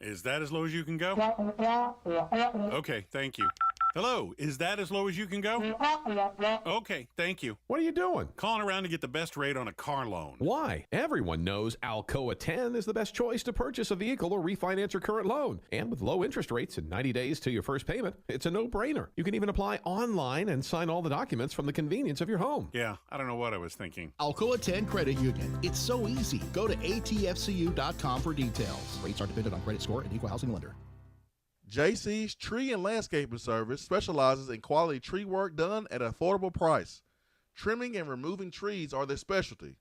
Is that as low as you can go? Okay, thank you. Hello, is that as low as you can go? Okay, thank you. What are you doing? Calling around to get the best rate on a car loan. Why? Everyone knows Alcoa 10 is the best choice to purchase a vehicle or refinance your current loan. And with low interest rates and 90 days to your first payment, it's a no-brainer. You can even apply online and sign all the documents from the convenience of your home. Yeah, I don't know what I was thinking. Alcoa 10 Credit Union. It's so easy. Go to atfcu.com for details. Rates are dependent on credit score and equal housing lender. JC's Tree and Landscaping Service specializes in quality tree work done at an affordable price. Trimming and removing trees are their specialty.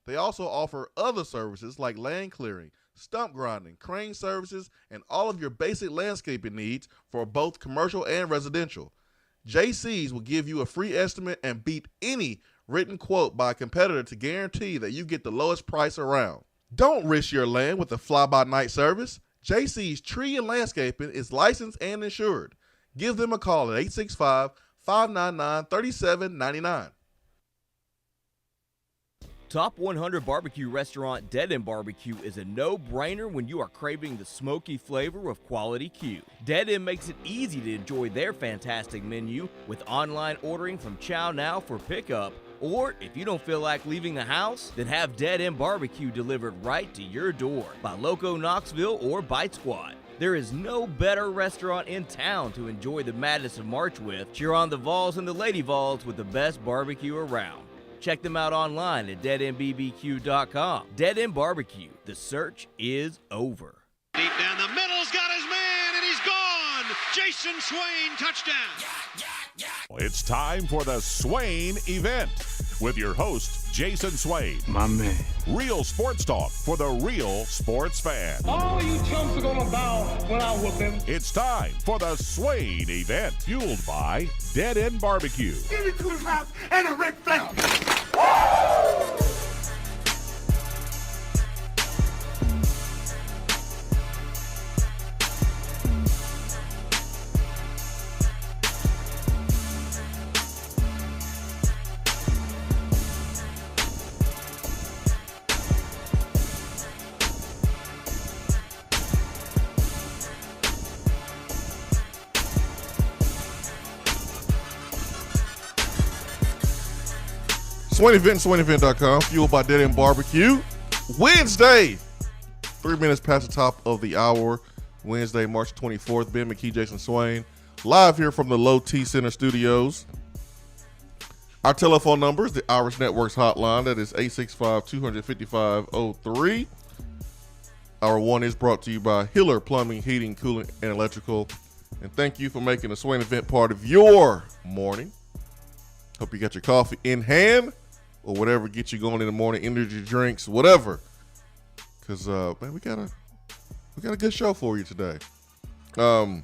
They also offer other services like land clearing, stump grinding, crane services, and all of your basic landscaping needs for both commercial and residential. JC's will give you a free estimate and beat any written quote by a competitor to guarantee that you get the lowest price around. Don't risk your land with a fly-by-night service. JC's Tree and Landscaping is licensed and insured. Give them a call at 865-599-3799. Top 100 barbecue restaurant Dead End Barbecue is a no-brainer when you are craving the smoky flavor of quality Q. Dead End makes it easy to enjoy their fantastic menu with online ordering from Chow Now for pickup. Or if you don't feel like leaving the house, then have Dead End Barbecue delivered right to your door by Loco Knoxville or Bite Squad. There is no better restaurant in town to enjoy the madness of March with. Cheer on the Vols and the Lady Vols with the best barbecue around. Check them out online at deadendbbq.com. Dead End Barbecue. The search is over. Deep down the middle's got his man, and he's gone. Jason Swain, touchdown. It's time for the Swain Event with your host, Jason Swain. My man. Real sports talk for the real sports fan. All you chumps are gonna bow when I whoop him. It's time for the Swain Event, fueled by Dead End Barbecue. Give me 2 laps and a Ric Flair. Swain Event, SwainEvent.com, fueled by Dead End Barbecue. Wednesday, 3 minutes past the top of the hour. Wednesday, March 24th. Ben McKee, Jason Swain, live here from the Low T Center Studios. Our telephone number is the Irish Networks hotline. That is 865-255-03. Hour one is brought to you by Hiller Plumbing, Heating, Cooling, and Electrical. And thank you for making the Swain Event part of your morning. Hope you got your coffee in hand or whatever gets you going in the morning, energy drinks, whatever. Because, man, we got a good show for you today. Ben,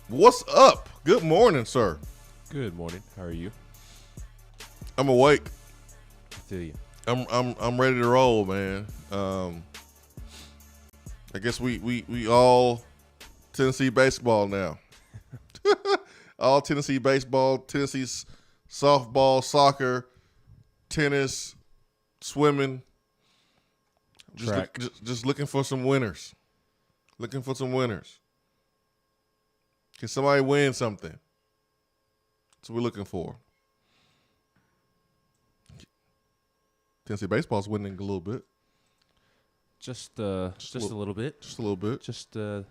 what's up? Good morning, sir. Good morning. How are you? I'm awake. I feel you. I'm ready to roll, man. I guess we all Tennessee baseball now. All Tennessee baseball, Tennessee softball, soccer, tennis, swimming. Just looking for some winners. Looking for some winners. Can somebody win something? That's what we're looking for. Tennessee baseball's winning a little bit. Just a little bit. Just a little bit. Just the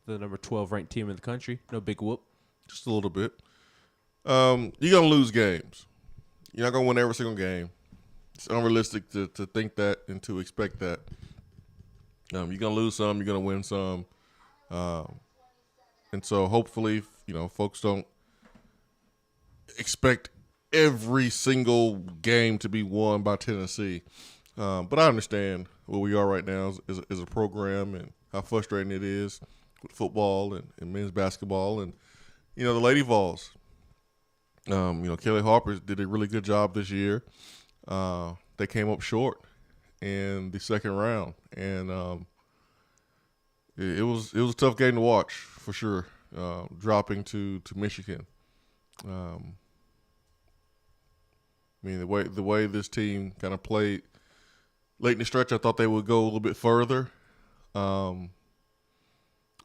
number 12 ranked team in the country. No big whoop. Just a little bit. You're going to lose games. You're not going to win every single game. It's unrealistic to think that and to expect that. You're going to lose some. You're going to win some. And so hopefully, folks don't expect every single game to be won by Tennessee. But I understand where we are right now as a program and how frustrating it is with football and men's basketball and, the Lady Vols. Kelly Harper did a really good job this year. They came up short in the second round, and it was a tough game to watch for sure. Dropping to Michigan. The way this team kind of played late in the stretch, I thought they would go a little bit further.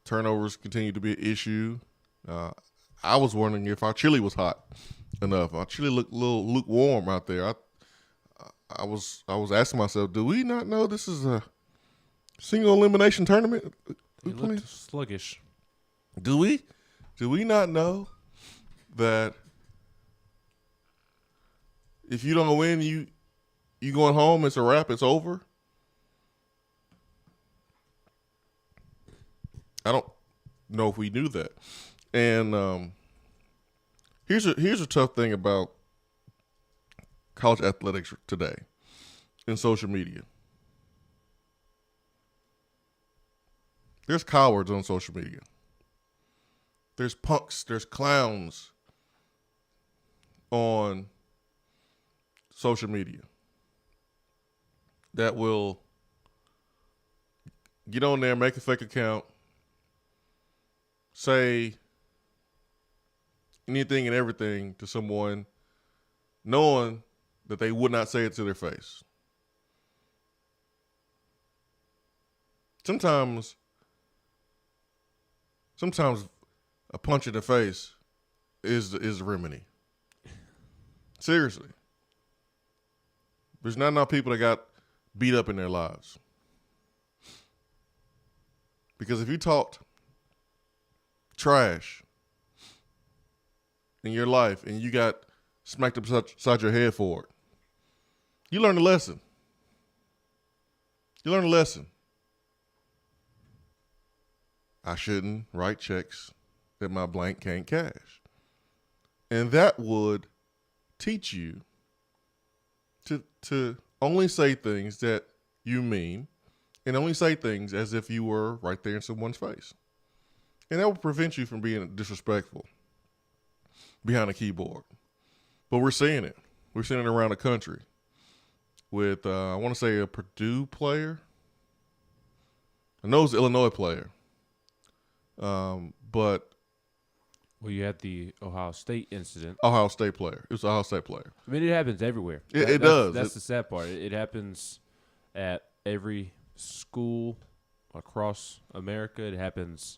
Turnovers continue to be an issue. I was wondering if our chili was hot enough. Our chili looked a little lukewarm out there. I was asking myself, do we not know this is a single elimination tournament? It looked sluggish. Do we not know that if you don't win, you going home, it's a wrap, it's over? I don't know if we knew that. And here's a tough thing about college athletics today in social media. There's cowards on social media. There's punks, there's clowns on social media that will get on there, make a fake account, say anything and everything to someone, knowing that they would not say it to their face. Sometimes a punch in the face is the remedy. Seriously. There's not enough people that got beat up in their lives. Because if you talked trash in your life and you got smacked upside your head for it, you learned a lesson. You learned a lesson. I shouldn't write checks that my blank can't cash. And that would teach you to only say things that you mean and only say things as if you were right there in someone's face. And that will prevent you from being disrespectful behind a keyboard. But we're seeing it. We're seeing it around the country with, I want to say, a Purdue player. I know it's an Illinois player. But well, you had the Ohio State incident. Ohio State player. It was an Ohio State player. I mean, it happens everywhere. It does. That's the sad part. It happens at every school across America. It happens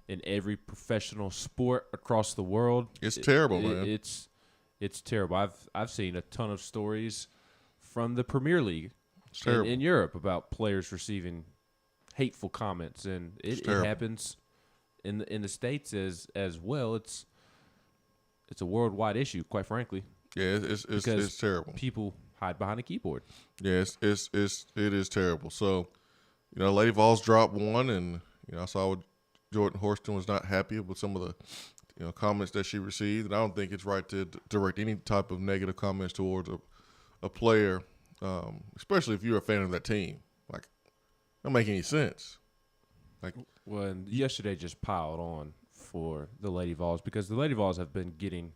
in every professional sport across the world. It's terrible, man. It's terrible. I've seen a ton of stories from the Premier League in Europe about players receiving hateful comments, and it happens in the States as well. It's a worldwide issue, quite frankly. Yeah, it's terrible. People hide behind a keyboard. Yeah, it is terrible. So, Lady Vols dropped one, and I saw Jordan Horston was not happy with some of the comments that she received, and I don't think it's right to direct any type of negative comments towards a player, especially if you're a fan of that team. Like, it don't make any sense. Like, well, and yesterday just piled on for the Lady Vols because the Lady Vols have been getting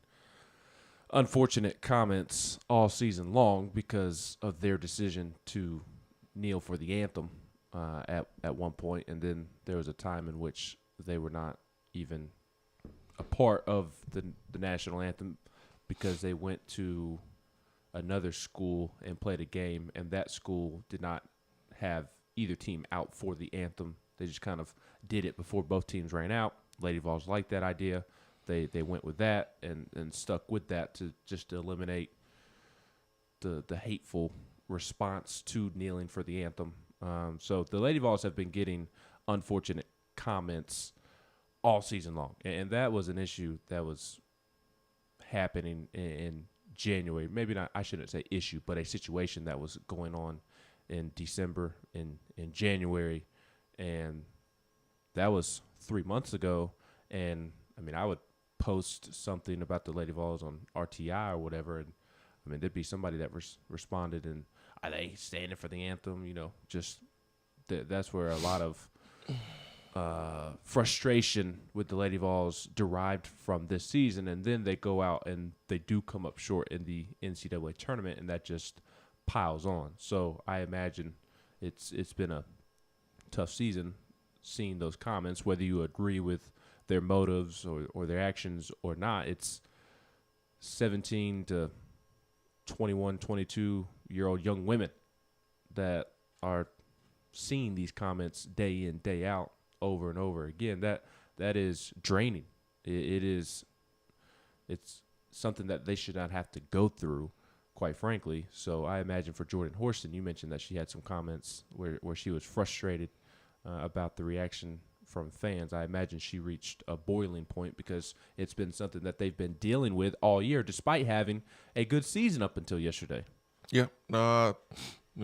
unfortunate comments all season long because of their decision to kneel for the anthem at one point, and then there was a time in which they were not even a part of the national anthem because they went to another school and played a game, and that school did not have either team out for the anthem. They just kind of did it before both teams ran out. Lady Vols liked that idea. They went with that and stuck with that to just eliminate the hateful response to kneeling for the anthem. So the Lady Vols have been getting unfortunate comments all season long, and that was an issue that was happening in January. Maybe not, I shouldn't say issue, but a situation that was going on in December, in January, and that was 3 months ago. And I mean, I would post something about the Lady Vols on RTI or whatever, and I mean, there'd be somebody that responded, and are they standing for the anthem? Just that's where a lot of frustration with the Lady Vols derived from this season, and then they go out and they do come up short in the NCAA tournament, and that just piles on. So I imagine it's been a tough season seeing those comments, whether you agree with their motives or their actions or not. It's 17 to 21, 22-year-old young women that are seen these comments day in, day out, over and over again. That is draining. It's something that they should not have to go through, quite frankly. So I imagine for Jordan Horston, you mentioned that she had some comments where she was frustrated about the reaction from fans. I imagine she reached a boiling point because it's been something that they've been dealing with all year, despite having a good season up until yesterday. Yeah, a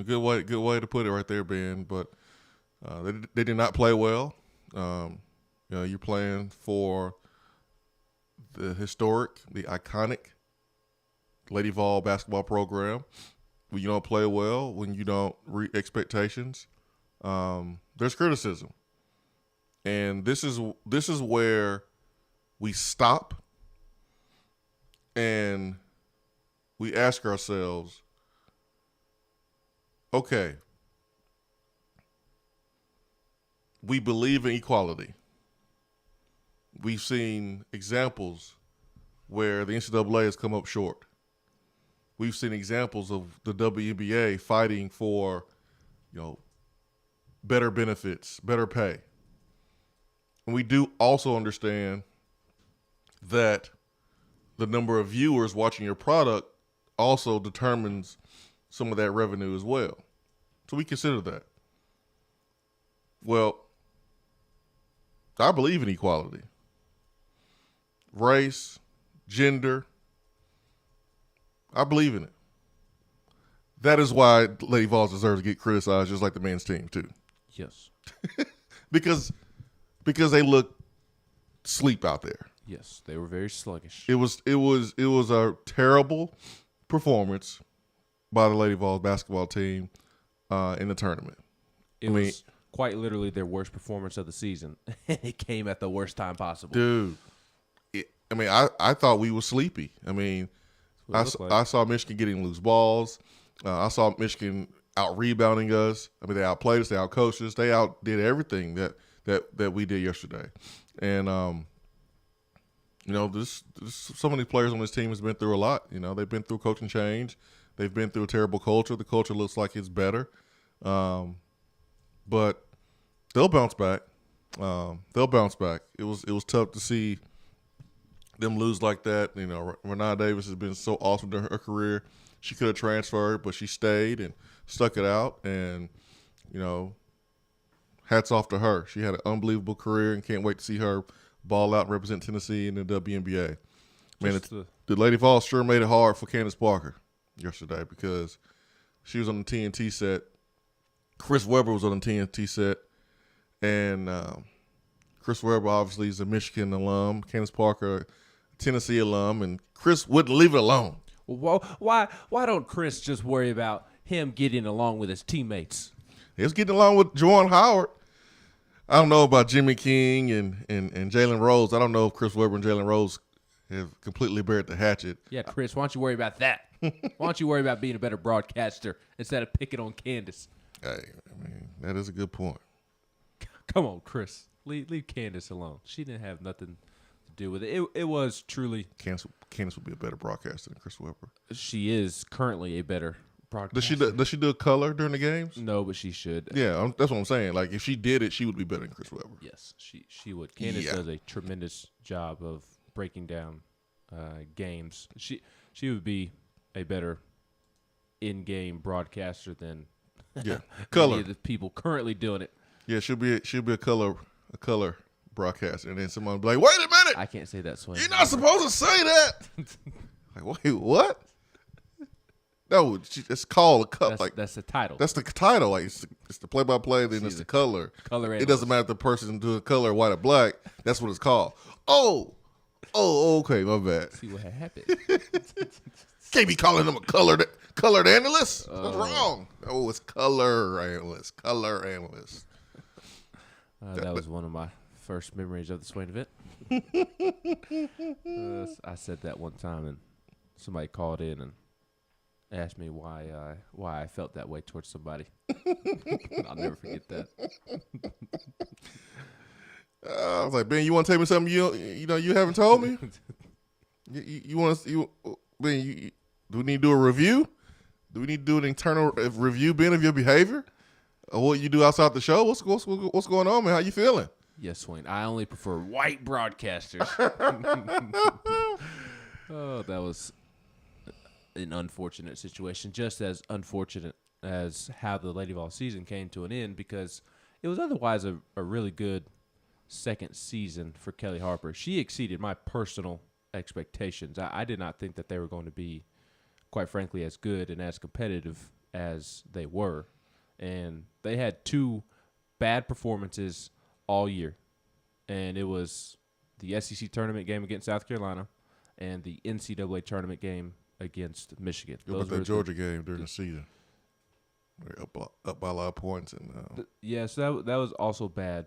good way to put it right there, Ben. But they did not play well. You're playing for the historic, the iconic Lady Vol basketball program. When you don't play well, when you don't reach expectations, there's criticism. And this is where we stop and we ask ourselves, okay, we believe in equality. We've seen examples where the NCAA has come up short. We've seen examples of the WNBA fighting for, better benefits, better pay. And we do also understand that the number of viewers watching your product also determines some of that revenue as well. So we consider that. Well, I believe in equality. Race, gender, I believe in it. That is why Lady Vols deserves to get criticized just like the men's team too. Yes. because they look sleep out there. Yes, they were very sluggish. It was a terrible performance by the Lady Vols basketball team in the tournament. It was quite literally their worst performance of the season. It came at the worst time possible. Dude, I thought we were sleepy. I saw Michigan getting loose balls. I saw Michigan out-rebounding us. They outplayed us. They out-coached us. They outdid everything that we did yesterday. And, some of these players on this team has been through a lot. They've been through coaching change. They've been through a terrible culture. The culture looks like it's better. But they'll bounce back. It was tough to see them lose like that. Renata Davis has been so awesome during her career. She could have transferred, but she stayed and stuck it out. And, hats off to her. She had an unbelievable career and can't wait to see her ball out and represent Tennessee in the WNBA. Man, the Lady Vols sure made it hard for Candace Parker yesterday because she was on the TNT set. Chris Webber was on the TNT set. And Chris Webber obviously is a Michigan alum. Candace Parker, Tennessee alum. And Chris wouldn't leave it alone. Well, why don't Chris just worry about him getting along with his teammates? He was getting along with Juwan Howard. I don't know about Jimmy King and Jalen Rose. I don't know if Chris Webber and Jalen Rose have completely buried the hatchet. Yeah, Chris, why don't you worry about that? Why don't you worry about being a better broadcaster instead of picking on Candace? Hey, that is a good point. Come on, Chris. Leave Candace alone. She didn't have nothing to do with it. It was truly... Candace would be a better broadcaster than Chris Webber. She is currently a better broadcaster. Does she do a color during the games? No, but she should. Yeah, that's what I'm saying. Like, if she did it, she would be better than Chris Webber. Yes, she would. Candace does a tremendous job of breaking down games. She would be a better in-game broadcaster than color. many of the people currently doing it. Yeah, she'll be a color broadcaster, and then someone will be like, "Wait a minute! I can't say that, Swain. You're not supposed to say that." Like, wait, what? No, it's called a cut. That's the title. That's the title. Like it's the play-by-play. Then it's the color. Analyst. It doesn't matter if the person doing color, white or black. That's what it's called. Oh, okay, my bad. See what happened. Can't be calling them a colored analyst. What's wrong? Oh, it's color analyst. Color analyst. That was one of my first memories of the Swain Event. I said that one time, and somebody called in and asked me why I felt that way towards somebody. I'll never forget that. I was like, Ben, you want to tell me something you haven't told me? Ben, do we need to do a review? Do we need to do an internal review, Ben, of your behavior? What you do outside the show? What's going on, man? How you feeling? Yes, Swain. I only prefer white broadcasters. Oh, that was an unfortunate situation. Just as unfortunate as how the Lady Vols season came to an end, because it was otherwise a really good second season for Kelly Harper. She exceeded my personal expectations. I did not think that they were going to be, quite frankly, as good and as competitive as they were. And they had two bad performances all year. And it was the SEC tournament game against South Carolina and the NCAA tournament game against Michigan. What about that Georgia game during the season? They're up by a lot of points. So that was also bad.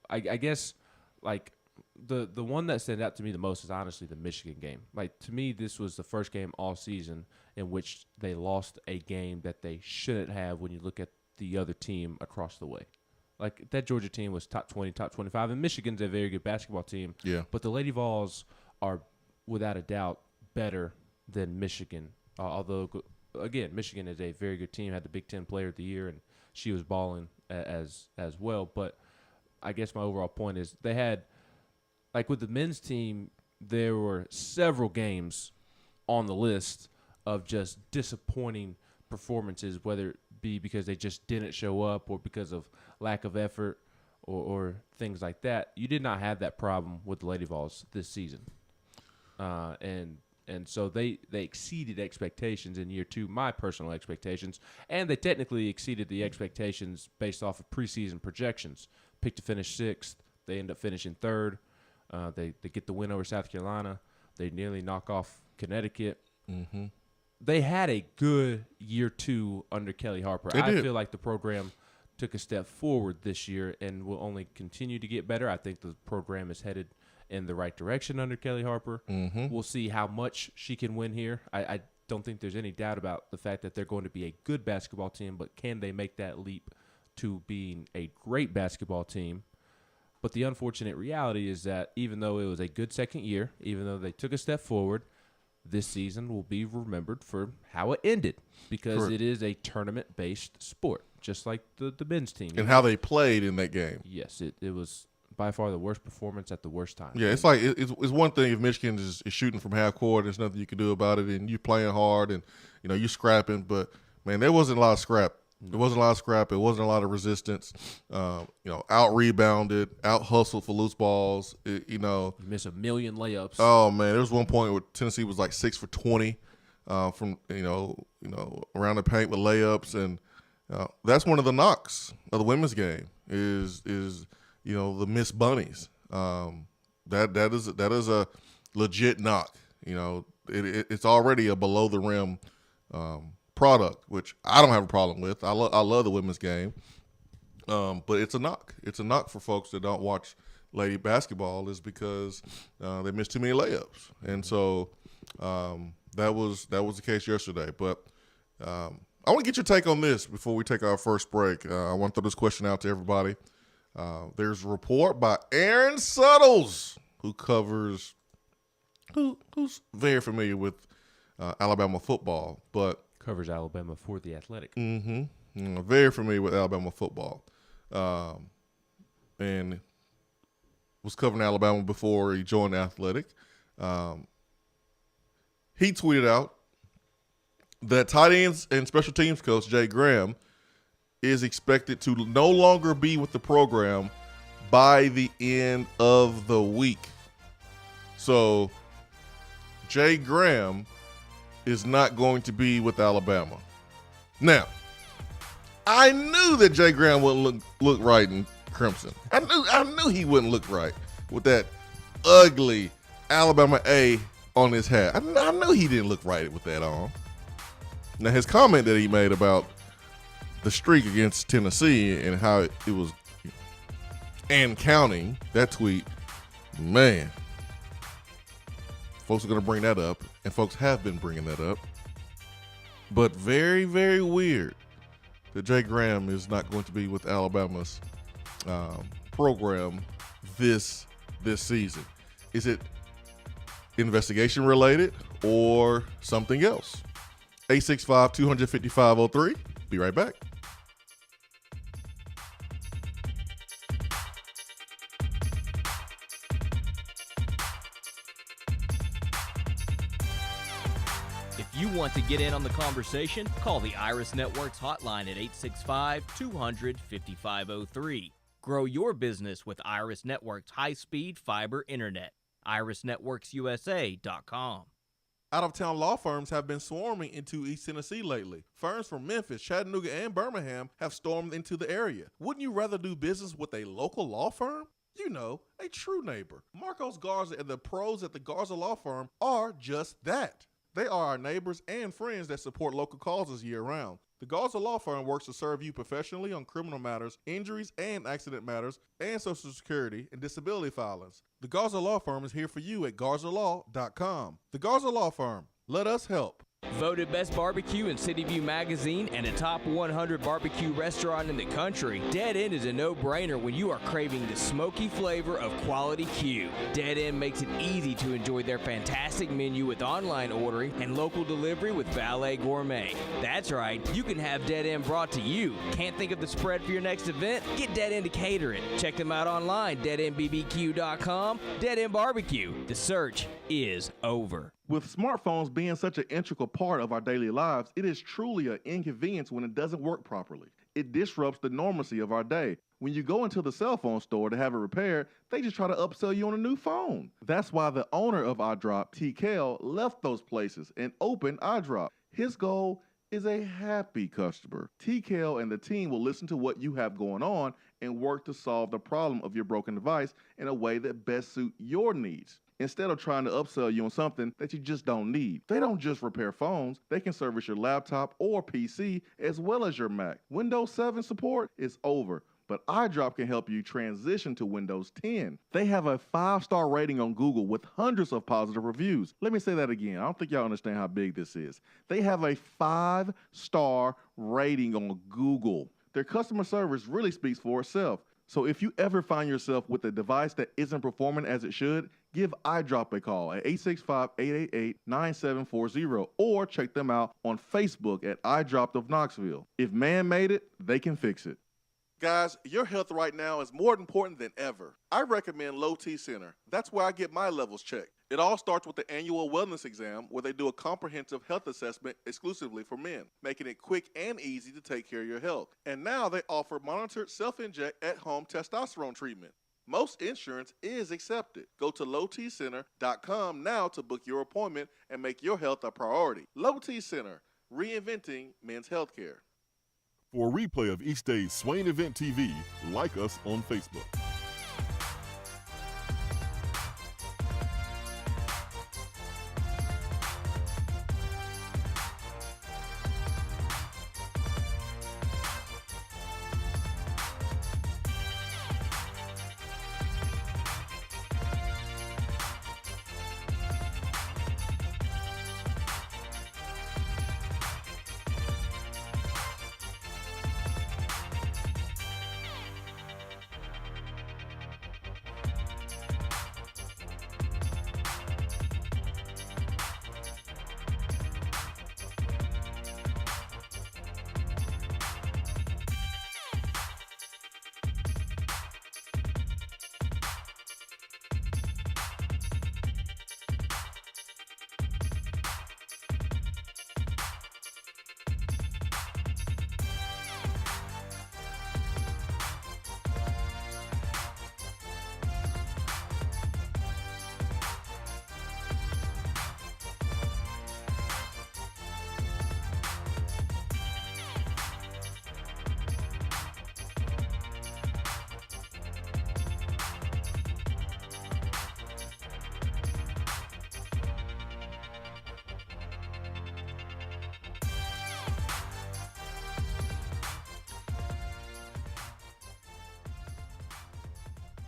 I guess, like, the one that stands out to me the most is honestly the Michigan game. Like, to me, this was the first game all season in which they lost a game that they shouldn't have when you look at the other team across the way. Like, that Georgia team was top 20, top 25, and Michigan's a very good basketball team. Yeah. But the Lady Vols are, without a doubt, better than Michigan. Although, again, Michigan is a very good team, had the Big Ten Player of the Year, and she was balling as well. But I guess my overall point is they had, like with the men's team, there were several games on the list of just disappointing performances, whether it be because they just didn't show up or because of lack of effort or things like that. You did not have that problem with the Lady Vols this season. And so they exceeded expectations in year two, my personal expectations, and they technically exceeded the expectations based off of preseason projections. Picked to finish sixth. They end up finishing third. They get the win over South Carolina. They nearly knock off Connecticut. Mm-hmm. They had a good year two under Kelly Harper. I feel like the program took a step forward this year and will only continue to get better. I think the program is headed in the right direction under Kelly Harper. Mm-hmm. We'll see how much she can win here. I don't think there's any doubt about the fact that they're going to be a good basketball team, but can they make that leap to being a great basketball team? But the unfortunate reality is that even though it was a good second year, even though they took a step forward, this season will be remembered for how it ended, because Correct. It is a tournament-based sport, just like the men's team. And how they played in that game. Yes, it was by far the worst performance at the worst time. Yeah, it's like it's one thing if Michigan is shooting from half court, there's nothing you can do about it, and you playing hard and you scrapping. But man, there wasn't a lot of scrap. There wasn't a lot of scrap. It wasn't a lot of resistance. Out rebounded, out hustled for loose balls. You miss a million layups. Oh man, there was one point where Tennessee was like 6 for 20 from around the paint with layups, and that's one of the knocks of the women's game is the missed bunnies. That is a legit knock. It's already a below the rim product, which I don't have a problem with. I love the women's game, but it's a knock. It's a knock for folks that don't watch lady basketball, is because they miss too many layups, and so that was the case yesterday. But I want to get your take on this before we take our first break. I want to throw this question out to everybody. There's a report by Aaron Suttles, who's very familiar with Alabama football, but covers Alabama for The Athletic. Mm-hmm. Very familiar with Alabama football, and was covering Alabama before he joined The Athletic. He tweeted out that tight ends and special teams coach Jay Graham is expected to no longer be with the program by the end of the week. So Jay Graham is not going to be with Alabama. Now, I knew that Jay Graham wouldn't look right in crimson. I knew he wouldn't look right with that ugly Alabama A on his hat. I knew he didn't look right with that on. Now, his comment that he made about the streak against Tennessee and how it was and counting, that tweet, man, folks are going to bring that up, and folks have been bringing that up. But very, very weird that Jay Graham is not going to be with Alabama's program this season. Is it investigation related or something else? 865-255-03. Be right back. You want to get in on the conversation? Call the Iris Networks hotline at 865-200-5503. Grow your business with Iris Networks high-speed fiber internet. IrisNetworksUSA.com. Out-of-town law firms have been swarming into East Tennessee lately. Firms from Memphis, Chattanooga, and Birmingham have stormed into the area. Wouldn't you rather do business with a local law firm? You know, a true neighbor. Marcos Garza and the pros at the Garza Law Firm are just that. They are our neighbors and friends that support local causes year-round. The Garza Law Firm works to serve you professionally on criminal matters, injuries and accident matters, and Social Security and disability filings. The Garza Law Firm is here for you at GarzaLaw.com. The Garza Law Firm. Let us help. Voted Best Barbecue in City View Magazine and a top 100 barbecue restaurant in the country, Dead End is a no-brainer when you are craving the smoky flavor of quality Q. Dead End makes it easy to enjoy their fantastic menu with online ordering and local delivery with Valet Gourmet. That's right, you can have Dead End brought to you. Can't think of the spread for your next event? Get Dead End to cater it. Check them out online, deadendbbq.com. Dead End Barbecue. The search is over. With smartphones being such an integral part of our daily lives, it is truly an inconvenience when it doesn't work properly. It disrupts the normalcy of our day. When you go into the cell phone store to have it repaired, they just try to upsell you on a new phone. That's why the owner of iDrop, TKL, left those places and opened iDrop. His goal is a happy customer. TKL and the team will listen to what you have going on and work to solve the problem of your broken device in a way that best suits your needs, instead of trying to upsell you on something that you just don't need. They don't just repair phones, they can service your laptop or PC as well as your Mac. Windows 7 support is over, but iDrop can help you transition to Windows 10. They have a 5-star rating on Google with hundreds of positive reviews. Let me say that again. I don't think y'all understand how big this is. They have a 5-star rating on Google. Their customer service really speaks for itself. So if you ever find yourself with a device that isn't performing as it should, give iDrop a call at 865-888-9740 or check them out on Facebook at iDrop of Knoxville. If man made it, they can fix it. Guys, your health right now is more important than ever. I recommend Low T Center. That's where I get my levels checked. It all starts with the annual wellness exam where they do a comprehensive health assessment exclusively for men, making it quick and easy to take care of your health. And now they offer monitored self-inject at-home testosterone treatment. Most insurance is accepted. Go to lowtcenter.com now to book your appointment and make your health a priority. Low T Center, reinventing men's healthcare. For a replay of each day's Swain Event TV, like us on Facebook.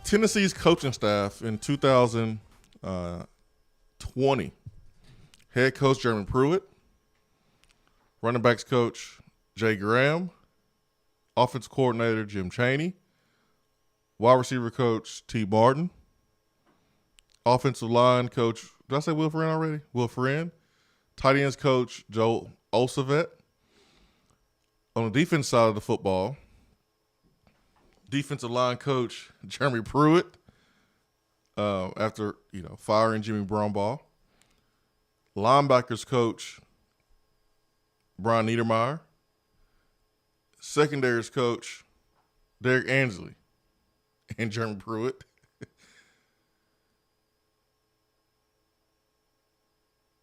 Tennessee's coaching staff in 2020. Head coach Jeremy Pruitt, running backs coach Jay Graham, offensive coordinator Jim Chaney, wide receiver coach T. Martin, offensive line coach, did I say Will Friend already? Will Friend. Tight ends coach Joe Olsavet. On the defense side of the football, defensive line coach Jeremy Pruitt, after firing Jimmy Brumbaugh. Linebackers coach Brian Niedermeyer. Secondaries coach, Derek Ansley and Jeremy Pruitt.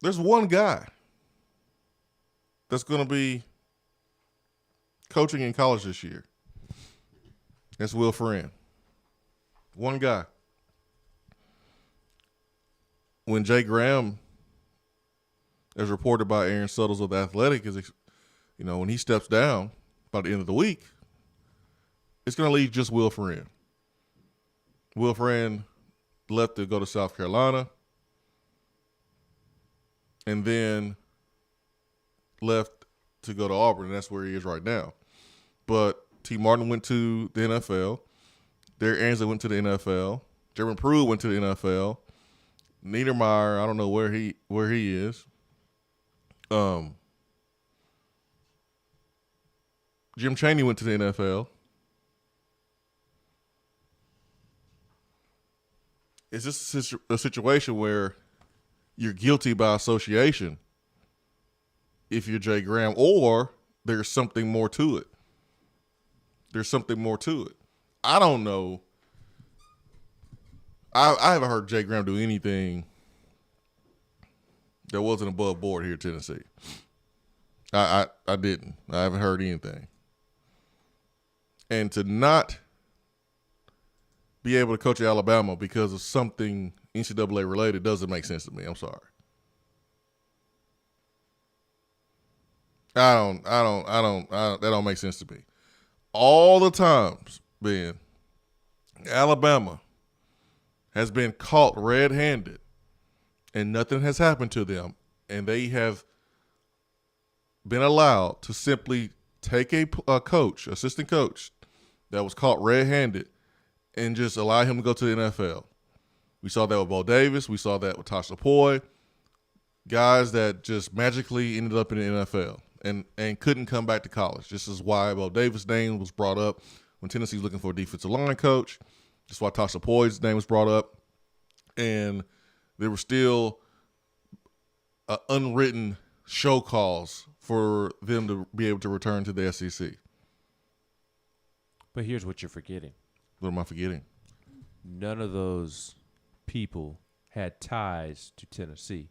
There's one guy that's going to be coaching in college this year. That's Will Friend. One guy. When Jay Graham, as reported by Aaron Suttles of The Athletic, when he steps down by the end of the week, it's going to leave just Will Friend. Will Friend left to go to South Carolina and then left to go to Auburn, and that's where he is right now. But T. Martin went to the NFL. Derek Ansley went to the NFL. Jeremy Pruitt went to the NFL. Niedermeyer, I don't know where he is. Jim Chaney went to the NFL. Is this a situation where you're guilty by association if you're Jay Graham, or there's something more to it? There's something more to it. I don't know. I haven't heard Jay Graham do anything that wasn't above board here in Tennessee. I didn't. I haven't heard anything. And to not be able to coach at Alabama because of something NCAA related doesn't make sense to me. I'm sorry. That don't make sense to me. All the times, Ben, Alabama has been caught red-handed and nothing has happened to them, and they have been allowed to simply take a coach, assistant coach, that was caught red-handed and just allow him to go to the NFL. We saw that with Bo Davis. We saw that with Attaboy. Guys that just magically ended up in the NFL and couldn't come back to college. This is why Bo Davis' name was brought up when Tennessee was looking for a defensive line coach. That's why Attaboy's name was brought up. And there were still unwritten show calls for them to be able to return to the SEC. But here's what you're forgetting. What am I forgetting? None of those people had ties to Tennessee.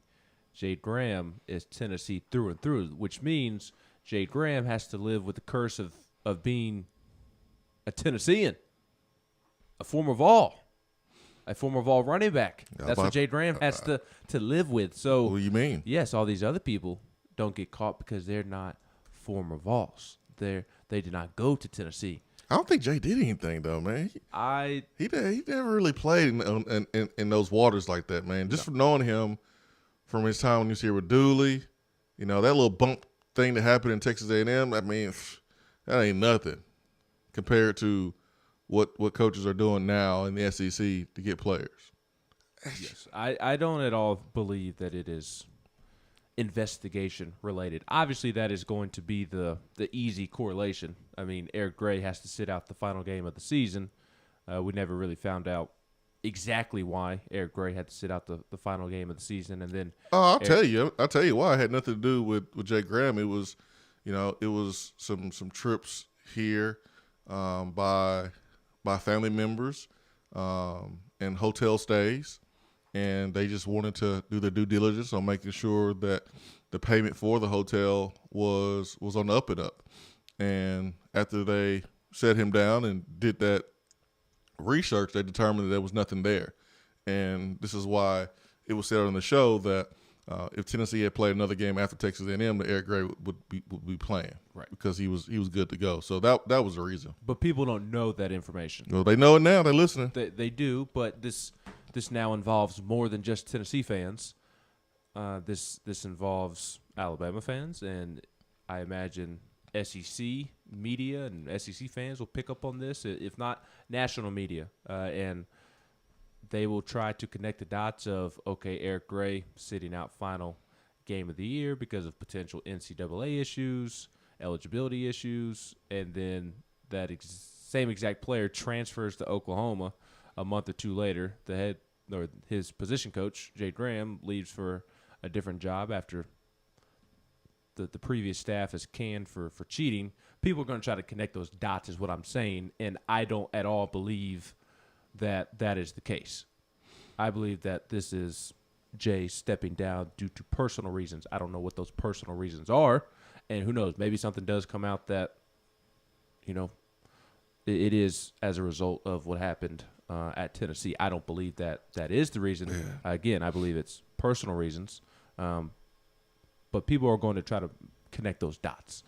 Jay Graham is Tennessee through and through, which means Jay Graham has to live with the curse of being a Tennessean, a former Vol running back. That's what Jay Graham has to live with. So what do you mean? Yes, all these other people don't get caught because they're not former Vols. They did not go to Tennessee. I don't think Jay did anything though, man. He never really played in those waters like that, man. Just from knowing him from his time when he was here with Dooley, that little bump thing that happened in Texas A&M. I mean, that ain't nothing compared to what coaches are doing now in the SEC to get players. Yes, I don't at all believe that it is investigation related. Obviously, that is going to be the easy correlation. I mean, Eric Gray has to sit out the final game of the season. We never really found out exactly why Eric Gray had to sit out the final game of the season, and then I'll tell you why. It had nothing to do with Jay Graham. It was, it was some trips here by family members and hotel stays. And they just wanted to do their due diligence on making sure that the payment for the hotel was on the up and up. And after they set him down and did that research, they determined that there was nothing there. And this is why it was said on the show that if Tennessee had played another game after Texas A&M, that Eric Gray would be playing, right? Because he was good to go. So that was the reason. But people don't know that information. Well, they know it now. They're listening. They do, but this now involves more than just Tennessee fans. This involves Alabama fans, and I imagine SEC media and SEC fans will pick up on this, if not national media, and they will try to connect the dots of, okay, Eric Gray sitting out final game of the year because of potential NCAA issues, eligibility issues, and then that same exact player transfers to Oklahoma a month or two later. His position coach, Jay Graham, leaves for a different job after the previous staff is canned for cheating, people are going to try to connect those dots is what I'm saying, and I don't at all believe that that is the case. I believe that this is Jay stepping down due to personal reasons. I don't know what those personal reasons are, and who knows, maybe something does come out that, it is as a result of what happened at Tennessee. I don't believe that is the reason. Yeah. Again, I believe it's personal reasons, but people are going to try to connect those dots.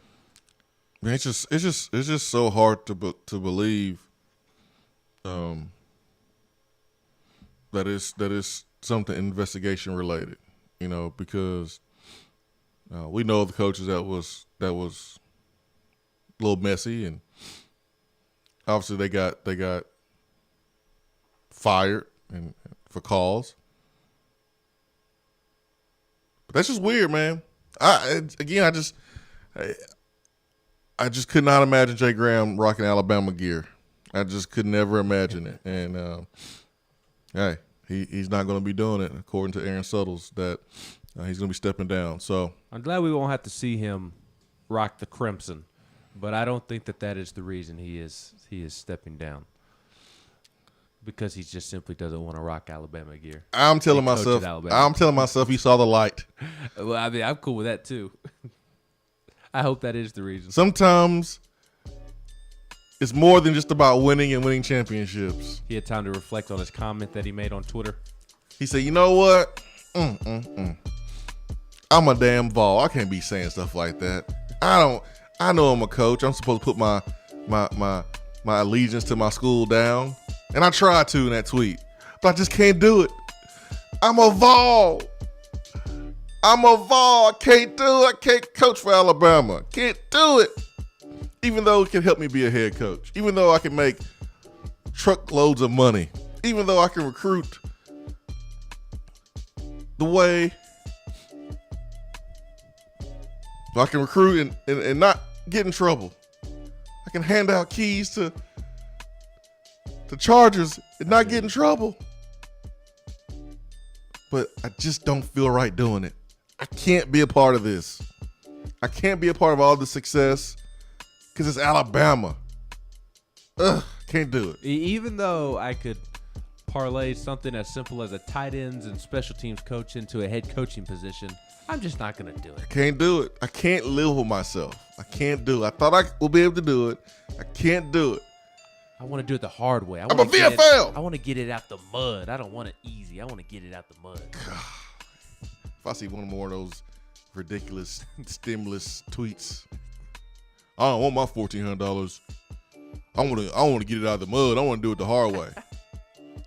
Man, it's just so hard to believe that is something investigation related, because we know the coaches that was a little messy, and obviously they got fired and for cause. But that's just weird, man. I just could not imagine Jay Graham rocking Alabama gear. I just could never imagine it. And hey, he's not going to be doing it, according to Aaron Suttles, that he's going to be stepping down. So I'm glad we won't have to see him rock the crimson, but I don't think that is the reason he is stepping down, because he just simply doesn't want to rock Alabama gear. I'm telling myself he saw the light. Well, I mean, I'm cool with that too. I hope that is the reason. Sometimes it's more than just about winning and winning championships. He had time to reflect on his comment that he made on Twitter. He said, "You know what? I'm a damn Vol. I can't be saying stuff like that. I know I'm a coach. I'm supposed to put my allegiance to my school down. And I tried to in that tweet, but I just can't do it. I'm a Vol. I can't do it. I can't coach for Alabama. Can't do it. Even though it can help me be a head coach. Even though I can make truckloads of money. Even though I can recruit the way I can recruit and not get in trouble. I can hand out keys to Chargers and not get in trouble. But I just don't feel right doing it. I can't be a part of this. I can't be a part of all the success because it's Alabama. Can't do it. Even though I could parlay something as simple as a tight ends and special teams coach into a head coaching position, I'm just not going to do it. I can't do it. I can't live with myself. I can't do it. I thought I would be able to do it. I can't do it. I want to do it the hard way. I'm a VFL. I want to get it out the mud. I don't want it easy. I want to get it out the mud. If I see one more of those ridiculous stimulus tweets, I don't want my $1,400. I want to get it out of the mud. I want to do it the hard way.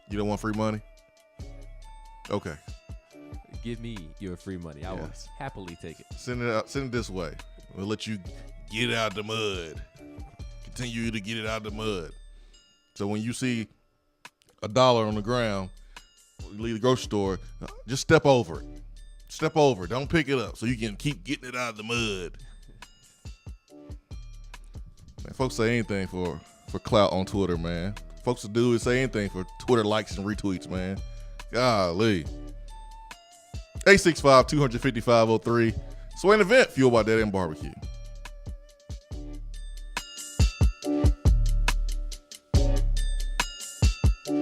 You don't want free money? Okay. Give me your free money. I will happily take it. Send it out. Send it this way. We'll let you get it out the mud. Continue to get it out the mud. So when you see $1 on the ground, you leave the grocery store, just step over it. Step over it. Don't pick it up so you can keep getting it out of the mud. Man, folks say anything for clout on Twitter, man. Folks will do is say anything for Twitter likes and retweets, man. Golly. 865-255-03. Swain Event, fueled by Dead End Barbecue.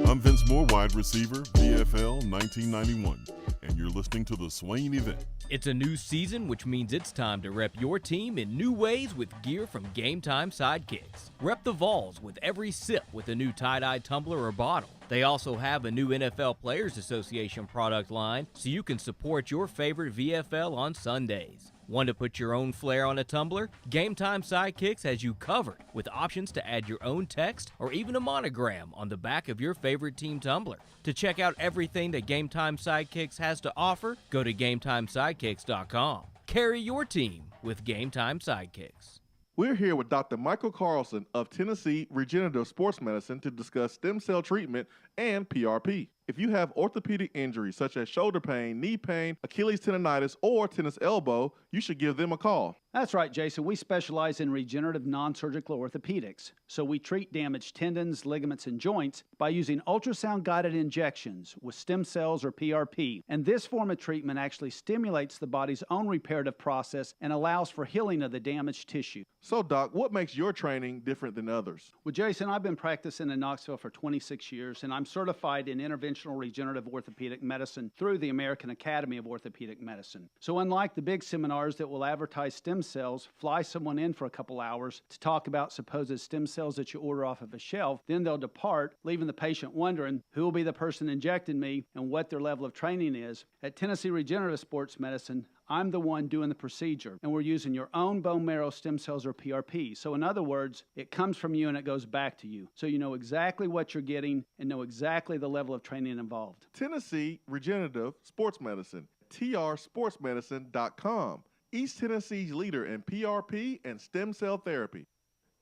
I'm Vince Moore, wide receiver, VFL 1991, and you're listening to the Swain Event. It's a new season, which means it's time to rep your team in new ways with gear from Game Time Sidekicks. Rep the Vols with every sip with a new tie-dye tumbler or bottle. They also have a new NFL Players Association product line, so you can support your favorite VFL on Sundays. Want to put your own flair on a tumbler? Game Time Sidekicks has you covered with options to add your own text or even a monogram on the back of your favorite team tumbler. To check out everything that Game Time Sidekicks has to offer, go to GameTimeSidekicks.com. Carry your team with Game Time Sidekicks. We're here with Dr. Michael Carlson of Tennessee Regenerative Sports Medicine to discuss stem cell treatment and PRP. If you have orthopedic injuries such as shoulder pain, knee pain, Achilles tendonitis, or tennis elbow, you should give them a call. That's right, Jason. We specialize in regenerative non-surgical orthopedics. So we treat damaged tendons, ligaments, and joints by using ultrasound-guided injections with stem cells or PRP. And this form of treatment actually stimulates the body's own reparative process and allows for healing of the damaged tissue. So, Doc, what makes your training different than others? Well, Jason, I've been practicing in Knoxville for 26 years, and I'm certified in interventional regenerative orthopedic medicine through the American Academy of Orthopedic Medicine. So unlike the big seminars that will advertise stem cells, fly someone in for a couple hours to talk about supposed stem cells that you order off of a shelf, then they'll depart, leaving the patient wondering who will be the person injecting me and what their level of training is. At Tennessee Regenerative Sports Medicine, I'm the one doing the procedure, and we're using your own bone marrow stem cells or PRP. So in other words, it comes from you and it goes back to you. So you know exactly what you're getting and know exactly the level of training involved. Tennessee Regenerative Sports Medicine, trsportsmedicine.com. East Tennessee's leader in PRP and stem cell therapy.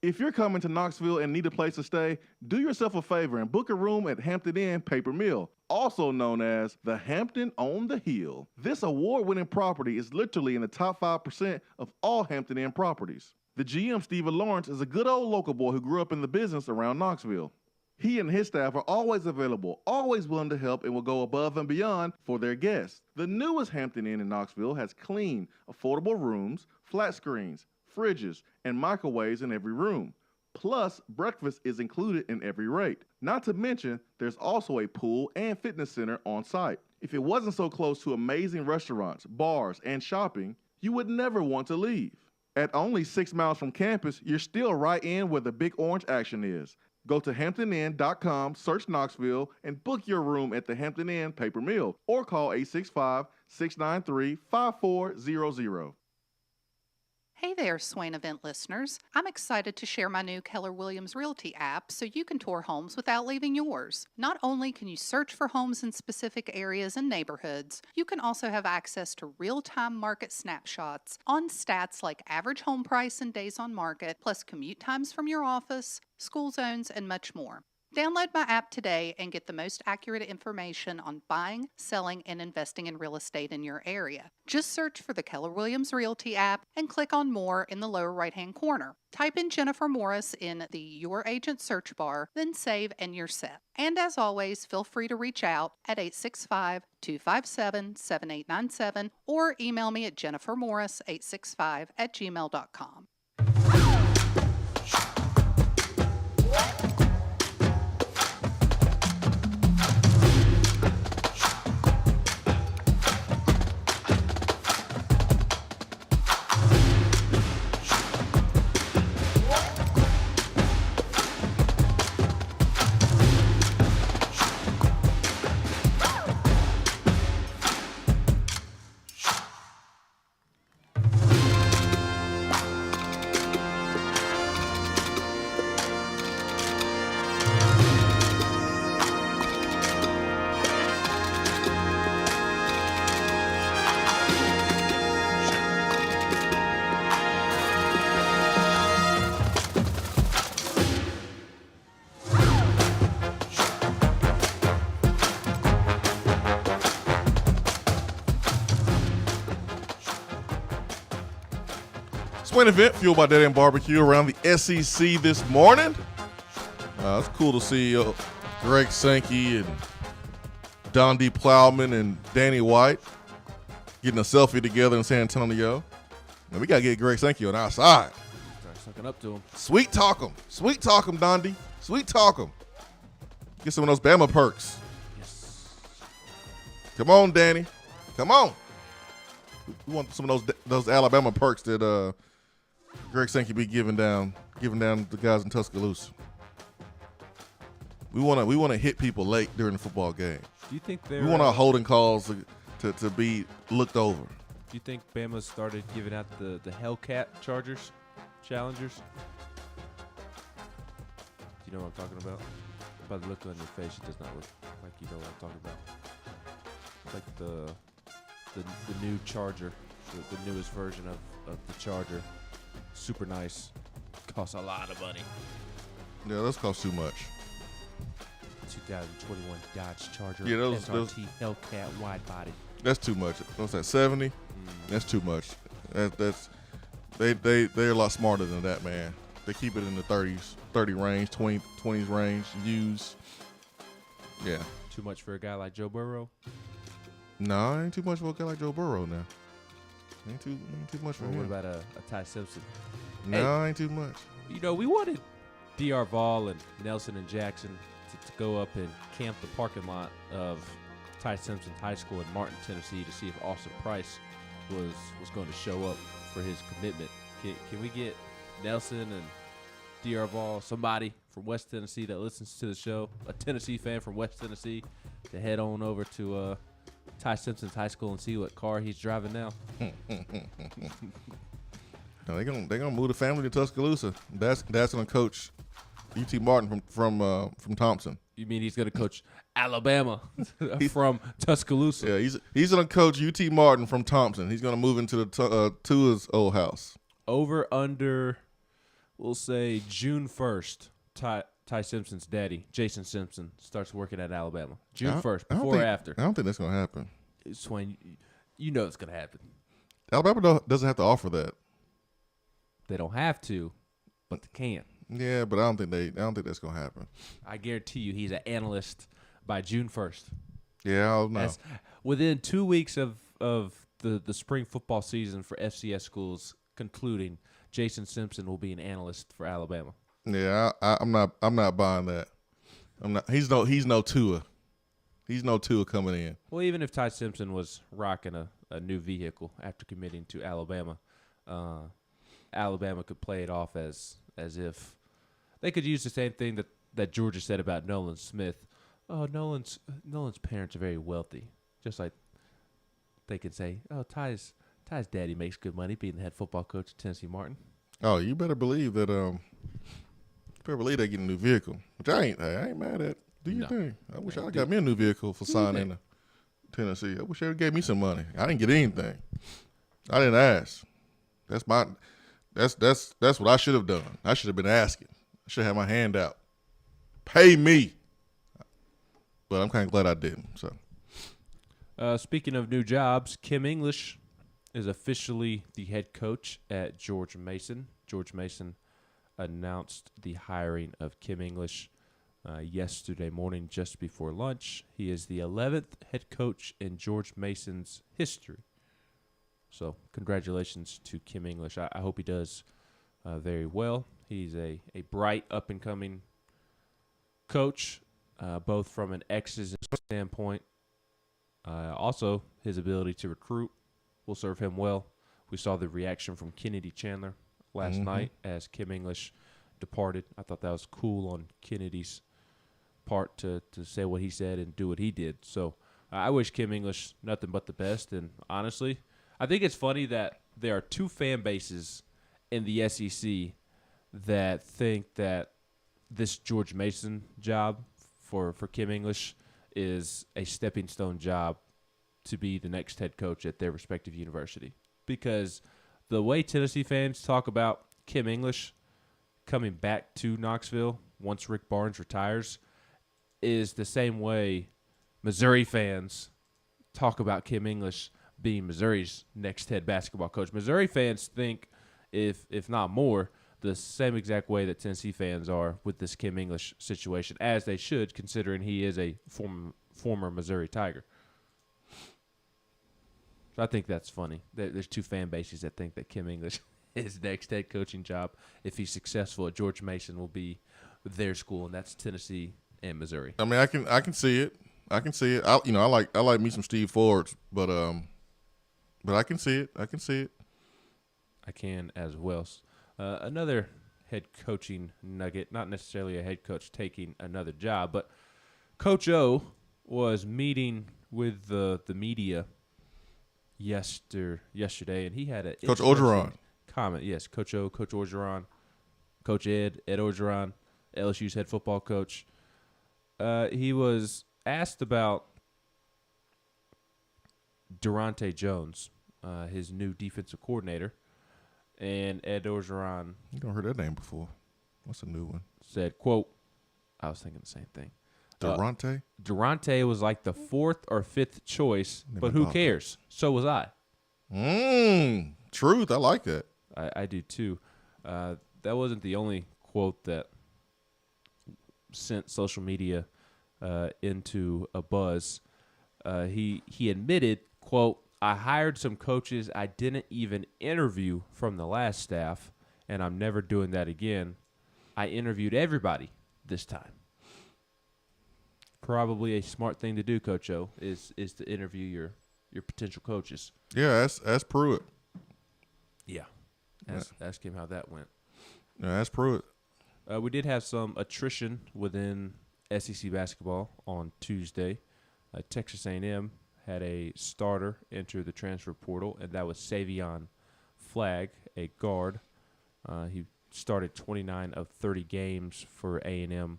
If you're coming to Knoxville and need a place to stay, do yourself a favor and book a room at Hampton Inn Paper Mill, also known as the Hampton on the Hill. This award-winning property is literally in the top 5% of all Hampton Inn properties. The GM, Stephen Lawrence, is a good old local boy who grew up in the business around Knoxville. He and his staff are always available, always willing to help, and will go above and beyond for their guests. The newest Hampton Inn in Knoxville has clean, affordable rooms, flat screens, fridges, and microwaves in every room. Plus, breakfast is included in every rate. Not to mention, there's also a pool and fitness center on site. If it wasn't so close to amazing restaurants, bars, and shopping, you would never want to leave. At only 6 miles from campus, you're still right in where the big orange action is. Go to HamptonInn.com, search Knoxville, and book your room at the Hampton Inn Paper Mill, or call 865-693-5400. Hey there, Swain Event listeners. I'm excited to share my new Keller Williams Realty app so you can tour homes without leaving yours. Not only can you search for homes in specific areas and neighborhoods, you can also have access to real-time market snapshots on stats like average home price and days on market, plus commute times from your office, school zones, and much more. Download my app today and get the most accurate information on buying, selling, and investing in real estate in your area. Just search for the Keller Williams Realty app and click on More in the lower right-hand corner. Type in Jennifer Morris in the Your Agent search bar, then save and you're set. And as always, feel free to reach out at 865-257-7897 or email me at jennifermorris865@gmail.com. Swain Event, fueled by Dead End Barbecue around the SEC this morning. It's cool to see Greg Sankey and Don D. Plowman and Danny White getting a selfie together in San Antonio. Now, we got to get Greg Sankey on our side. Start sucking up to him. Sweet talk him. Sweet talk him, Don D. Sweet talk him. Get some of those Bama perks. Yes. Come on, Danny. Come on. We want some of those Alabama perks that Greg Sankey be giving down the guys in Tuscaloosa. We want to hit people late during the football game. Do you think we want our holding calls to be looked over? Do you think Bama started giving out the Hellcat challengers? Do you know what I'm talking about? By the look on your face, it does not look like you know what I'm talking about. It's like the new Charger, the newest version of the Charger. Super nice. Costs a lot of money. Yeah, those cost too much. 2021 Dodge Charger SRT Hellcat wide body. That's too much. What's that, 70? That's too much. They're a lot smarter than that, man. They keep it in the 30 range, 20s range. Use, yeah. Too much for a guy like Joe Burrow? No, ain't too much for a guy like Joe Burrow now. Ain't too much for Or him. what about a Ty Simpson? No, ain't too much. You know, we wanted D.R. Vol and Nelson and Jackson to go up and camp the parking lot of Ty Simpson's high school in Martin, Tennessee, to see if Austin Price was going to show up for his commitment. Can we get Nelson and D.R. Vol, somebody from West Tennessee that listens to the show, a Tennessee fan from West Tennessee, to head on over to Ty Simpson's high school and see what car he's driving now? No, they're gonna move the family to Tuscaloosa. That's gonna coach UT Martin from Thompson. You mean he's gonna coach Alabama from Tuscaloosa? Yeah, he's gonna coach UT Martin from Thompson. He's gonna move into the Tua's old house. Over under, we'll say June 1st. Ty Simpson's daddy, Jason Simpson, starts working at Alabama. June 1st, before or after? I don't think that's gonna happen. Swain, you know it's gonna happen. Alabama doesn't have to offer that. They don't have to, but they can. Yeah, but I don't think that's gonna happen. I guarantee you, he's an analyst by June 1st. Yeah, I don't know. Within 2 weeks of the spring football season for FCS schools concluding, Jason Simpson will be an analyst for Alabama. Yeah, I'm not buying that. I'm not. He's no Tua. He's no Tua coming in. Well, even if Ty Simpson was rocking a new vehicle after committing to Alabama, Alabama could play it off as if they could use the same thing that Georgia said about Nolan Smith. Oh, Nolan's parents are very wealthy. Just like they could say, oh, Ty's daddy makes good money being the head football coach at Tennessee Martin. Oh, you better believe that. They get a new vehicle, which I ain't mad at. Do your thing. I wish I got me a new vehicle for signing to Tennessee. I wish they gave me some money. I didn't get anything. I didn't ask. That's what I should have done. I should have been asking. I should have my hand out. Pay me. But I'm kind of glad I didn't. So, speaking of new jobs, Kim English is officially the head coach at George Mason. George Mason announced the hiring of Kim English yesterday morning just before lunch. He is the 11th head coach in George Mason's history. So congratulations to Kim English. I hope he does very well. He's a bright, up-and-coming coach, both from an X's standpoint. Also, his ability to recruit will serve him well. We saw the reaction from Kennedy Chandler last night as Kim English departed. I thought that was cool on Kennedy's part to say what he said and do what he did. So I wish Kim English nothing but the best. And honestly, I think it's funny that there are two fan bases in the SEC that think that this George Mason job for Kim English is a stepping stone job to be the next head coach at their respective university. Because the way Tennessee fans talk about Kim English coming back to Knoxville once Rick Barnes retires is the same way Missouri fans talk about Kim English being Missouri's next head basketball coach. Missouri fans think, if not more, the same exact way that Tennessee fans are with this Kim English situation, as they should, considering he is a former Missouri Tiger. So I think that's funny. There's two fan bases that think that Kim English, his next head coaching job, if he's successful at George Mason, will be their school, and that's Tennessee and Missouri. I mean, I can see it. I can see it. I like me some Steve Fords, but I can see it. I can as well. Another head coaching nugget, not necessarily a head coach taking another job, but Coach O was meeting with the media yesterday, and he had a Coach Orgeron comment. Yes, Coach O, Coach Orgeron, Coach Ed Orgeron, LSU's head football coach. He was asked about Durante Jones, his new defensive coordinator, and Ed Orgeron. You don't heard that name before. What's a new one? Said, quote, I was thinking the same thing. Durante? Durante was like the fourth or fifth choice, but who cares? So was I. Truth. I like that. I do too. That wasn't the only quote that sent social media into a buzz. He admitted, quote, "I hired some coaches I didn't even interview from the last staff, and I'm never doing that again. I interviewed everybody this time." Probably a smart thing to do, Coach O, is to interview your potential coaches. Yeah, that's Pruitt. Yeah. Ask him how that went. Yeah, that's Pruitt. We did have some attrition within SEC basketball on Tuesday. Texas A&M had a starter enter the transfer portal, and that was Savion Flagg, a guard. He started 29 of 30 games for A&M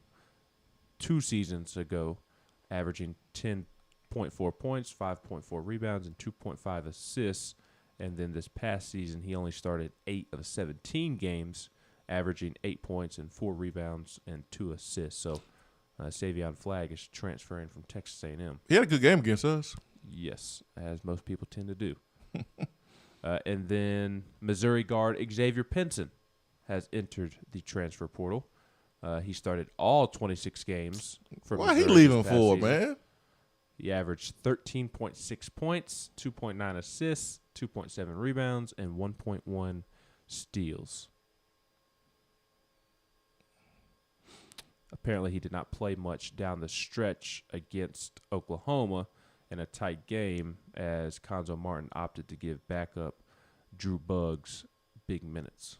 2 seasons ago, averaging 10.4 points, 5.4 rebounds, and 2.5 assists. And then this past season, he only started 8 of 17 games, averaging 8 points and 4 rebounds and 2 assists. So Savion Flagg is transferring from Texas A&M. He had a good game against us. Yes, as most people tend to do. And then Missouri guard Xavier Pinson has entered the transfer portal. He started all 26 games for Why Missouri he leaving this past for, season. man? He averaged 13.6 points, 2.9 assists, 2.7 rebounds, and 1.1 steals. Apparently, he did not play much down the stretch against Oklahoma in a tight game, as Konzo Martin opted to give backup Drew Buggs big minutes.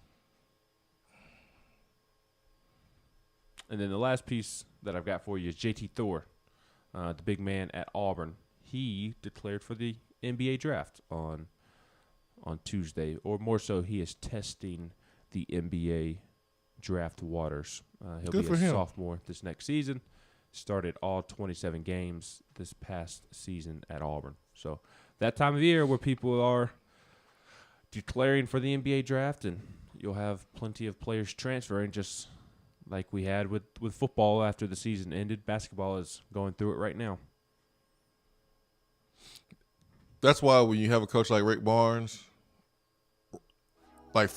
And then the last piece that I've got for you is JT Thor, the big man at Auburn. He declared for the NBA draft on Tuesday, or more so, he is testing the NBA draft waters. He'll Good be for a him. sophomore this next season. Started all 27 games this past season at Auburn. So that time of year where people are declaring for the NBA draft, and you'll have plenty of players transferring, just like we had with football after the season ended. Basketball is going through it right now. That's why when you have a coach like Rick Barnes, like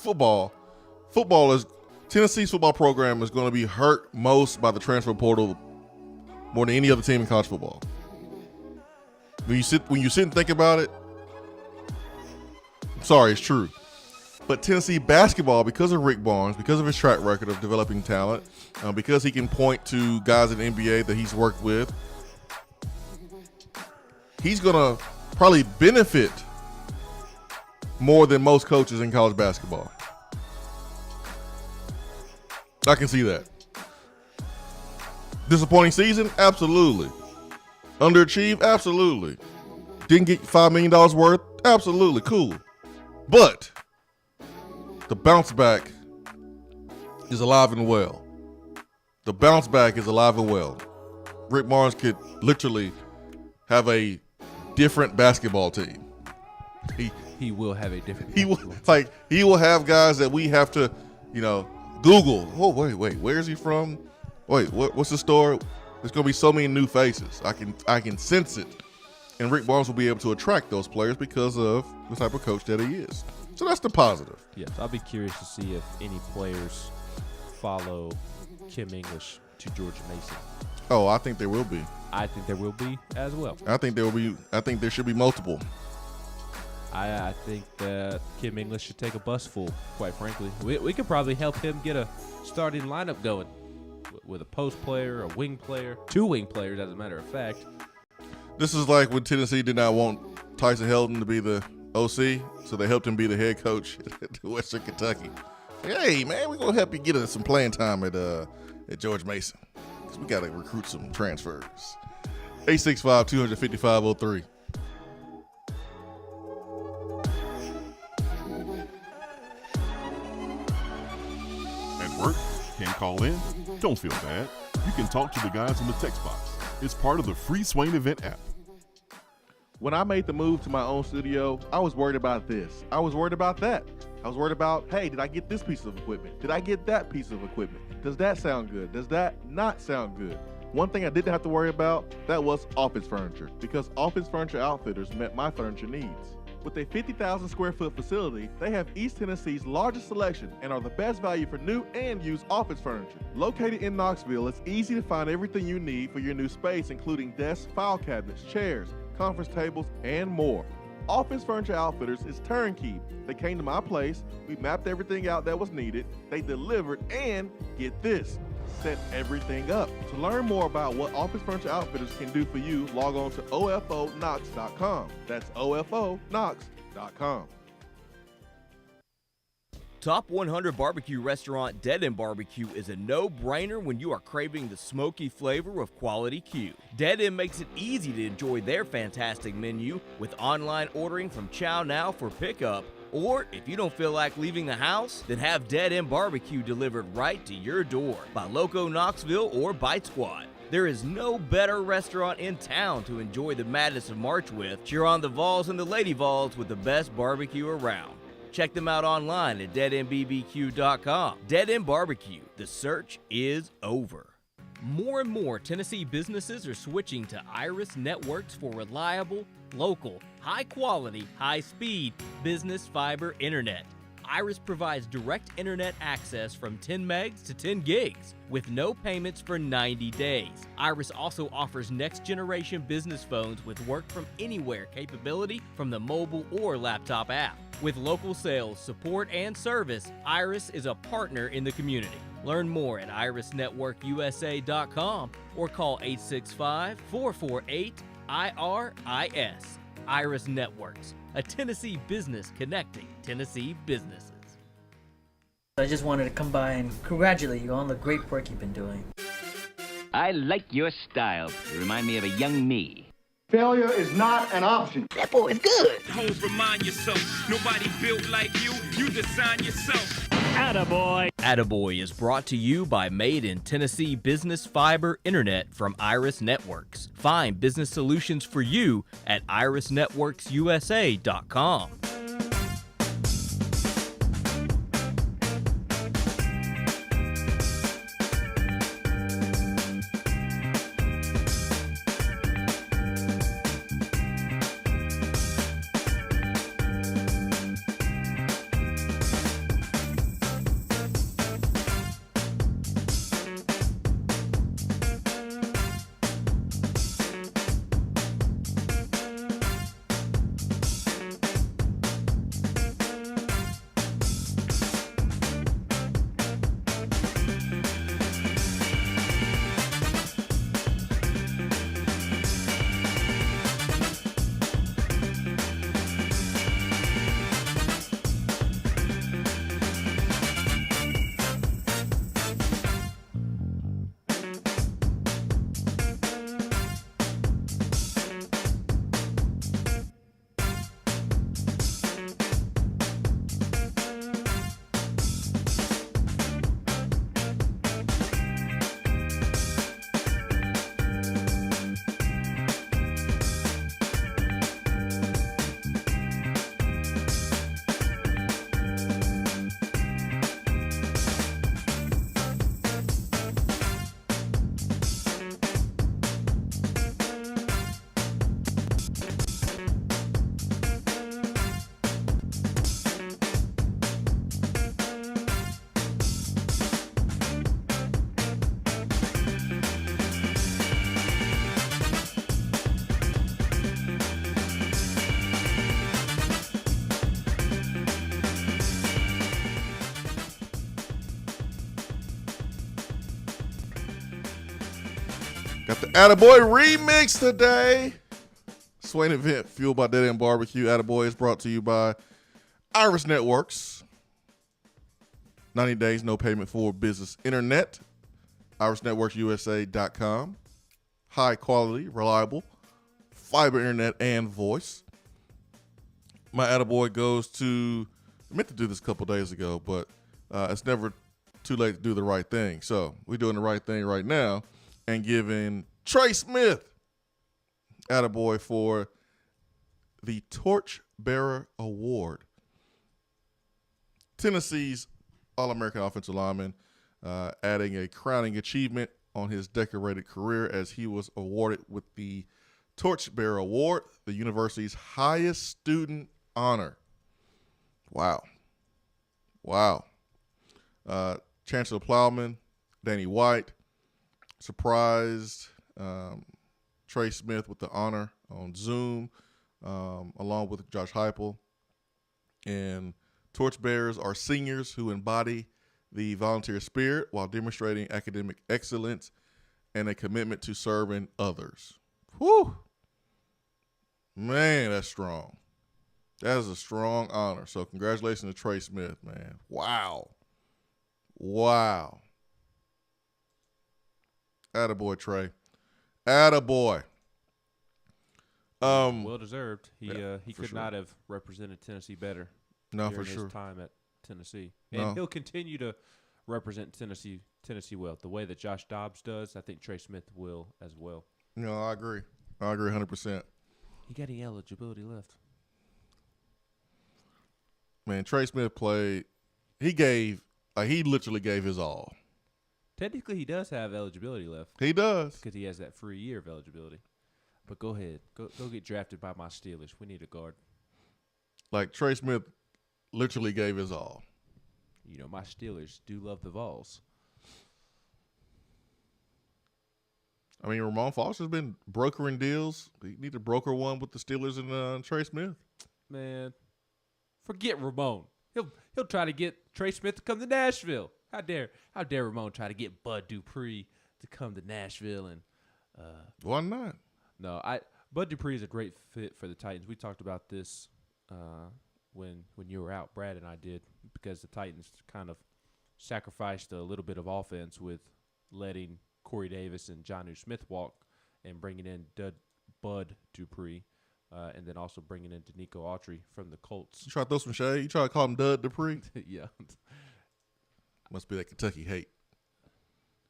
Tennessee's football program is going to be hurt most by the transfer portal more than any other team in college football. When you sit and think about it, I'm sorry, it's true. But Tennessee basketball, because of Rick Barnes, because of his track record of developing talent, because he can point to guys in the NBA that he's worked with, he's going to probably benefit more than most coaches in college basketball. I can see that. Disappointing season? Absolutely. Underachieved? Absolutely. Didn't get $5 million worth? Absolutely. Cool. But the bounce back is alive and well. The bounce back is alive and well. Rick Barnes could literally have a different basketball team. He will have a different. He will have guys that we have to, Google. Oh wait, where is he from? Wait, what's the story? There's gonna be so many new faces. I can sense it, and Rick Barnes will be able to attract those players because of the type of coach that he is. So that's the positive. Yes, I'll be curious to see if any players follow Kim English to George Mason. Oh, I think there will be. I think there will be as well. I think there should be multiple. I think that Kim English should take a bus full, quite frankly. We could probably help him get a starting lineup going with a post player, a wing player, 2 wing players, as a matter of fact. This is like when Tennessee did not want Tyson Helton to be the OC, so they helped him be the head coach at Western Kentucky. Hey, man, we're going to help you get some playing time at George Mason, because we got to recruit some transfers. 865-255-03. At work, can't call in? Don't feel bad. You can talk to the guys in the text box. It's part of the free Swain Event app. When I made the move to my own studio, I was worried about this. I was worried about that. I was worried about, hey, did I get this piece of equipment? Did I get that piece of equipment? Does that sound good? Does that not sound good? One thing I didn't have to worry about, that was office furniture, because Office Furniture Outfitters met my furniture needs. With a 50,000 square foot facility, they have East Tennessee's largest selection and are the best value for new and used office furniture. Located in Knoxville, it's easy to find everything you need for your new space, including desks, file cabinets, chairs, conference tables, and more. Office Furniture Outfitters is turnkey. They came to my place, we mapped everything out that was needed, they delivered, and get this, set everything up. To learn more about what Office Furniture Outfitters can do for you, log on to ofonox.com. That's ofonox.com. Top 100 Barbecue restaurant Dead End Barbecue is a no-brainer when you are craving the smoky flavor of quality Q. Dead End makes it easy to enjoy their fantastic menu with online ordering from Chow Now for pickup. Or, if you don't feel like leaving the house, then have Dead End Barbecue delivered right to your door by Loco Knoxville or Bite Squad. There is no better restaurant in town to enjoy the madness of March with. Cheer on the Vols and the Lady Vols with the best barbecue around. Check them out online at deadendbbq.com. Dead End Barbecue, the search is over. More and more Tennessee businesses are switching to Iris Networks for reliable, local, high-quality, high-speed business fiber internet. Iris provides direct internet access from 10 megs to 10 gigs with no payments for 90 days. Iris also offers next-generation business phones with work-from-anywhere capability from the mobile or laptop app. With local sales, support, and service, Iris is a partner in the community. Learn more at irisnetworkusa.com or call 865-448-IRIS. Iris Networks, a Tennessee business connecting Tennessee businesses. I just wanted to come by and congratulate you on the great work you've been doing. I like your style. You remind me of a young me. Failure is not an option. That boy is good. Homes, remind yourself, nobody built like you. You design yourself. Attaboy. Attaboy is brought to you by Made in Tennessee Business Fiber Internet from Iris Networks. Find business solutions for you at irisnetworksusa.com. Got the Attaboy remix today. Swain Event, fueled by Dead End Barbecue. Attaboy is brought to you by Iris Networks. 90 days, no payment for business internet. irisnetworksusa.com. High quality, reliable, fiber internet and voice. My Attaboy goes to, I meant to do this a couple days ago, but it's never too late to do the right thing. So we're doing the right thing right now and giving Trey Smith Attaboy for the Torchbearer Award. Tennessee's All-American offensive lineman, adding a crowning achievement on his decorated career as he was awarded with the Torchbearer Award, the university's highest student honor. Wow. Chancellor Plowman, Danny White, surprised Trey Smith with the honor on Zoom, along with Josh Heupel. And torchbearers are seniors who embody the volunteer spirit while demonstrating academic excellence and a commitment to serving others. Whew. Man, that's strong. That is a strong honor. So congratulations to Trey Smith, man. Wow. Attaboy, Trey. Attaboy. Well deserved. He could sure. not have represented Tennessee better. No, during for sure. his time at Tennessee, and he'll continue to represent Tennessee well. The way that Josh Dobbs does, I think Trey Smith will as well. No, I agree 100%. He got any eligibility left? Man, Trey Smith played. He literally gave his all. Technically, he does have eligibility left. He does, because he has that free year of eligibility. But go ahead, go get drafted by my Steelers. We need a guard. Like Trey Smith literally gave his all. You know, my Steelers do love the Vols. I mean, Ramon Foster's been brokering deals. He need to broker one with the Steelers and Trey Smith. Man, forget Ramon. He'll try to get Trey Smith to come to Nashville. How dare Ramon try to get Bud Dupree to come to Nashville and why not? No, Bud Dupree is a great fit for the Titans. We talked about this when you were out, Brad and I did, because the Titans kind of sacrificed a little bit of offense with letting Corey Davis and Jonnu Smith walk and bringing in Bud Dupree, and then also bringing in Danico Autry from the Colts. You try to throw some shade? You try to call him Dud Dupree? Yeah. Must be that Kentucky hate.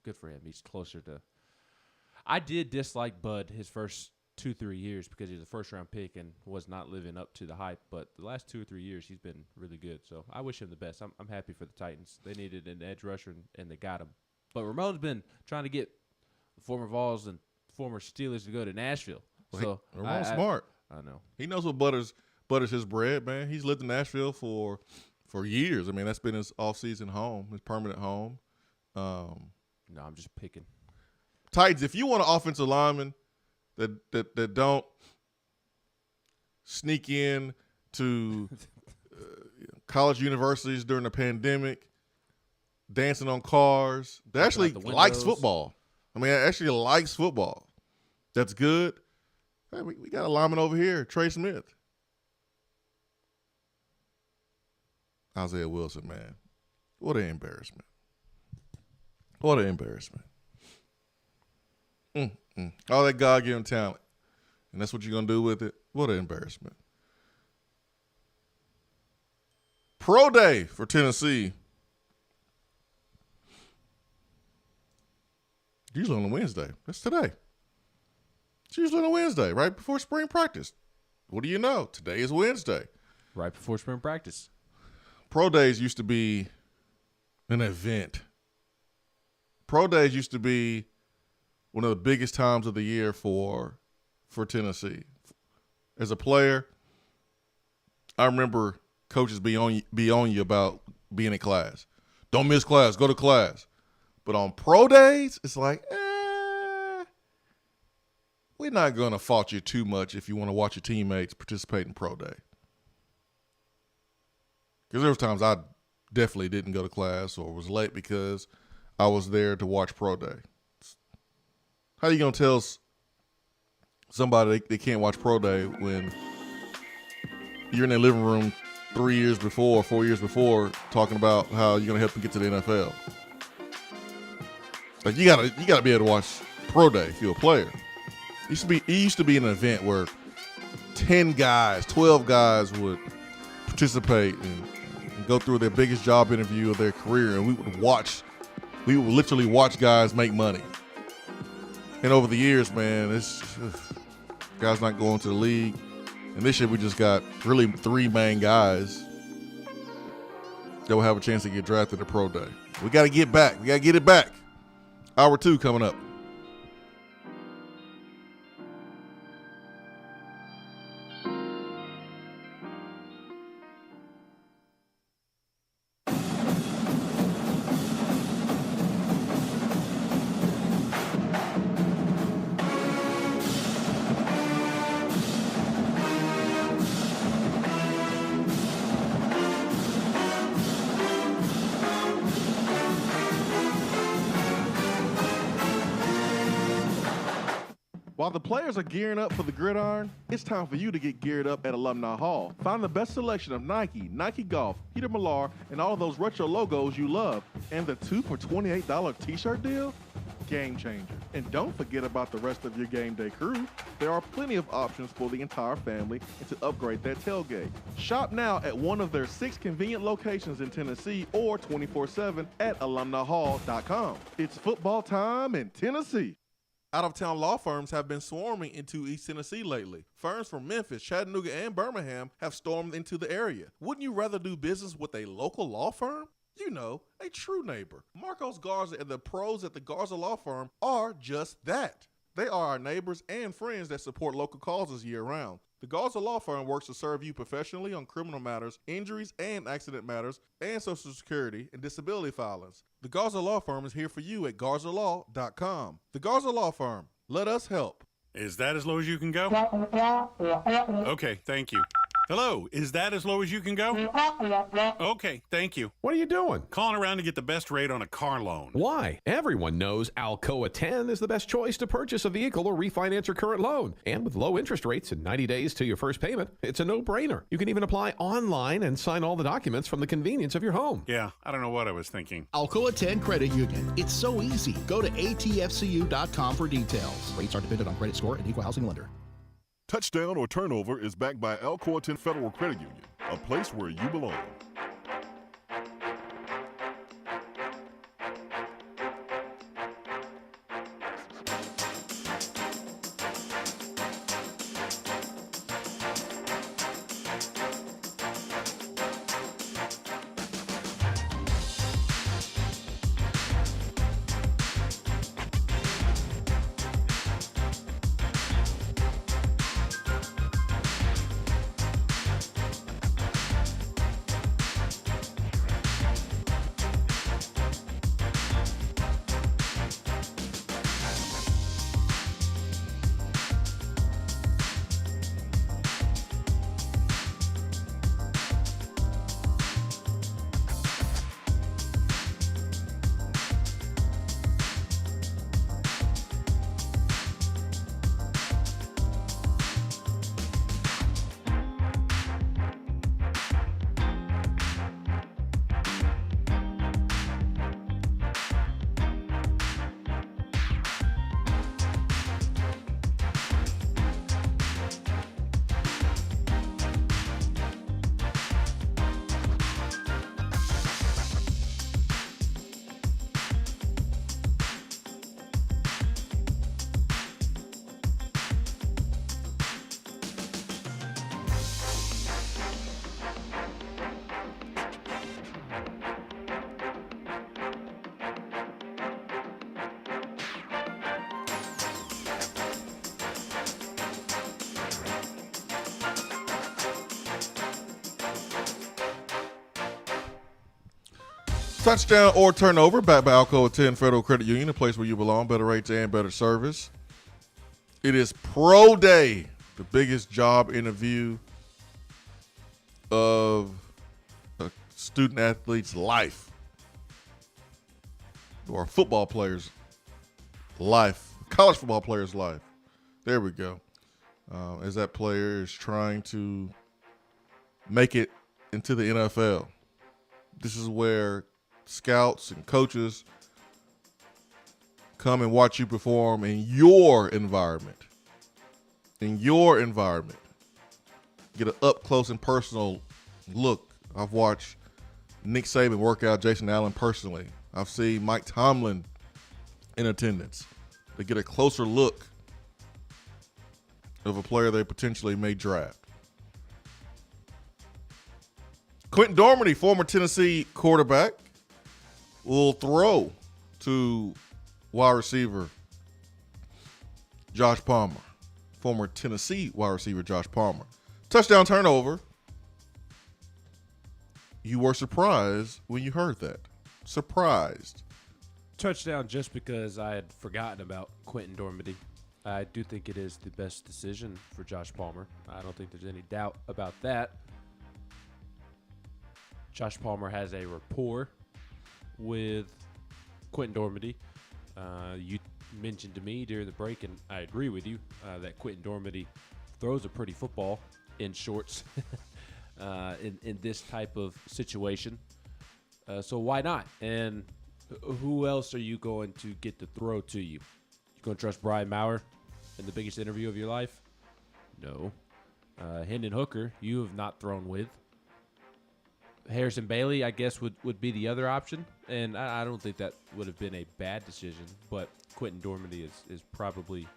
Good for him. He's closer to – I did dislike Bud his first 2-3 years because he was a first-round pick and was not living up to the hype. But the last 2 or 3 years, he's been really good. So I wish him the best. I'm happy for the Titans. They needed an edge rusher, and they got him. But Ramon's been trying to get former Vols and former Steelers to go to Nashville. Well, So Ramon's smart. I know. He knows what butters his bread, man. He's lived in Nashville for years. I mean, that's been his off-season home, his permanent home. No, I'm just picking. Titans, if you want an offensive lineman that don't sneak in to college universities during the pandemic, dancing on cars, that actually likes football. I mean, actually likes football. That's good. Hey, we got a lineman over here, Trey Smith. Isaiah Wilson, man. What an embarrassment. What an embarrassment. All that God-given talent. And that's what you're going to do with it? What an embarrassment. Pro Day for Tennessee. Usually on a Wednesday. That's today. It's usually on a Wednesday, right before spring practice. What do you know? Today is Wednesday. Right before spring practice. Pro Days used to be an event. Pro Days used to be one of the biggest times of the year for Tennessee. As a player, I remember coaches be on you about being in class. Don't miss class. Go to class. But on pro days, it's like, we're not going to fault you too much if you want to watch your teammates participate in pro day. Because there was times I definitely didn't go to class or was late because I was there to watch pro day. How you going to tell somebody they can't watch pro day when you're in their living room 4 years before talking about how you're going to help them get to the NFL? Like you gotta be able to watch pro day if you're a player. It used to be an event where 10 guys, 12 guys would participate and go through their biggest job interview of their career, and we would literally watch guys make money. And over the years, man, guys not going to the league. And this year we just got really 3 main guys that will have a chance to get drafted at pro day. We got to get back. We got to get it back. Hour 2 coming up. While the players are gearing up for the gridiron, it's time for you to get geared up at Alumni Hall. Find the best selection of Nike, Nike Golf, Peter Millar, and all of those retro logos you love. And the 2 for $28 t-shirt deal? Game changer. And don't forget about the rest of your game day crew. There are plenty of options for the entire family and to upgrade that tailgate. Shop now at one of their 6 convenient locations in Tennessee or 24/7 at alumnihall.com. It's football time in Tennessee. Out-of-town law firms have been swarming into East Tennessee lately. Firms from Memphis, Chattanooga, and Birmingham have stormed into the area. Wouldn't you rather do business with a local law firm? You know, a true neighbor. Marcos Garza and the pros at the Garza Law Firm are just that. They are our neighbors and friends that support local causes year-round. The Garza Law Firm works to serve you professionally on criminal matters, injuries and accident matters, and Social Security and disability filings. The Garza Law Firm is here for you at garzalaw.com. The Garza Law Firm. Let us help. Is that as low as you can go? Okay, thank you. Hello, is that as low as you can go? Okay, thank you. What are you doing? Calling around to get the best rate on a car loan. Why? Everyone knows Alcoa 10 is the best choice to purchase a vehicle or refinance your current loan. And with low interest rates and 90 days to your first payment, it's a no-brainer. You can even apply online and sign all the documents from the convenience of your home. Yeah, I don't know what I was thinking. Alcoa 10 Credit Union. It's so easy. Go to atfcu.com for details. Rates are dependent on credit score and equal housing lender. Touchdown or Turnover is backed by Alcoa 10 Federal Credit Union, a place where you belong. Touchdown or turnover, backed by Alcoa 10 Federal Credit Union, a place where you belong, better rates and better service. It is Pro Day, the biggest job interview of a student athlete's life, or a football player's life, college football player's life. There we go. As that player is trying to make it into the NFL. This is where scouts and coaches come and watch you perform in your environment. In your environment. Get an up close and personal look. I've watched Nick Saban work out Jason Allen personally. I've seen Mike Tomlin in attendance. They get a closer look of a player they potentially may draft. Quentin Dormady, former Tennessee quarterback, will throw to wide receiver Josh Palmer. Former Tennessee wide receiver Josh Palmer. Touchdown turnover. You were surprised when you heard that. Surprised. Touchdown just because I had forgotten about Quentin Dormady. I do think it is the best decision for Josh Palmer. I don't think there's any doubt about that. Josh Palmer has a rapport with Quentin Dormady. You mentioned to me during the break, and I agree with you, that Quentin Dormady throws a pretty football in shorts in this type of situation. So why not? And who else are you going to get to throw to you? You going to trust Brian Maurer in the biggest interview of your life? No. Hendon Hooker, you have not thrown with. Harrison Bailey, I guess, would be the other option. And I don't think that would have been a bad decision, but Quentin Dormady is probably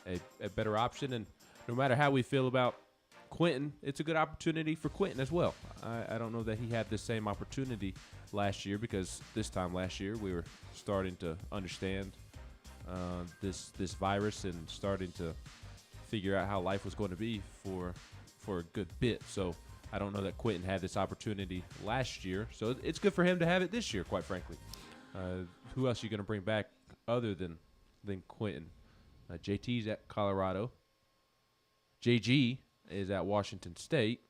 a better option. And no matter how we feel about Quentin, it's a good opportunity for Quentin as well. I don't know that he had the same opportunity last year, because this time last year we were starting to understand this virus and starting to figure out how life was going to be for a good bit. So I don't know that Quentin had this opportunity last year. So it's good for him to have it this year, quite frankly. Who else are you going to bring back other than Quentin? JT's at Colorado. JG is at Washington State.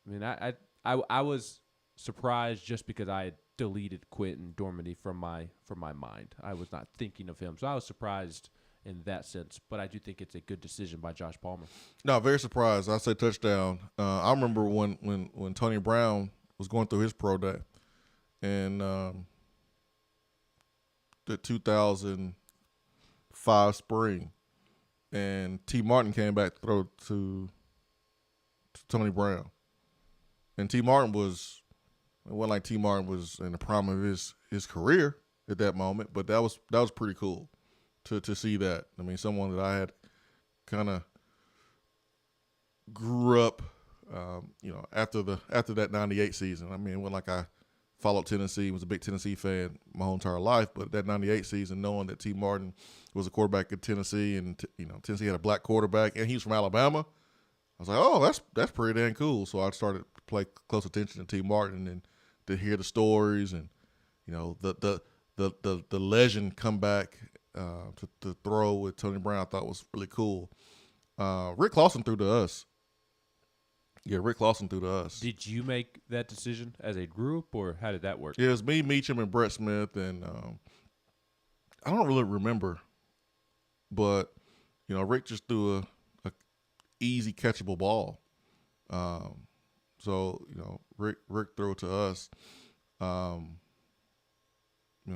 I mean, I was surprised just because I had deleted Quentin Dormady from my mind. I was not thinking of him, so I was surprised in that sense. But I do think it's a good decision by Josh Palmer. No, very surprised. I say touchdown. I remember when Tony Brown was going through his pro day, and the 2005 spring, and T. Martin came back to throw to Tony Brown, and T. Martin was. It wasn't like T. Martin was in the prime of his career at that moment, but that was pretty cool to see that. I mean, someone that I had kind of grew up, after that '98 season. I mean, it wasn't like I followed Tennessee, was a big Tennessee fan my whole entire life, but that '98 season, knowing that T. Martin was a quarterback at Tennessee, and Tennessee had a black quarterback, and he was from Alabama, I was like, oh, that's pretty damn cool. So I started to pay close attention to T. Martin and to hear the stories, and the legend come back to throw with Tony Brown. I thought was really cool. Rick Clausen threw to us. Yeah, Rick Clausen threw to us. Did you make that decision as a group, or how did that work? Yeah, it was me, Meacham, and Brett Smith, and I don't really remember, but Rick just threw a easy catchable ball. So Rick threw it to us. A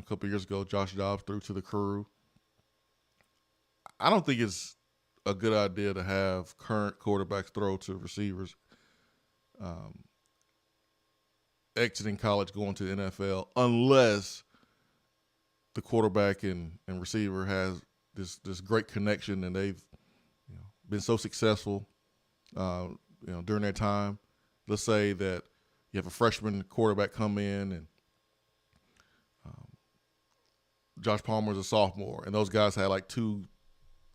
couple of years ago, Josh Dobbs threw to the crew. I don't think it's a good idea to have current quarterbacks throw to receivers exiting college, going to the NFL, unless the quarterback and receiver has this great connection, and they've been so successful during their time. Let's say that you have a freshman quarterback come in, and Josh Palmer's a sophomore, and those guys had like 2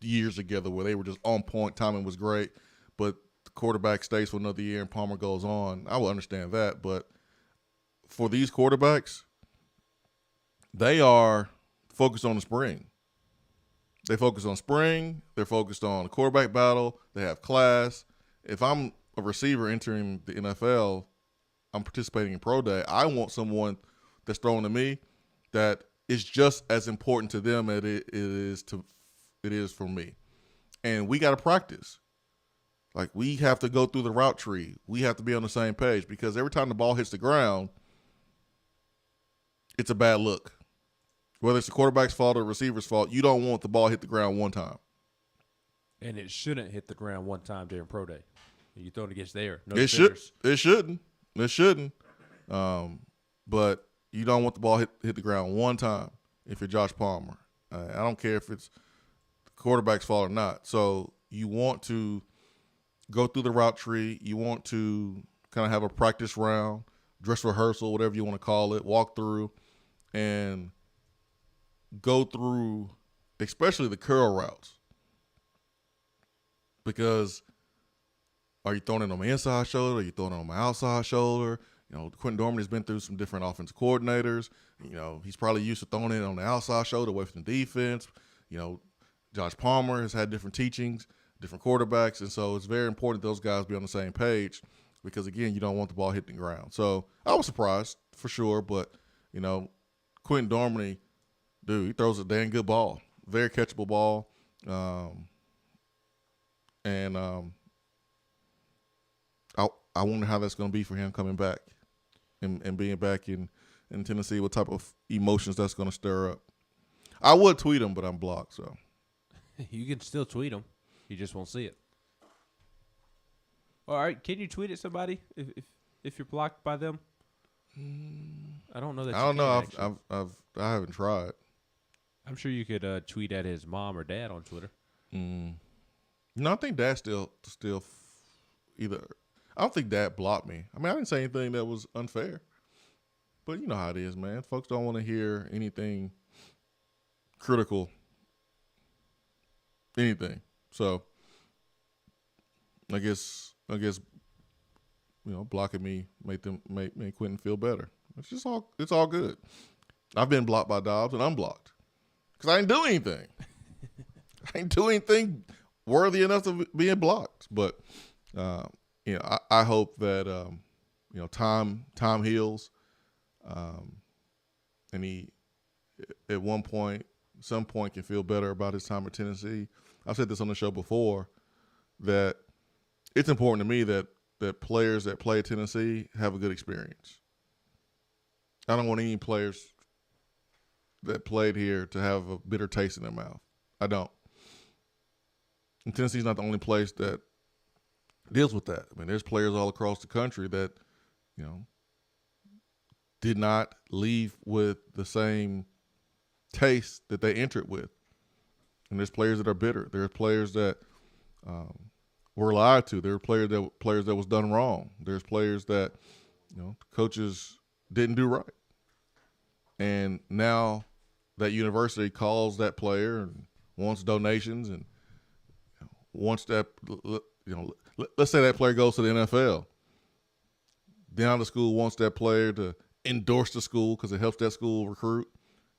years together where they were just on point, timing was great, but the quarterback stays for another year and Palmer goes on. I would understand that, but for these quarterbacks, they are focused on the spring. They focus on spring. They're focused on the quarterback battle. They have class. If I'm a receiver entering the NFL, I'm participating in pro day, I want someone that's throwing to me that is just as important to them as it is for me. And we got to practice. Like, we have to go through the route tree. We have to be on the same page, because every time the ball hits the ground, it's a bad look. Whether it's the quarterback's fault or the receiver's fault, you don't want the ball hit the ground one time. And it shouldn't hit the ground one time during pro day. You throw it against there. No It defenders. shouldn't. It shouldn't. But you don't want the ball hit the ground one time if you're Josh Palmer. I don't care if it's the quarterback's fault or not. So you want to go through the route tree. You want to kind of have a practice round, dress rehearsal, whatever you want to call it, walk through, and go through especially the curl routes. Because are you throwing it on my inside shoulder? Are you throwing it on my outside shoulder? Quentin Dormady has been through some different offensive coordinators. He's probably used to throwing it on the outside shoulder away from the defense. Josh Palmer has had different teachings, different quarterbacks, and so it's very important those guys be on the same page, because, again, you don't want the ball hitting the ground. So I was surprised for sure, but, Quentin Dormady, dude, he throws a damn good ball. very catchable ball. I wonder how that's going to be for him coming back and being back in Tennessee, what type of emotions that's going to stir up. I would tweet him, but I'm blocked. So You can still tweet him. You just won't see it. All right, can you tweet at somebody if you're blocked by them? I don't know that. I don't know. I haven't tried. I'm sure you could tweet at his mom or dad on Twitter. No, I think Dad still either. I don't think Dad blocked me. I mean, I didn't say anything that was unfair. But you know how it is, man. Folks don't want to hear anything critical, anything. So I guess blocking me make Quentin feel better. It's all good. I've been blocked by Dobbs and unblocked because I didn't do anything. I ain't do anything worthy enough of being blocked. But I hope that time heals, and he at some point can feel better about his time at Tennessee. I've said this on the show before that it's important to me that players that play at Tennessee have a good experience. I don't want any players that played here to have a bitter taste in their mouth. I don't. And Tennessee's not the only place that deals with that. I mean, there's players all across the country that, did not leave with the same taste that they entered with. And there's players that are bitter. There's players that were lied to. There are players that was done wrong. There's players that, coaches didn't do right. And now that university calls that player and wants donations and wants that, let's say that player goes to the NFL. Down the school wants that player to endorse the school because it helps that school recruit.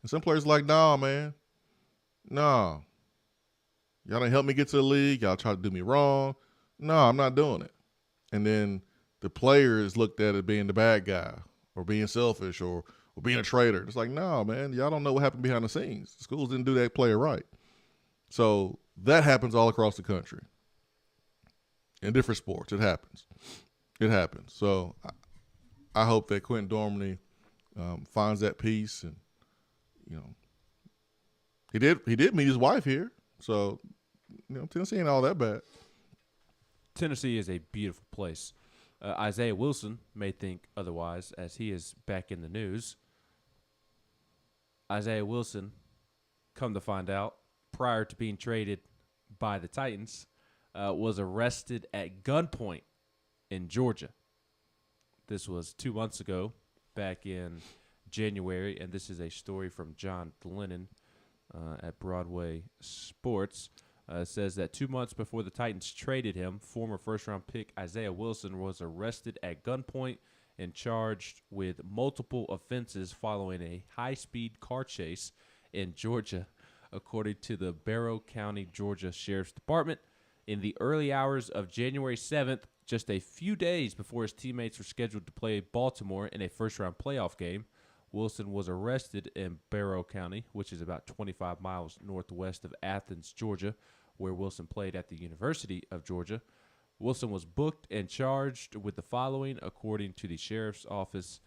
And some players are like, nah, man. Nah. Y'all didn't help me get to the league. Y'all try to do me wrong. No, I'm not doing it. And then the player is looked at as being the bad guy or being selfish or being a traitor. It's like, no, man, y'all don't know what happened behind the scenes. The schools didn't do that player right. So that happens all across the country. In different sports, it happens. It happens. So I hope that Quentin Dormady finds that peace, and he did meet his wife here. So Tennessee ain't all that bad. Tennessee is a beautiful place. Isaiah Wilson may think otherwise, as he is back in the news. Isaiah Wilson, come to find out, prior to being traded by the Titans, was arrested at gunpoint in Georgia. This was 2 months ago, back in January, and this is a story from John Glennon at Broadway Sports. It says that 2 months before the Titans traded him, former first-round pick Isaiah Wilson was arrested at gunpoint and charged with multiple offenses following a high-speed car chase in Georgia, according to the Barrow County, Georgia Sheriff's Department. In the early hours of January 7th, just a few days before his teammates were scheduled to play Baltimore in a first-round playoff game, Wilson was arrested in Barrow County, which is about 25 miles northwest of Athens, Georgia, where Wilson played at the University of Georgia. Wilson was booked and charged with the following, according to the sheriff's office: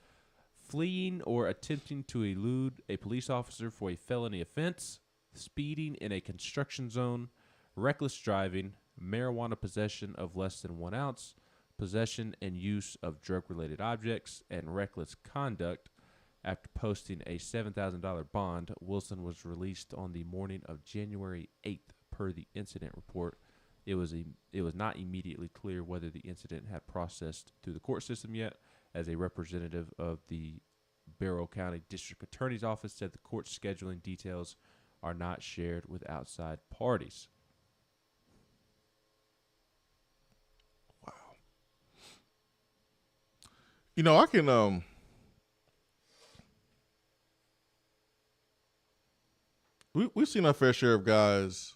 fleeing or attempting to elude a police officer for a felony offense, speeding in a construction zone, reckless driving, marijuana possession of less than 1 ounce, possession and use of drug-related objects, and reckless conduct. After posting a $7,000 bond, Wilson was released on the morning of January 8th, per the incident report. It was not immediately clear whether the incident had processed through the court system yet, as a representative of the Barrow County District Attorney's Office said the court scheduling details are not shared with outside parties. Wow. I can we've seen our fair share of guys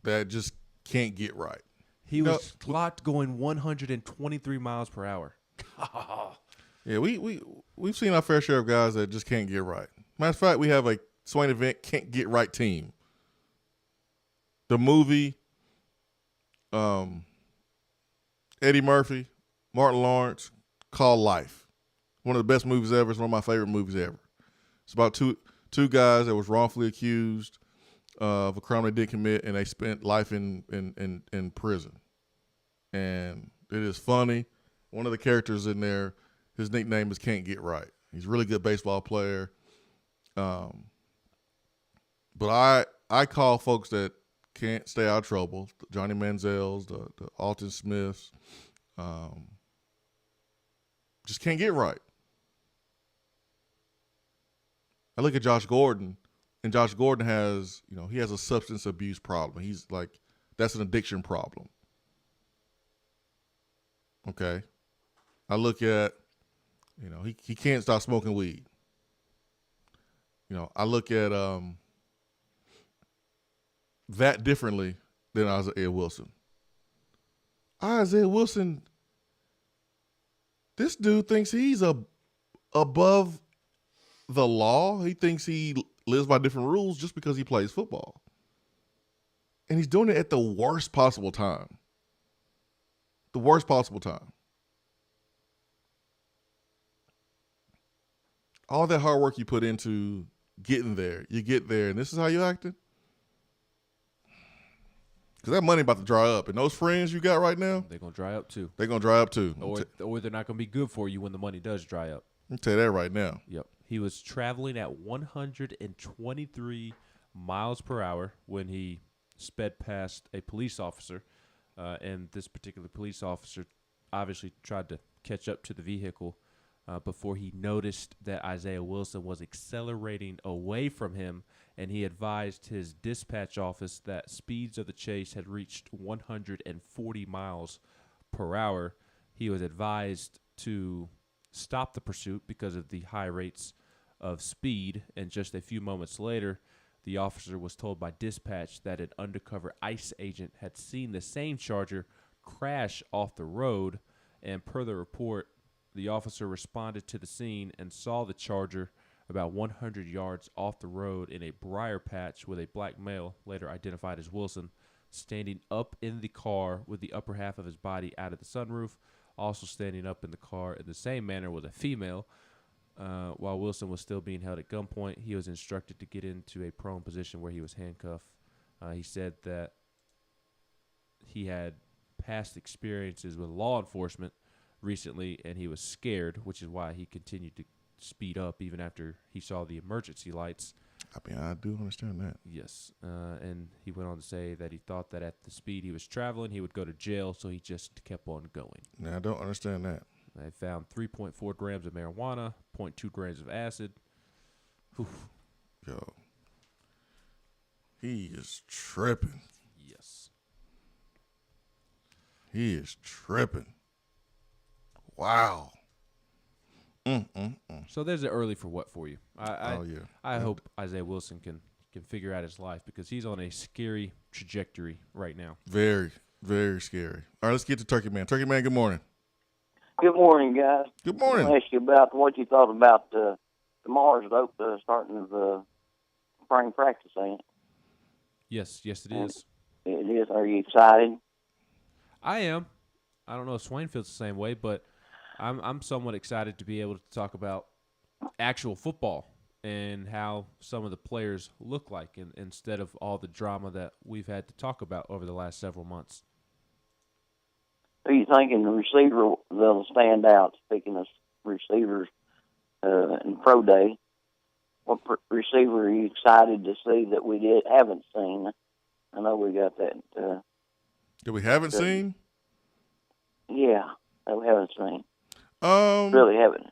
that just can't get right. He was clocked going 123 miles per hour. Yeah, we've seen our fair share of guys that just can't get right. Matter of fact, we have a Swain Event Can't Get Right team. The movie, Eddie Murphy, Martin Lawrence, called Life. One of the best movies ever. It's one of my favorite movies ever. It's about two guys that was wrongfully accused of a crime they did commit, and they spent life in prison. And it is funny. One of the characters in there, his nickname is Can't Get Right. He's a really good baseball player. But I call folks that can't stay out of trouble, the Johnny Manziels, the Alton Smiths, just can't get right. I look at Josh Gordon, and Josh Gordon has, he has a substance abuse problem. He's like, that's an addiction problem. Okay. I look at, he can't stop smoking weed. I look at that differently than Isaiah Wilson. Isaiah Wilson, this dude thinks he's above the law. He thinks he lives by different rules just because he plays football. And he's doing it at the worst possible time. The worst possible time. All that hard work you put into getting there, you get there, and this is how you acting? Because that money about to dry up. And those friends you got right now, they're going to dry up too. They're going to dry up too. Or they're not going to be good for you when the money does dry up. I'll tell you that right now. Yep. He was traveling at 123 miles per hour when he sped past a police officer. And this particular police officer obviously tried to catch up to the vehicle before he noticed that Isaiah Wilson was accelerating away from him, and he advised his dispatch office that speeds of the chase had reached 140 miles per hour. He was advised to stop the pursuit because of the high rates of speed, and just a few moments later, the officer was told by dispatch that an undercover ICE agent had seen the same Charger crash off the road, and per the report, the officer responded to the scene and saw the Charger about 100 yards off the road in a briar patch with a black male, later identified as Wilson, standing up in the car with the upper half of his body out of the sunroof. Also standing up in the car in the same manner was a female. While Wilson was still being held at gunpoint, he was instructed to get into a prone position where he was handcuffed. He said that he had past experiences with law enforcement recently, and he was scared, which is why he continued to speed up even after he saw the emergency lights. I mean, I do understand that. Yes. And he went on to say that he thought that at the speed he was traveling, he would go to jail, so he just kept on going. Now, I don't understand that. They found 3.4 grams of marijuana, 0.2 grams of acid. Oof. Yo. He is tripping. Yes. He is tripping. Wow. So there's an early for what for you. Yeah. I hope Isaiah Wilson can figure out his life, because he's on a scary trajectory right now. Very, very scary. All right, let's get to Turkey Man. Turkey Man, good morning. Good morning, guys. Good morning. I want to ask you about what you thought about tomorrow's starting of spring practice, ain't it? Yes, it is. It is. Are you excited? I am. I don't know if Swain feels the same way, but I'm somewhat excited to be able to talk about actual football and how some of the players look like, instead of all the drama that we've had to talk about over the last several months. Who are you thinking the receiver that'll stand out? Speaking of receivers in pro day, what receiver are you excited to see that we haven't seen? I know we got that. That we haven't seen? Yeah, that we haven't seen. Really haven't.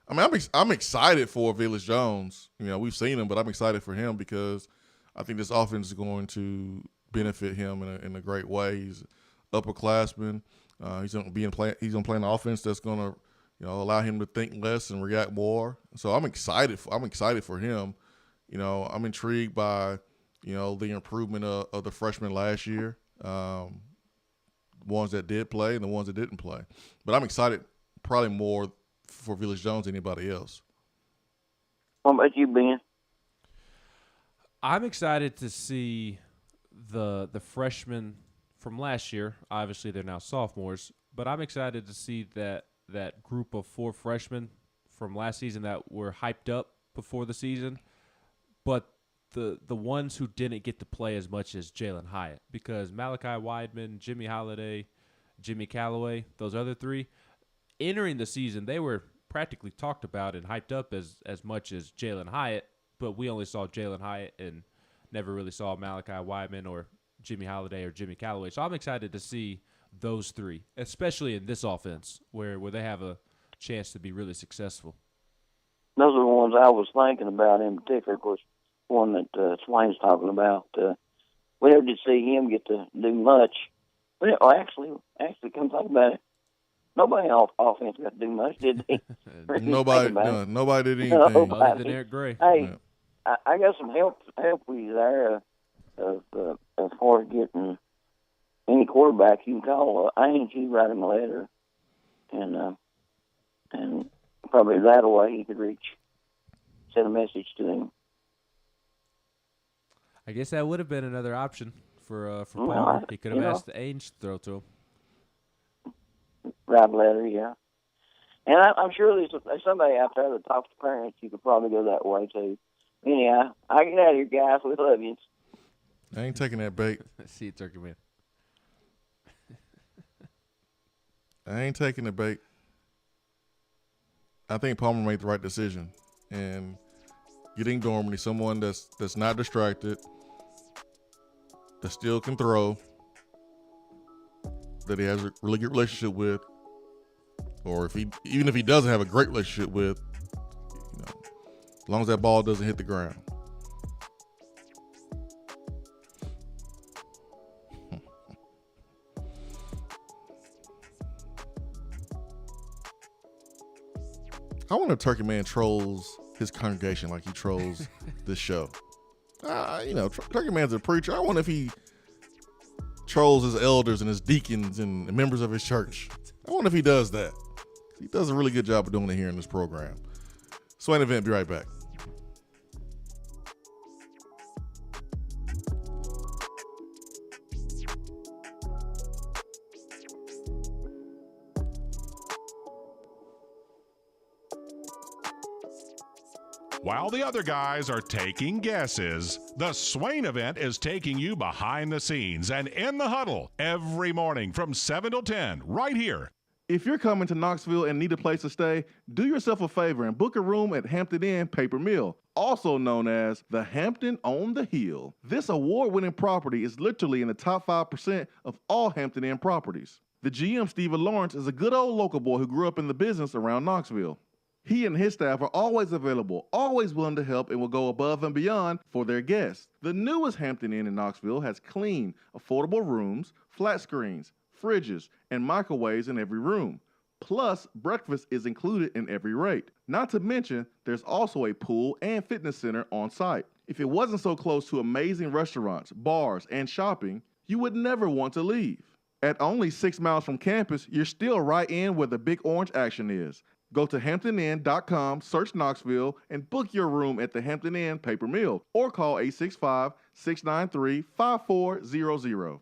I mean, I'm excited for Velus Jones. We've seen him, but I'm excited for him because I think this offense is going to benefit him in a great way. He's upperclassman. He's going to play an offense that's going to, allow him to think less and react more. So I'm excited for him. I'm intrigued by, the improvement of the freshmen last year. Ones that did play and the ones that didn't play. But I'm excited probably more for Velus Jones than anybody else. What about you, Ben? I'm excited to see the freshmen from last year. Obviously, they're now sophomores, but I'm excited to see that group of 4 freshmen from last season that were hyped up before the season, but the ones who didn't get to play as much as Jalen Hyatt, because Malachi Wideman, Jimmy Holiday, Jimmy Callaway, those other 3, entering the season, they were practically talked about and hyped up as much as Jalen Hyatt, but we only saw Jalen Hyatt and never really saw Malachi Wideman or Jimmy Holiday or Jimmy Callaway. So I'm excited to see those 3, especially in this offense where they have a chance to be really successful. Those are the ones I was thinking about in particular. Of course, one that Swain's talking about. We never did see him get to do much. But actually, come think about it, nobody off offense got to do much, did they? Nobody did anything. Other than Eric Gray. Hey, yeah. I got some help with you there as far as getting any quarterback you can call. Ainge, you write him a letter, and probably that way he could send a message to him. I guess that would have been another option for Palmer. He could have asked the Ainge to throw to him. Write a letter, yeah. And I'm sure there's somebody out there that talks to parents. You could probably go that way too. Anyhow, I get out of here, guys. We love you. I ain't taking that bait. See you, Turkey Man. I ain't taking the bait. I think Palmer made the right decision, and getting Dormady, someone that's not distracted, that still can throw, that he has a really good relationship with, or even if he doesn't have a great relationship with, as long as that ball doesn't hit the ground. I wonder if Turkey Man trolls his congregation like he trolls this show. Turkey Man's a preacher. I wonder if he trolls his elders and his deacons and members of his church. I wonder if he does that. He does a really good job of doing it here in this program. Swain Event, be right back. While the other guys are taking guesses, the Swain Event is taking you behind the scenes and in the huddle every morning from 7 till 10 right here. If you're coming to Knoxville and need a place to stay, do yourself a favor and book a room at Hampton Inn Paper Mill, also known as the Hampton on the Hill. This award-winning property is literally in the top 5% of all Hampton Inn properties. The GM, Stephen Lawrence, is a good old local boy who grew up in the business around Knoxville. He and his staff are always available, always willing to help, and will go above and beyond for their guests. The newest Hampton Inn in Knoxville has clean, affordable rooms, flat screens, fridges, and microwaves in every room. Plus, breakfast is included in every rate. Not to mention, there's also a pool and fitness center on site. If it wasn't so close to amazing restaurants, bars, and shopping, you would never want to leave. At only 6 miles from campus, you're still right in where the big orange action is. Go to HamptonInn.com, search Knoxville, and book your room at the Hampton Inn Paper Mill or call 865-693-5400.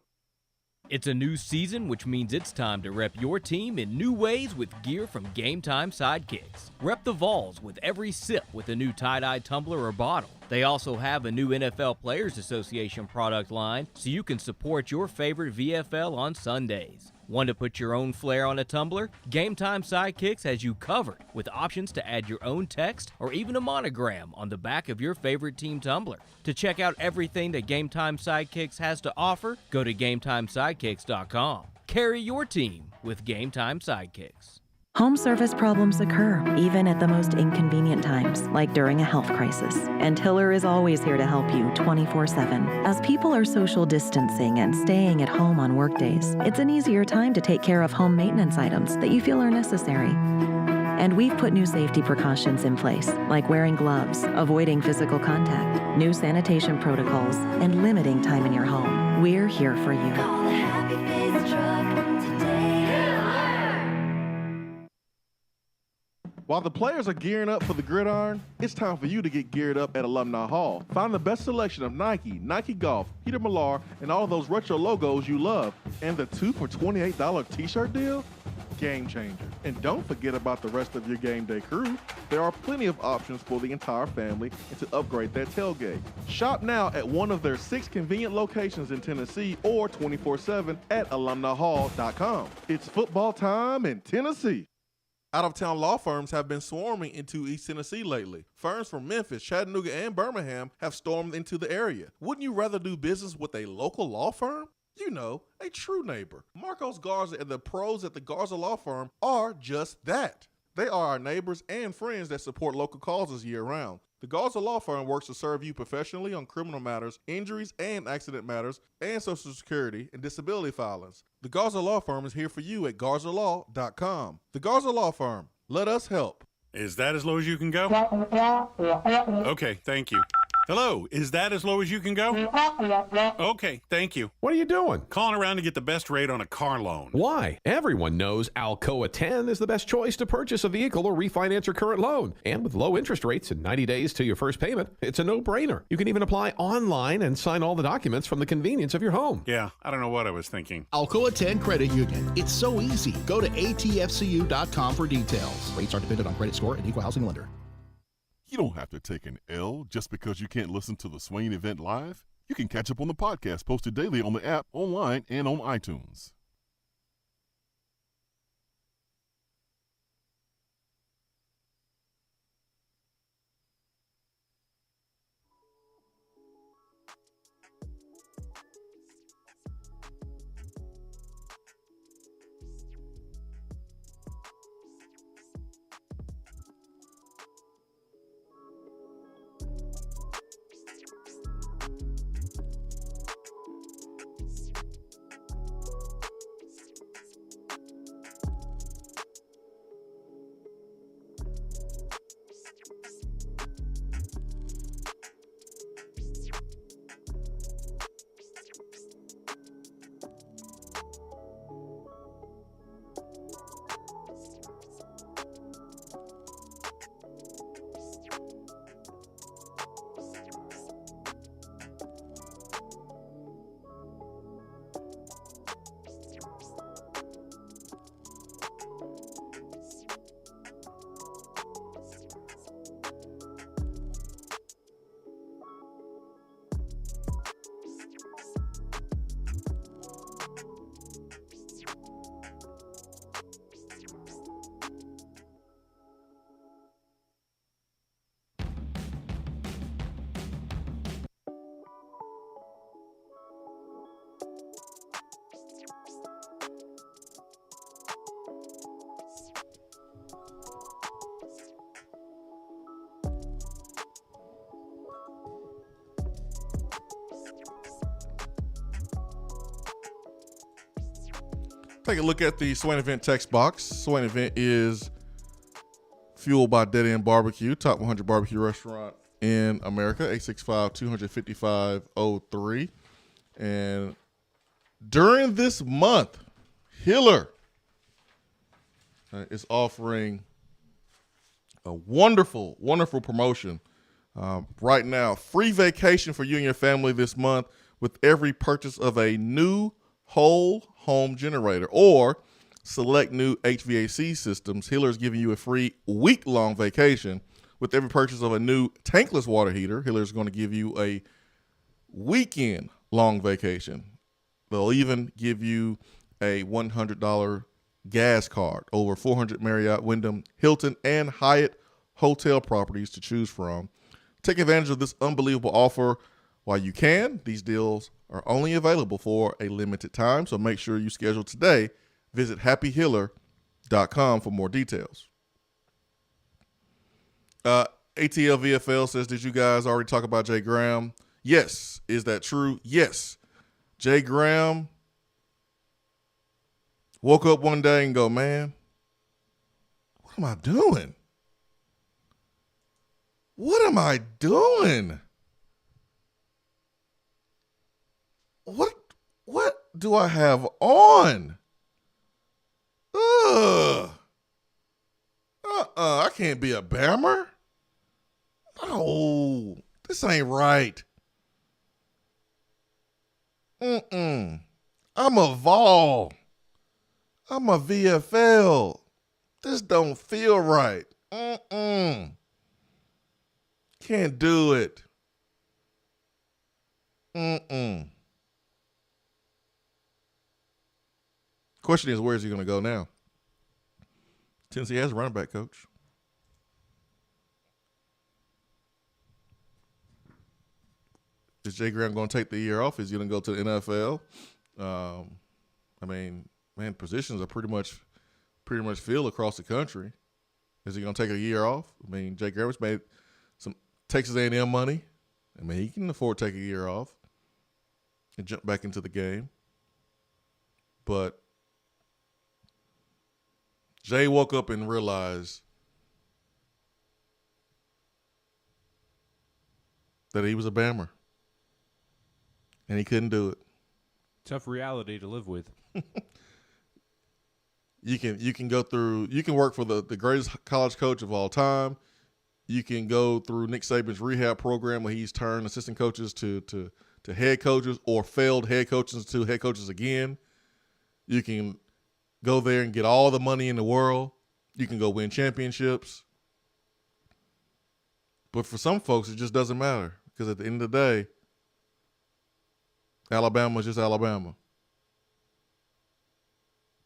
It's a new season, which means it's time to rep your team in new ways with gear from Game Time Sidekicks. Rep the Vols with every sip with a new tie-dye tumbler or bottle. They also have a new NFL Players Association product line, so you can support your favorite VFL on Sundays. Want to put your own flair on a tumbler? Game Time Sidekicks has you covered with options to add your own text or even a monogram on the back of your favorite team tumbler. To check out everything that Game Time Sidekicks has to offer, go to GameTimeSidekicks.com. Carry your team with Game Time Sidekicks. Home service problems occur, even at the most inconvenient times, like during a health crisis. And Hiller is always here to help you 24/7. As people are social distancing and staying at home on workdays, it's an easier time to take care of home maintenance items that you feel are necessary. And we've put new safety precautions in place, like wearing gloves, avoiding physical contact, new sanitation protocols, and limiting time in your home. We're here for you. Call the Happy Face Truck today. While the players are gearing up for the gridiron, it's time for you to get geared up at Alumni Hall. Find the best selection of Nike, Nike Golf, Peter Millar, and all of those retro logos you love. And the 2 for $28 t-shirt deal? Game changer. And don't forget about the rest of your game day crew. There are plenty of options for the entire family and to upgrade their tailgate. Shop now at one of their 6 convenient locations in Tennessee or 24/7 at alumnihall.com. It's football time in Tennessee. Out-of-town law firms have been swarming into East Tennessee lately. Firms from Memphis, Chattanooga, and Birmingham have stormed into the area. Wouldn't you rather do business with a local law firm? You know, a true neighbor. Marcos Garza and the pros at the Garza Law Firm are just that. They are our neighbors and friends that support local causes year-round. The Garza Law Firm works to serve you professionally on criminal matters, injuries and accident matters, and Social Security and disability filings. The Garza Law Firm is here for you at garzalaw.com. The Garza Law Firm. Let us help. Is that as low as you can go? Okay, thank you. Hello, is that as low as you can go? Okay, thank you. What are you doing? Calling around to get the best rate on a car loan. Why? Everyone knows Alcoa 10 is the best choice to purchase a vehicle or refinance your current loan. And with low interest rates and 90 days to your first payment, it's a no-brainer. You can even apply online and sign all the documents from the convenience of your home. Yeah, I don't know what I was thinking. Alcoa 10 Credit Union. It's so easy. Go to atfcu.com for details. Rates are dependent on credit score and equal housing lender. You don't have to take an L just because you can't listen to the Swain Event live. You can catch up on the podcast posted daily on the app, online, and on iTunes. Take a look at the Swain Event text box. Swain Event is fueled by Dead End Barbecue, top 100 barbecue restaurant in America, 865-255-03. And during this month, Hiller is offering a wonderful, wonderful promotion. Right now, free vacation for you and your family this month with every purchase of a new whole home generator or select new HVAC systems. Hiller is giving you a free week-long vacation with every purchase of a new tankless water heater. Hiller is going to give you a weekend-long vacation. They'll even give you a $100 gas card, over 400 Marriott, Wyndham, Hilton, and Hyatt hotel properties to choose from. Take advantage of this unbelievable offer while you can. These deals are only available for a limited time, so make sure you schedule today. Visit happyhiller.com for more details. ATL VFL says, did you guys already talk about Jay Graham? Yes. Is that true? Yes. Jay Graham woke up one day and go, man, what am I doing? What am I doing? What do I have on? I can't be a Bammer. No, this ain't right. I'm a Vol. I'm a VFL. This don't feel right. Can't do it. Question is, where is he going to go now? Tennessee has a running back coach. Is Jay Graham going to take the year off? Is he going to go to the NFL? I mean, man, positions are pretty much filled across the country. Is he going to take a year off? I mean, Jay Graham's made some Texas A&M money. I mean, he can afford to take a year off and jump back into the game. But Jay woke up and realized that he was a Bammer. And he couldn't do it. Tough reality to live with. You can go through, you can work for the greatest college coach of all time. You can go through Nick Saban's rehab program where he's turned assistant coaches to head coaches or failed head coaches to head coaches again. You can go there and get all the money in the world. You can go win championships. But for some folks, it just doesn't matter because at the end of the day, Alabama is just Alabama.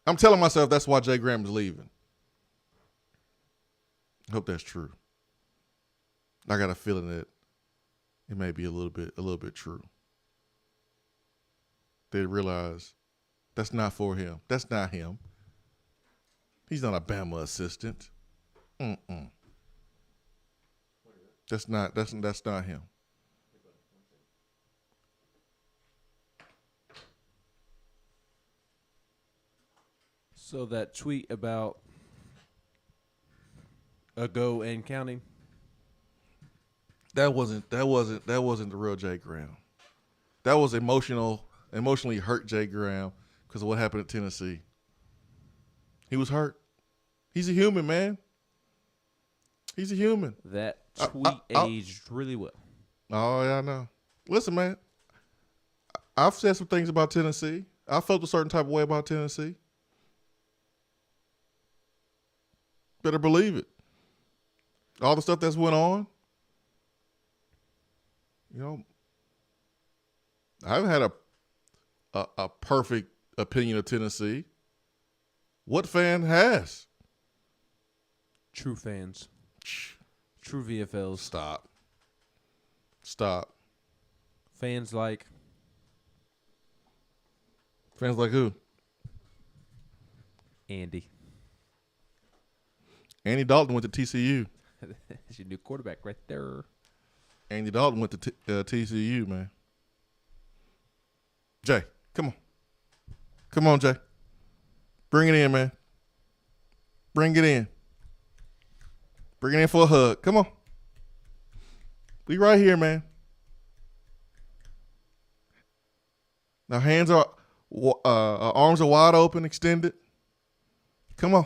I'm telling myself that's why Jay Graham is leaving. I hope that's true. I got a feeling that it may be a little bit true. They realize that's not for him. That's not him. He's not a Bama assistant. That's not him. So that tweet about a go and counting. That wasn't the real Jay Graham. That was emotionally hurt Jay Graham because of what happened at Tennessee. He was hurt. He's a human, man. He's a human. That tweet aged really well. Oh, yeah, I know. Listen, man, I've said some things about Tennessee. I felt a certain type of way about Tennessee. Better believe it. All the stuff that's went on, you know, I haven't had a perfect opinion of Tennessee. What fan has? True fans. True VFLs. Stop. Fans like who? Andy. Andy Dalton went to TCU. That's your new quarterback right there. Andy Dalton went to TCU, man. Jay, come on. Come on, Jay. Bring it in, man. Bring it in. Bring it in for a hug. Come on. We right here, man. Now arms are wide open, extended. Come on.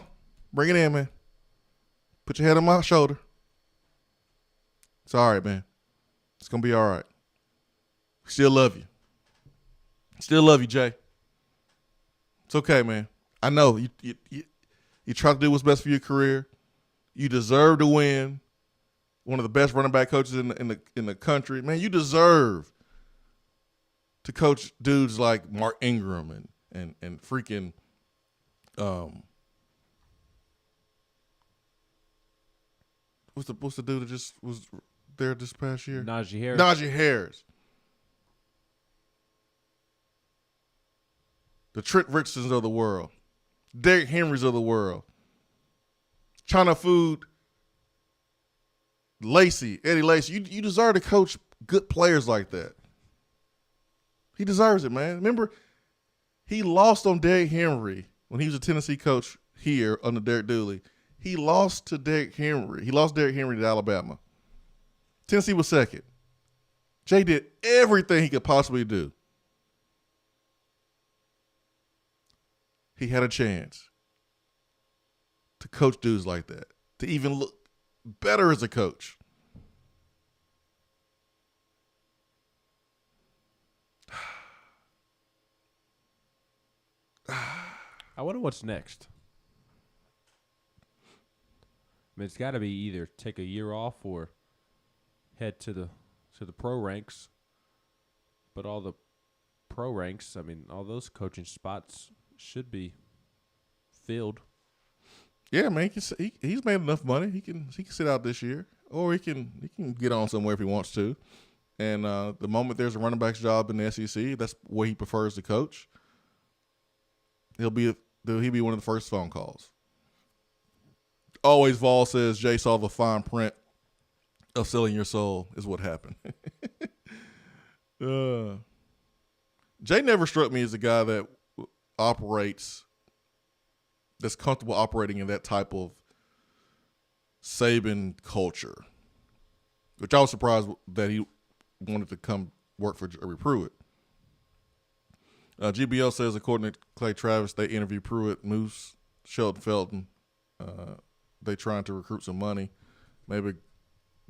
Bring it in, man. Put your head on my shoulder. It's all right, man. It's going to be all right. Still love you. Still love you, Jay. It's okay, man. I know you try to do what's best for your career. You deserve to win. One of the best running back coaches in the country. Man, you deserve to coach dudes like Mark Ingram and freaking what's the dude that just was there this past year? Najee Harris. Najee Harris. The Trent Richardsons of the world. Derrick Henrys of the world. China Food. Eddie Lacy. You deserve to coach good players like that. He deserves it, man. Remember, he lost on Derrick Henry when he was a Tennessee coach here under Derek Dooley. He lost to Derrick Henry. He lost Derrick Henry to Alabama. Tennessee was second. Jay did everything he could possibly do. He had a chance to coach dudes like that. to even look better as a coach. I wonder what's next. I mean, it's got to be either take a year off or head to the pro ranks. But all the pro ranks, I mean, all those coaching spots should be filled. Yeah, man, he's made enough money. He can sit out this year, or he can get on somewhere if he wants to. And the moment there's a running back's job in the SEC, that's where he prefers to coach. He'll be one of the first phone calls. Always Vols says Jay saw the fine print of selling your soul is what happened. Jay never struck me as a guy that that's comfortable operating in that type of Saban culture, which I was surprised that he wanted to come work for Jerry Pruitt. GBL says, according to Clay Travis, they interviewed Pruitt, Moose, Shelton Felton. They trying to recruit some money. Maybe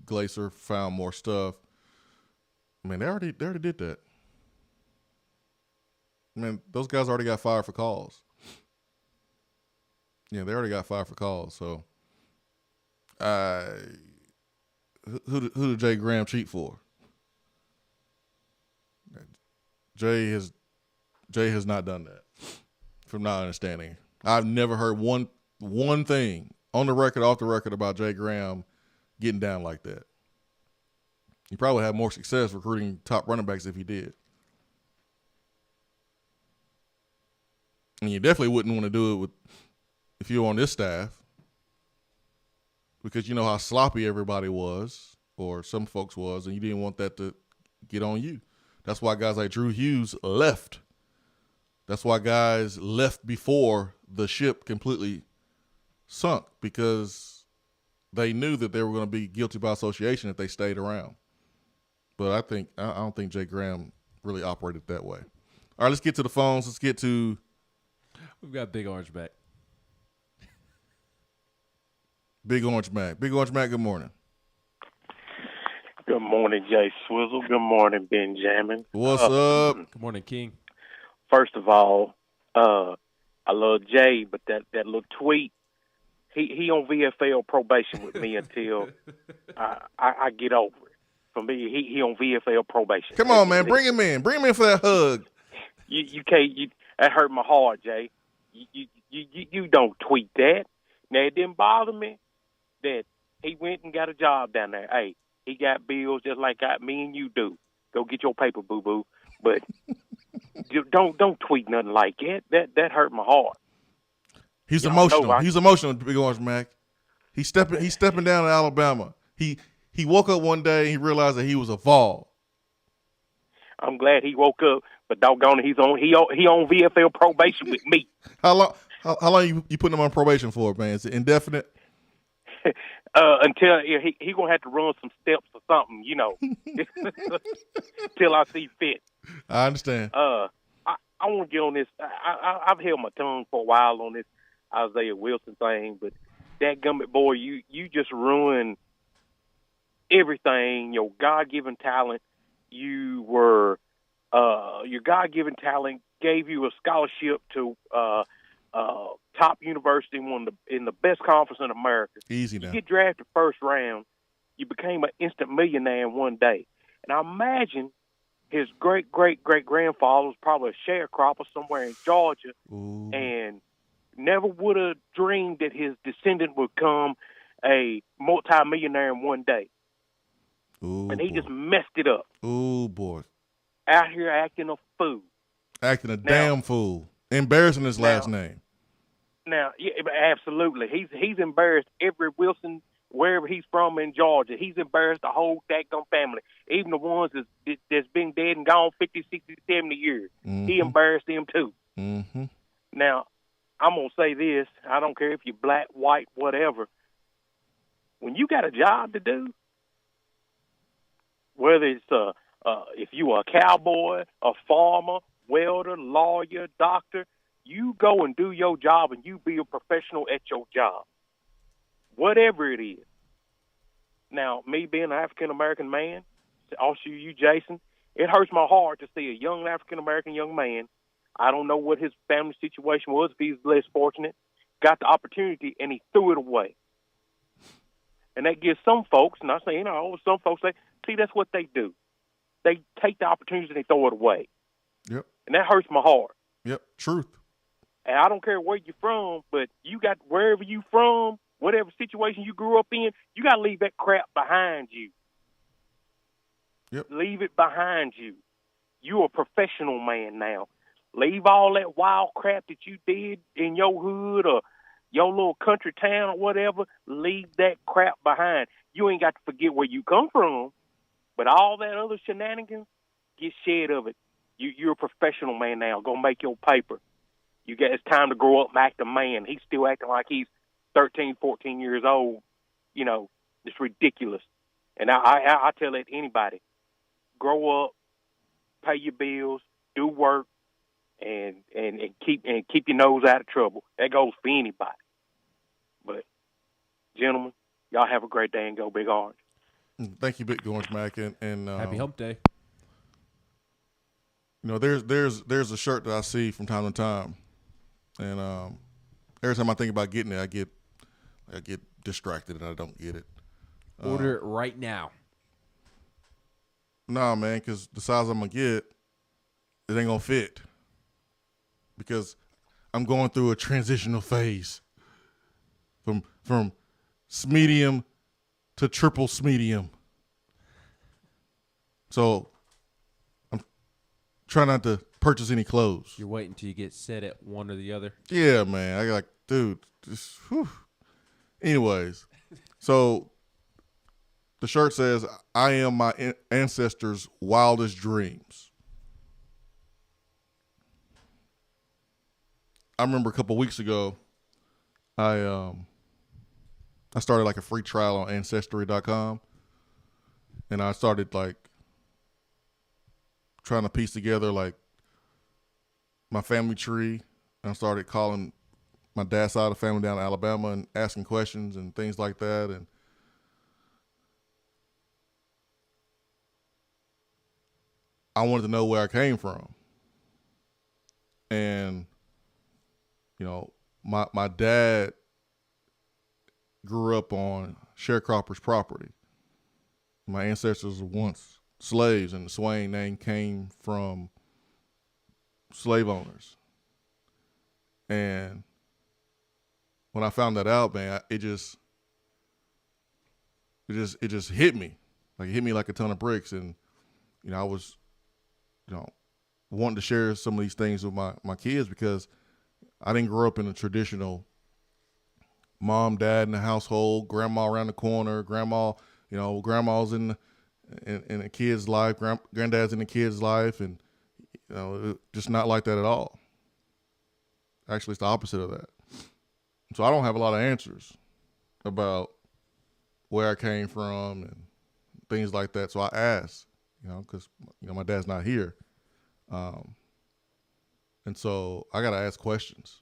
Glacier found more stuff. I mean, they already did that. I mean, those guys already got fired for calls. Yeah, they already got fired for calls. So, who did Jay Graham cheat for? Jay has not done that, from my understanding. I've never heard one thing on the record, off the record, about Jay Graham getting down like that. He probably had more success recruiting top running backs if he did. And you definitely wouldn't want to do it if you were on this staff, because you know how sloppy everybody was, or some folks was, and you didn't want that to get on you. That's why guys like Drew Hughes left. That's why guys left before the ship completely sunk, because they knew that they were going to be guilty by association if they stayed around. But I don't think Jay Graham really operated that way. All right, let's get to the phones. Let's get to. We've got Big Orange back. Big Orange Mac. Big Orange Mac, good morning. Good morning, Jay Swizzle. Good morning, Benjamin. What's up? Good morning, King. First of all, I love Jay, but that little tweet, he on VFL probation with me until I get over it. For me, he on VFL probation. Come on, man. Bring him in. Bring him in for that hug. You can't. That hurt my heart, Jay. You don't tweet that. Now, it didn't bother me that he went and got a job down there. Hey, he got bills just like me and you do. Go get your paper, boo-boo. But don't tweet nothing like that. That hurt my heart. He's emotional. He's emotional, Big Orange Mac. He's stepping down in Alabama. He woke up one day and he realized that he was a Vol. I'm glad he woke up, but doggone it, he on VFL probation with me. How long you putting him on probation for, man? Is it indefinite? Until he gonna have to run some steps or something, till I see fit. I understand. I want to get on this. I've held my tongue for a while on this Isaiah Wilson thing, but that gummit boy, you just ruined everything. Your God-given talent. Your God-given talent gave you a scholarship to top university, in the best conference in America. Easy now. You get drafted first round, you became an instant millionaire in one day. And I imagine his great-great-great-grandfather was probably a sharecropper somewhere in Georgia. Ooh. And never would have dreamed that his descendant would become a multimillionaire in one day. Ooh, and he boy. just messed it up. Oh, boy. Out here acting a fool. Acting a damn fool. Embarrassing his last name. Now, yeah, absolutely. He's embarrassed every Wilson, wherever he's from in Georgia. He's embarrassed the whole daggone family, even the ones that's been dead and gone 50, 60, 70 years. Mm-hmm. He embarrassed them too. Mm-hmm. Now, I'm going to say this. I don't care if you're black, white, whatever. When you got a job to do, whether it's if you are a cowboy, a farmer, welder, lawyer, doctor, you go and do your job and you be a professional at your job. whatever it is. Now, me being an African-American man, also you, Jason, it hurts my heart to see a young African-American young man, I don't know what his family situation was, if he's less fortunate, got the opportunity and he threw it away. And that gives some folks, not saying all, some folks say, see, that's what they do. They take the opportunities and they throw it away. Yep. And that hurts my heart. Yep, truth. And I don't care where you're from, but you got wherever you from, whatever situation you grew up in, you got to leave that crap behind you. Yep. Leave it behind you. You're a professional man now. Leave all that wild crap that you did in your hood or your little country town or whatever. Leave that crap behind. You ain't got to forget where you come from, but all that other shenanigans, get shed of it. You're a professional man now. Go make your paper. It's time to grow up and act a man. He's still acting like he's 13, 14 years old. You know, it's ridiculous. And I tell that to anybody. Grow up, pay your bills, do work, and keep your nose out of trouble. That goes for anybody. But, gentlemen, y'all have a great day and go Big Orange. Thank you, Big Orange Mac. And Happy Hump Day. You know, there's a shirt that I see from time to time, and every time I think about getting it, I get distracted and I don't get it. Order it right now. Nah, man, because the size I'm gonna get, it ain't gonna fit. Because I'm going through a transitional phase from medium to triple medium. So I'm trying not to purchase any clothes. You're waiting until you get set at one or the other. Yeah, man. I like, dude. Just, whew. Anyways, so the shirt says, "I am my ancestors' wildest dreams." I remember a couple weeks ago, I started like a free trial on Ancestry.com, and I started like trying to piece together like my family tree. And I started calling my dad's side of the family down in Alabama and asking questions and things like that. And I wanted to know where I came from. And you know, my dad grew up on sharecroppers' property. My ancestors were once slaves, and the Swain name came from slave owners. And when I found that out, man, it just hit me. Like, it hit me like a ton of bricks. And, you know, I was, you know, wanting to share some of these things with my kids, because I didn't grow up in a traditional mom, dad in the household, grandma around the corner, grandma's in a kid's life, granddad's in the kid's life, and you know, just not like that at all. Actually, it's the opposite of that. So I don't have a lot of answers about where I came from and things like that. So I asked, you know, because my dad's not here. And so I got to ask questions.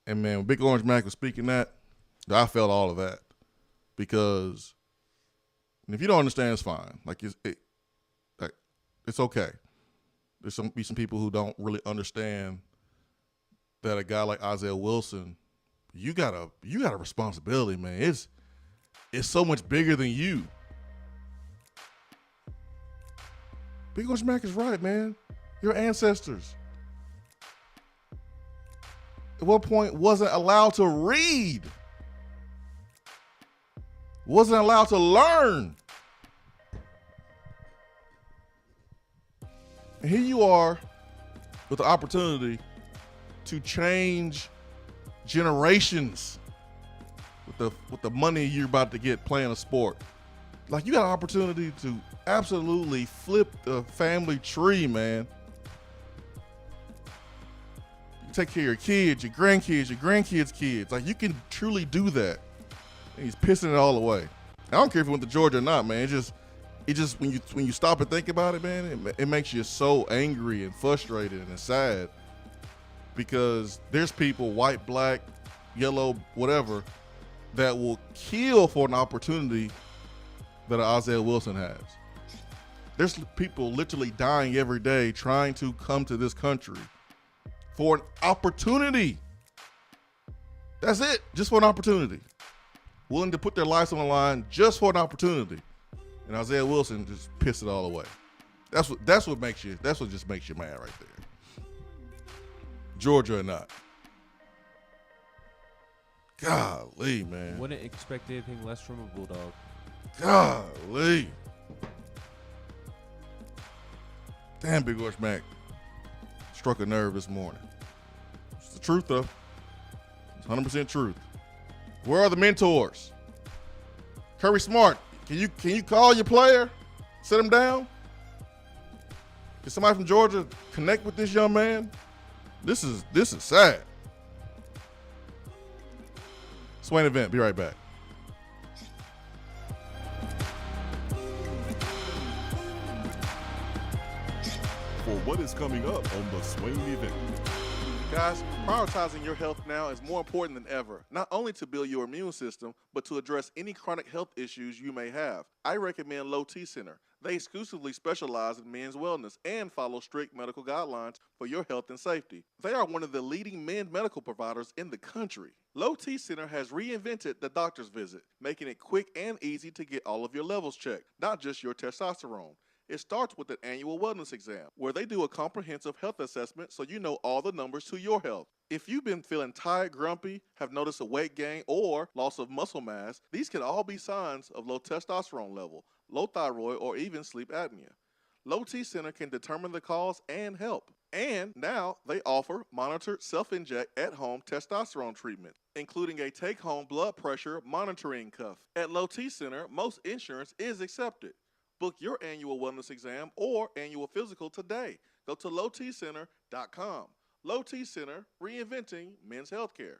And, man, when Big Orange Mac was speaking that, I felt all of that. Because if you don't understand, it's fine. Like, it's okay. There's some people who don't really understand that a guy like Isaiah Wilson, you got a responsibility, man. It's so much bigger than you. Big Orange Mac is right, man. Your ancestors at one point wasn't allowed to read, wasn't allowed to learn. And here you are with the opportunity to change generations with the money you're about to get playing a sport. Like, you got an opportunity to absolutely flip the family tree, man. You take care of your kids, your grandkids' kids. Like, you can truly do that. And he's pissing it all away. I don't care if he went to Georgia or not, man. It just when you stop and think about it, man, it makes you so angry and frustrated and sad, because there's people, white, black, yellow, whatever, that will kill for an opportunity that Isaiah Wilson has. There's people literally dying every day trying to come to this country for an opportunity. That's it, just for an opportunity. Willing to put their lives on the line just for an opportunity. And Isaiah Wilson just pissed it all away. That's what just makes you mad right there. Georgia or not. Golly, man. Wouldn't expect anything less from a Bulldog. Golly. Damn, Big Orange Mac struck a nerve this morning. It's the truth, though. It's 100% truth. Where are the mentors? Kirby Smart, can you call your player? Sit him down? Can somebody from Georgia connect with this young man? This is sad. Swain Event, be right back. For what is coming up on the Swain Event. Guys, prioritizing your health now is more important than ever, not only to build your immune system, but to address any chronic health issues you may have. I recommend Low T Center. They exclusively specialize in men's wellness and follow strict medical guidelines for your health and safety. They are one of the leading men's medical providers in the country. Low T Center has reinvented the doctor's visit, making it quick and easy to get all of your levels checked, not just your testosterone. It starts with an annual wellness exam, where they do a comprehensive health assessment so you know all the numbers to your health. If you've been feeling tired, grumpy, have noticed a weight gain, or loss of muscle mass, these can all be signs of low testosterone level, low thyroid, or even sleep apnea. Low T Center can determine the cause and help. And now they offer monitored self-inject at-home testosterone treatment, including a take-home blood pressure monitoring cuff. At Low T Center, most insurance is accepted. Book your annual wellness exam or annual physical today. Go to lowtcenter.com. Low T Center, reinventing men's healthcare.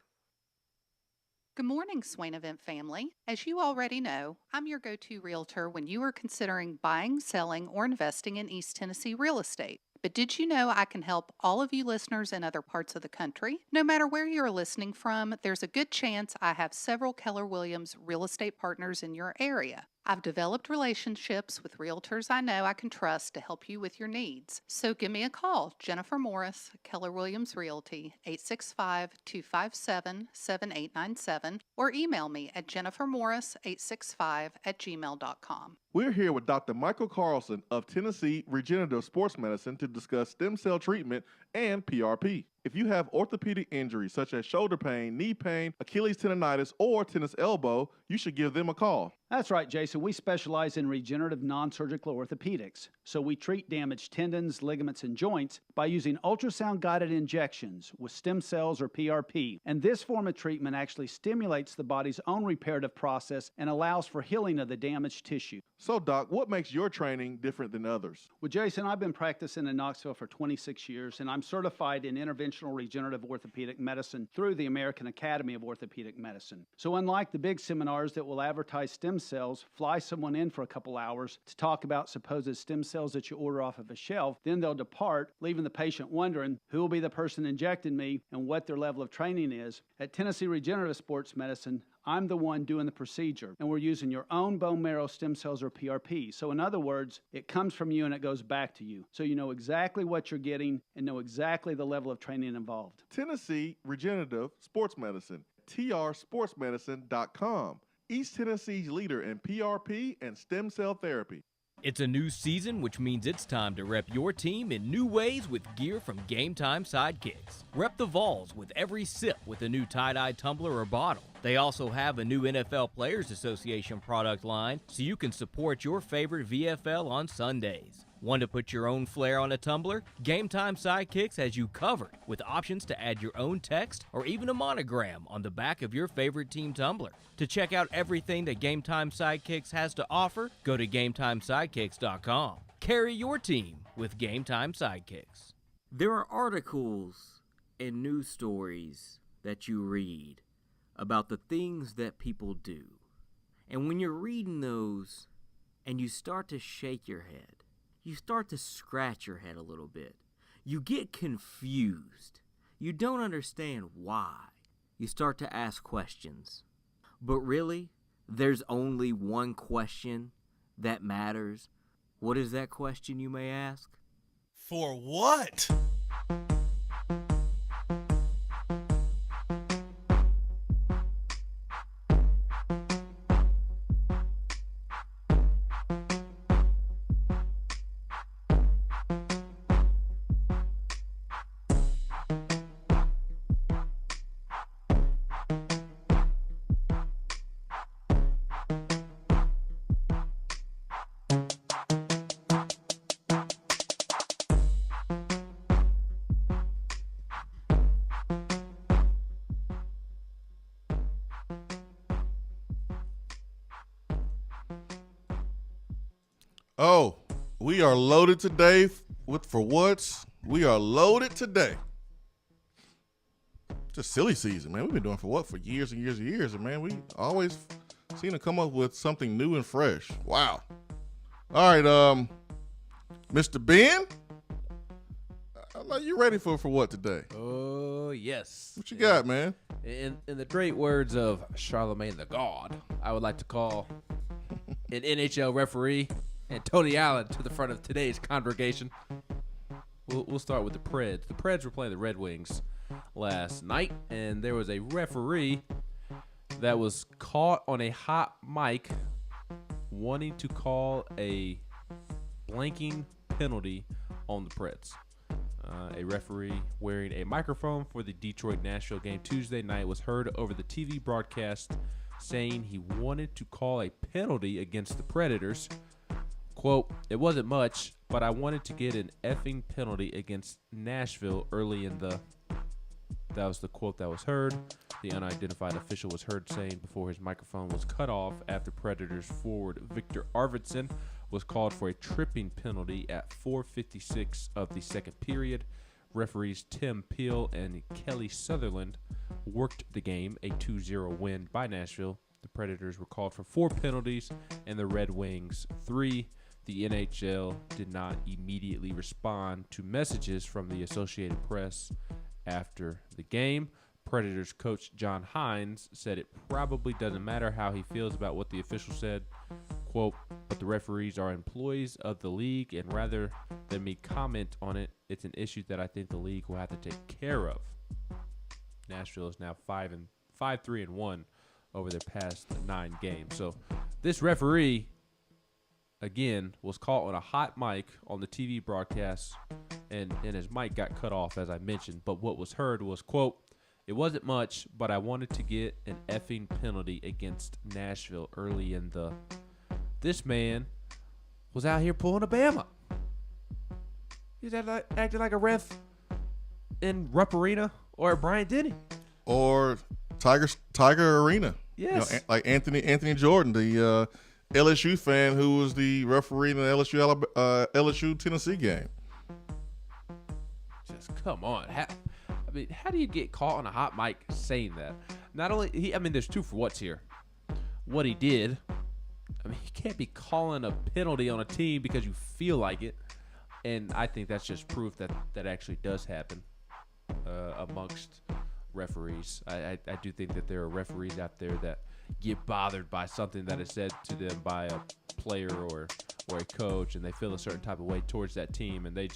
Good morning, Swain Event family. As you already know, I'm your go-to realtor when you are considering buying, selling, or investing in East Tennessee real estate. But did you know I can help all of you listeners in other parts of the country? No matter where you're listening from, there's a good chance I have several Keller Williams real estate partners in your area. I've developed relationships with realtors I know I can trust to help you with your needs. So give me a call, Jennifer Morris, Keller Williams Realty, 865-257-7897, or email me at jennifermorris865@gmail.com. We're here with Dr. Michael Carlson of Tennessee Regenerative Sports Medicine to discuss stem cell treatment and PRP. If you have orthopedic injuries such as shoulder pain, knee pain, Achilles tendonitis, or tennis elbow, you should give them a call. That's right, Jason. We specialize in regenerative non-surgical orthopedics. So we treat damaged tendons, ligaments, and joints by using ultrasound-guided injections with stem cells or PRP. And this form of treatment actually stimulates the body's own reparative process and allows for healing of the damaged tissue. So, Doc, what makes your training different than others? Well, Jason, I've been practicing in Knoxville for 26 years, and I'm certified in interventional regenerative orthopedic medicine through the American Academy of Orthopedic Medicine. So unlike the big seminars that will advertise stem cells, fly someone in for a couple hours to talk about supposed stem cells that you order off of a shelf, then they'll depart, leaving the patient wondering who will be the person injecting me and what their level of training is. At Tennessee Regenerative Sports Medicine, I'm the one doing the procedure, and we're using your own bone marrow stem cells or PRP. So in other words, it comes from you and it goes back to you. So you know exactly what you're getting and know exactly the level of training involved. Tennessee Regenerative Sports Medicine, trsportsmedicine.com. East Tennessee's leader in PRP and stem cell therapy. It's a new season, which means it's time to rep your team in new ways with gear from Game Time Sidekicks. Rep the Vols with every sip with a new tie-dye tumbler or bottle. They also have a new NFL Players Association product line, so you can support your favorite VFL on Sundays. Want to put your own flair on a tumbler? Game Time Sidekicks has you covered with options to add your own text or even a monogram on the back of your favorite team tumbler. To check out everything that Game Time Sidekicks has to offer, go to GameTimeSidekicks.com. Carry your team with Game Time Sidekicks. There are articles and news stories that you read about the things that people do. And when you're reading those and you start to shake your head, you start to scratch your head a little bit. You get confused. You don't understand why. you start to ask questions. But really, there's only one question that matters. What is that question, you may ask? For what? Oh, we are loaded today with For What's. We are loaded today. Just silly season, man. We've been doing For What for years and years and years, and man, we always seem to come up with something new and fresh. Wow. All right, Mr. Ben, are you ready for What today? Oh, yes. What you got, man? In the great words of Charlemagne the God, I would like to call an NHL referee and Tony Allen to the front of today's congregation. We'll start with the Preds. The Preds were playing the Red Wings last night, and there was a referee that was caught on a hot mic wanting to call a blanking penalty on the Preds. A referee wearing a microphone for the Detroit-Nashville game Tuesday night was heard over the TV broadcast saying he wanted to call a penalty against the Predators. Quote, "It wasn't much, but I wanted to get an effing penalty against Nashville early in the..." That was the quote that was heard. The unidentified official was heard saying before his microphone was cut off after Predators forward Victor Arvidsson was called for a tripping penalty at 4:56 of the second period. Referees Tim Peel and Kelly Sutherland worked the game, a 2-0 win by Nashville. The Predators were called for 4 penalties and the Red Wings 3. The NHL did not immediately respond to messages from the Associated Press after the game. Predators coach John Hines said it probably doesn't matter how he feels about what the official said. Quote, "But the referees are employees of the league, and rather than me comment on it, it's an issue that I think the league will have to take care of." Nashville is now 5-3-1 over their past 9 games. So this referee, again, was caught on a hot mic on the TV broadcast, and his mic got cut off, as I mentioned. But what was heard was, quote, "It wasn't much, but I wanted to get an effing penalty against Nashville early in the..." This man was out here pulling a Bama. He was acting like a ref in Rupp Arena or at Bryant Denny. Or Tiger Arena. Yes. You know, like Anthony Jordan, the LSU fan who was the referee in the LSU Tennessee game. Just come on. How do you get caught on a hot mic saying that? Not only there's 2 for what's here. What he did. You can't be calling a penalty on a team because you feel like it. And I think that's just proof that actually does happen amongst referees. I do think that there are referees out there that get bothered by something that is said to them by a player or a coach, and they feel a certain type of way towards that team, and they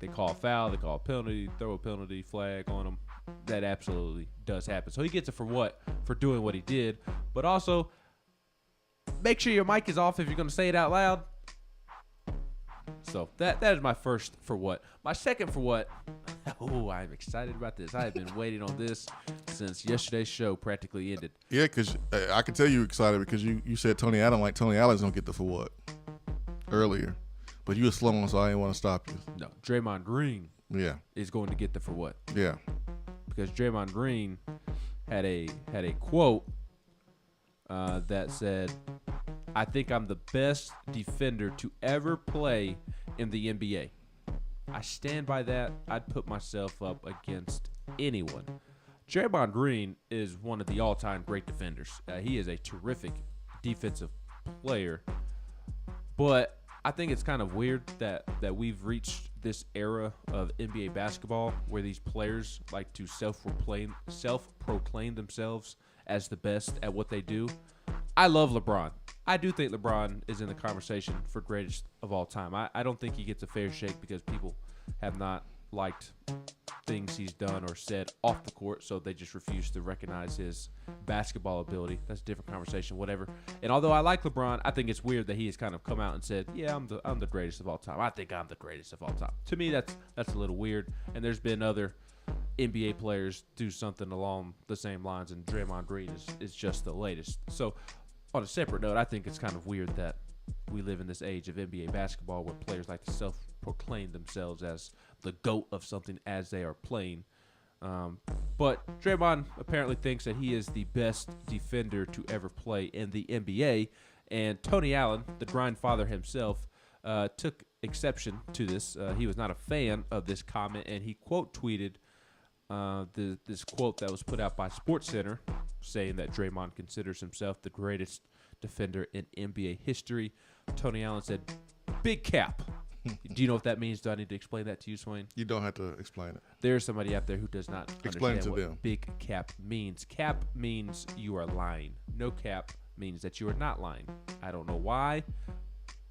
call a foul, they call a penalty, throw a penalty flag on them. That absolutely does happen. So he gets it for what? For doing what he did. But also, make sure your mic is off if you're going to say it out loud. So that is my first for what. My second for what. Oh, I'm excited about this. I have been waiting on this since yesterday's show practically ended. Yeah, because I can tell you excited because you said Tony Allen, like Tony Allen's going to get the for what earlier. But you were slow on, so I didn't want to stop you. No, Draymond Green is going to get the for what. Yeah. Because Draymond Green had a quote that said, "I think I'm the best defender to ever play in the NBA." I stand by that. I'd put myself up against anyone. Draymond Green is one of the all-time great defenders. He is a terrific defensive player. But I think it's kind of weird that we've reached this era of NBA basketball where these players like to self-proclaim themselves as the best at what they do. I love LeBron. I do think LeBron is in the conversation for greatest of all time. I don't think he gets a fair shake because people have not liked things he's done or said off the court, so they just refuse to recognize his basketball ability. That's a different conversation, whatever. And although I like LeBron, I think it's weird that he has kind of come out and said, yeah, I'm the greatest of all time. I think I'm the greatest of all time. To me, that's a little weird. And there's been other NBA players do something along the same lines, and Draymond Green is just the latest. So on a separate note, I think it's kind of weird that we live in this age of NBA basketball where players like to self-proclaim themselves as the GOAT of something as they are playing. But Draymond apparently thinks that he is the best defender to ever play in the NBA. And Tony Allen, the grindfather himself, took exception to this. He was not a fan of this comment, and he quote tweeted this quote that was put out by SportsCenter saying that Draymond considers himself the greatest defender in NBA history. Tony Allen said, "Big cap." Do you know what that means? Do I need to explain that to you, Swain? You don't have to explain it. There's somebody out there who does not Explain understand to what them. big cap means. Cap means you are lying. No cap means that you are not lying. I don't know why,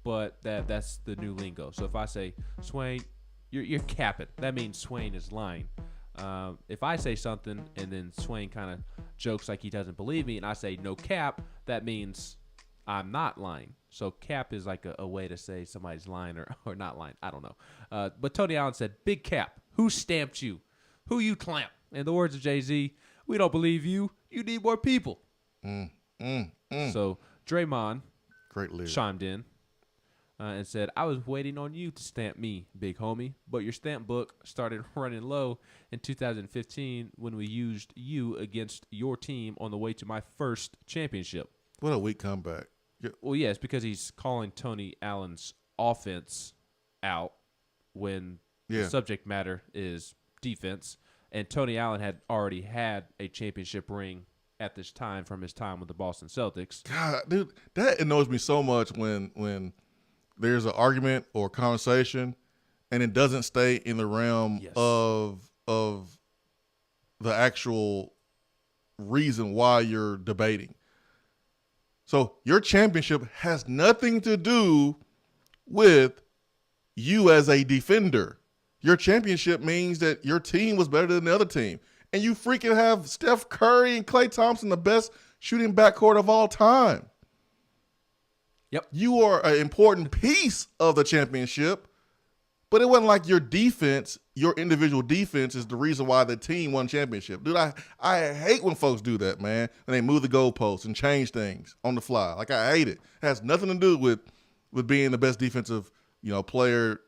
but that's the new lingo. So if I say, Swain, you're capping, that means Swain is lying. If I say something and then Swain kind of jokes like he doesn't believe me and I say no cap, that means I'm not lying. So cap is like a way to say somebody's lying or not lying. I don't know. But Tony Allen said, "Big cap, who stamped you? Who you clamp?" In the words of Jay-Z, "We don't believe you. You need more people." So Draymond Great lyric. chimed in and said, "I was waiting on you to stamp me, big homie, but your stamp book started running low in 2015 when we used you against your team on the way to my first championship." What a weak comeback. Well, yeah, it's because he's calling Tony Allen's offense out when the subject matter is defense. And Tony Allen had already had a championship ring at this time from his time with the Boston Celtics. God, dude, that annoys me so much when there's an argument or conversation and it doesn't stay in the realm of the actual reason why you're debating. So your championship has nothing to do with you as a defender. Your championship means that your team was better than the other team. And you freaking have Steph Curry and Klay Thompson, the best shooting backcourt of all time. Yep. You are an important piece of the championship, but it wasn't like your defense, your individual defense is the reason why the team won championship. Dude, I hate when folks do that, man. And they move the goalposts and change things on the fly. Like, I hate it. It has nothing to do with being the best defensive, player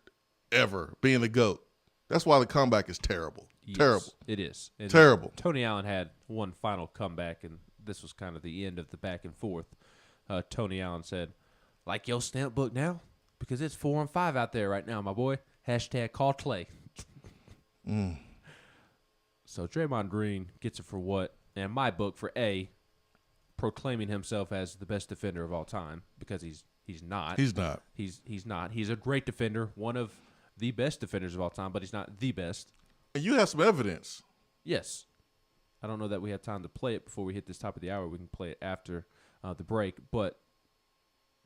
ever, being the GOAT. That's why the comeback is terrible. Yes, terrible. It is. And terrible. Tony Allen had one final comeback, and this was kind of the end of the back and forth. Tony Allen said, "Like your stamp book now? Because it's 4-5 out there right now, my boy. Hashtag call Clay." So Draymond Green gets it for what, in my book, for A, proclaiming himself as the best defender of all time, because he's not. He's not. He's not. He's a great defender, one of the best defenders of all time, but he's not the best. And you have some evidence. Yes. I don't know that we have time to play it before we hit this top of the hour. We can play it after the break. But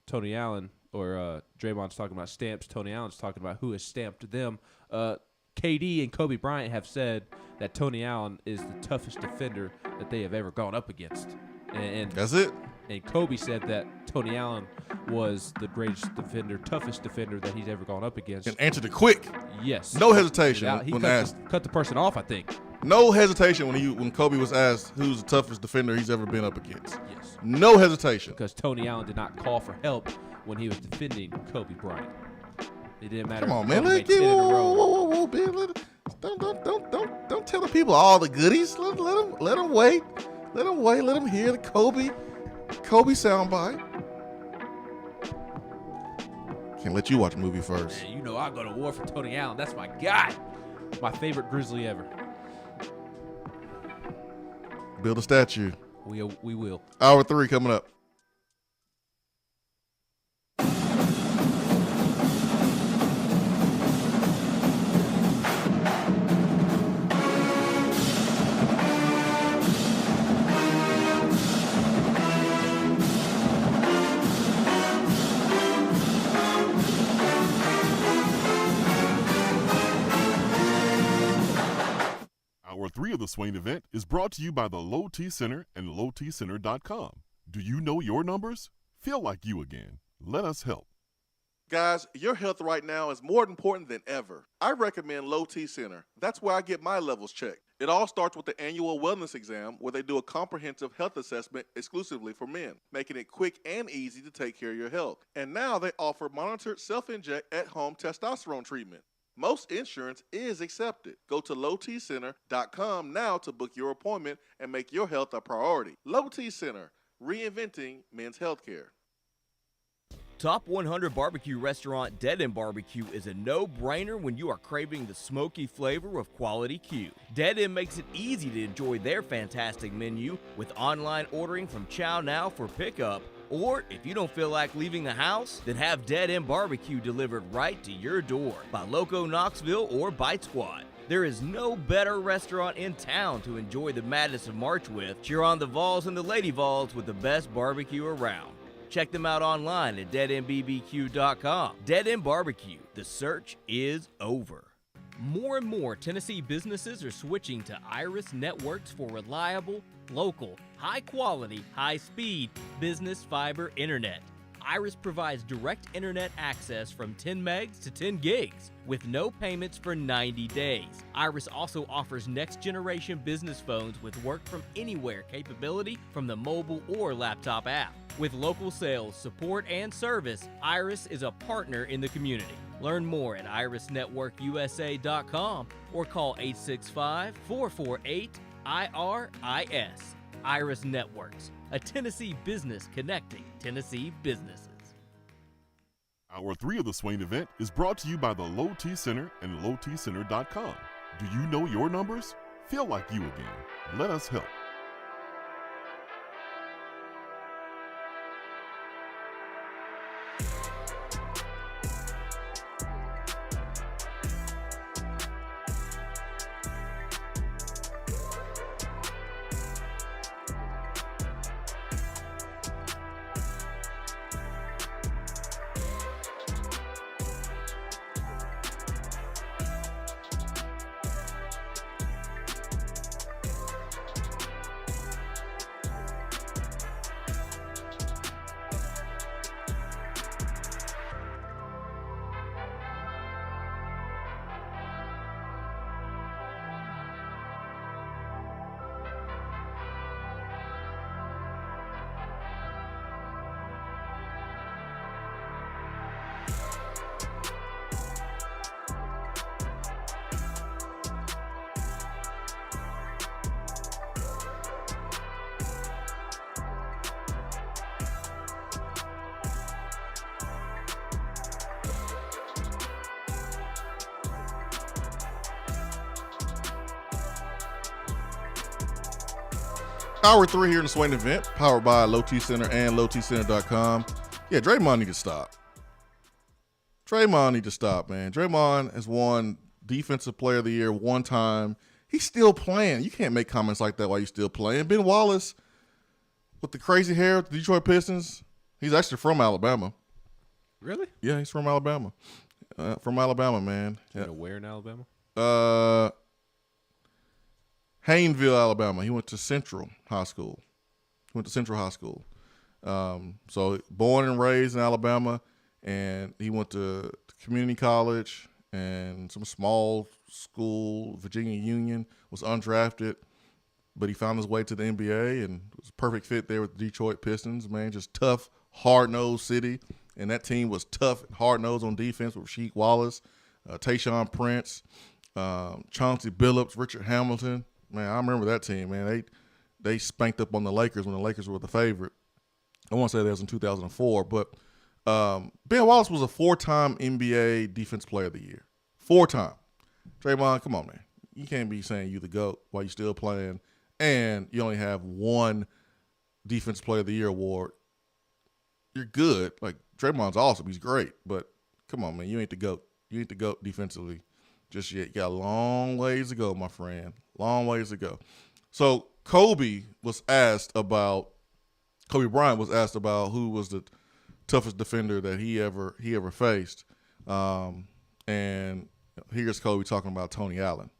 Tony Allen, or Draymond's talking about stamps. Tony Allen's talking about who has stamped them. KD and Kobe Bryant have said that Tony Allen is the toughest defender that they have ever gone up against. And that's it. And Kobe said that Tony Allen was the greatest defender, toughest defender that he's ever gone up against. And answered it quick. Yes. No hesitation He when asked. Cut the person off, I think. No hesitation when Kobe was asked who's the toughest defender he's ever been up against. Yes. No hesitation. Because Tony Allen did not call for help when he was defending Kobe Bryant. It didn't matter. Come on, man. Whoa, Ben. Don't tell the people all the goodies. Let them wait. Let them wait. Let them hear the Kobe soundbite. Can't let you watch a movie first. Man, I go to war for Tony Allen. That's my guy. My favorite Grizzly ever. Build a statue. We will. Hour 3 coming up. Hour 3 of the Swain Event is brought to you by the Low T Center and lowtcenter.com. Do you know your numbers? Feel like you again. Let us help. Guys, your health right now is more important than ever. I recommend Low T Center. That's where I get my levels checked. It all starts with the annual wellness exam, where they do a comprehensive health assessment exclusively for men, making it quick and easy to take care of your health. And now they offer monitored self-inject at-home testosterone treatment. Most insurance is accepted. Go to lowtcenter.com now to book your appointment and make your health a priority. Low T Center, reinventing men's healthcare. Top 100 barbecue restaurant Dead End Barbecue is a no-brainer when you are craving the smoky flavor of quality Q. Dead End makes it easy to enjoy their fantastic menu with online ordering from Chow Now for pickup. Or if you don't feel like leaving the house, then have Dead End Barbecue delivered right to your door by Loco Knoxville or Bite Squad. There is no better restaurant in town to enjoy the madness of March with. Cheer on the Vols and the Lady Vols with the best barbecue around. Check them out online at deadendbbq.com. Dead End Barbecue, the search is over. More and more Tennessee businesses are switching to Iris Networks for reliable, local, high-quality, high-speed business fiber internet. Iris provides direct internet access from 10 megs to 10 gigs with no payments for 90 days. Iris also offers next-generation business phones with work-from-anywhere capability from the mobile or laptop app. With local sales, support, and service, Iris is a partner in the community. Learn more at irisnetworkusa.com or call 865-448-IRIS. Iris Networks, a Tennessee business connecting Tennessee businesses. Hour 3 of the Swain Event is brought to you by the Low T Center and lowtcenter.com. Do you know your numbers? Feel like you again. Let us help. Hour 3 here in the Swain Event, powered by Low T Center and lowtcenter.com. Yeah, Draymond need to stop. Draymond need to stop, man. Draymond has won Defensive Player of the Year one time. He's still playing. You can't make comments like that while you're still playing. Ben Wallace, with the crazy hair with the Detroit Pistons, he's actually from Alabama. Really? Yeah, he's from Alabama. From Alabama, man. Do you know where in Alabama? Haynesville, Alabama. He went to Central High School. So born and raised in Alabama, and he went to community college and some small school, Virginia Union, was undrafted, but he found his way to the NBA and was a perfect fit there with the Detroit Pistons, man. Just tough, hard-nosed city, and that team was tough, hard-nosed on defense with Rasheed Wallace, Tayshaun Prince, Chauncey Billups, Richard Hamilton. Man, I remember that team, man. They spanked up on the Lakers when the Lakers were the favorite. I want to say that was in 2004, but Ben Wallace was a 4-time NBA Defensive Player of the Year. 4-time. Draymond, come on, man. You can't be saying you the GOAT while you're still playing, and you only have one Defensive Player of the Year award. You're good. Like, Draymond's awesome. He's great, but come on, man. You ain't the GOAT. You ain't the GOAT defensively just yet. You got a long ways to go, my friend. Long ways to go. So Kobe Bryant was asked about who was the toughest defender that he ever faced. And here's Kobe talking about Tony Allen.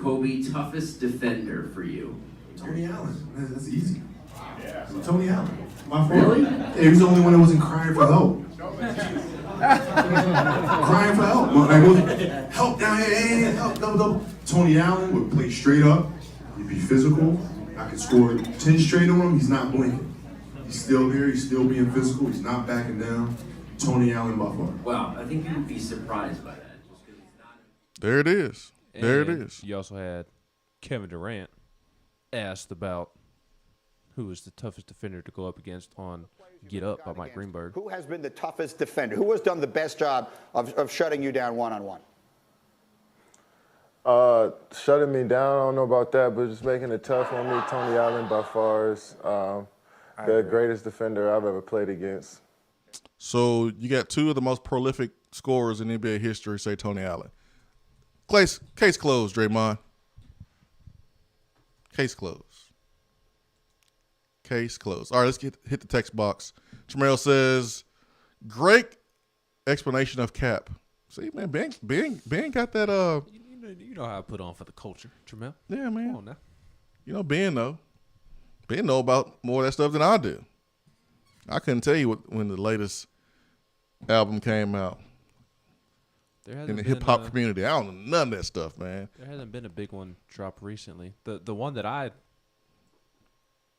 Kobe, toughest defender for you? Tony Allen. That's easy. Yeah. Tony Allen. My fault. Really? Yeah, he was the only one that wasn't crying for help. Crying for help. Like, help down here, hey, help, double. Tony Allen would play straight up. He'd be physical. I could score 10 straight on him. He's not blinking. He's still there. He's still being physical. He's not backing down. Tony Allen by far. Wow, I think you would be surprised by that. There it is. There it is. You also had Kevin Durant asked about who was the toughest defender to go up against on Get Up by Mike Greenberg. Who has been the toughest defender? Who has done the best job of shutting you down one-on-one? Shutting me down, I don't know about that, but just making it tough on me, Tony Allen by far is the greatest defender I've ever played against. So you got two of the most prolific scorers in NBA history, say Tony Allen. Case closed, Draymond. Case closed. Case closed. All right, let's hit the text box. Jamel says, great explanation of Cap. See, man, Ben got that. You know how I put on for the culture, Jamel. Yeah, man. Come on now. You know, Ben know about more of that stuff than I do. I couldn't tell you when the latest album came out. In the hip hop community, I don't know none of that stuff, man. There hasn't been a big one drop recently. The one that I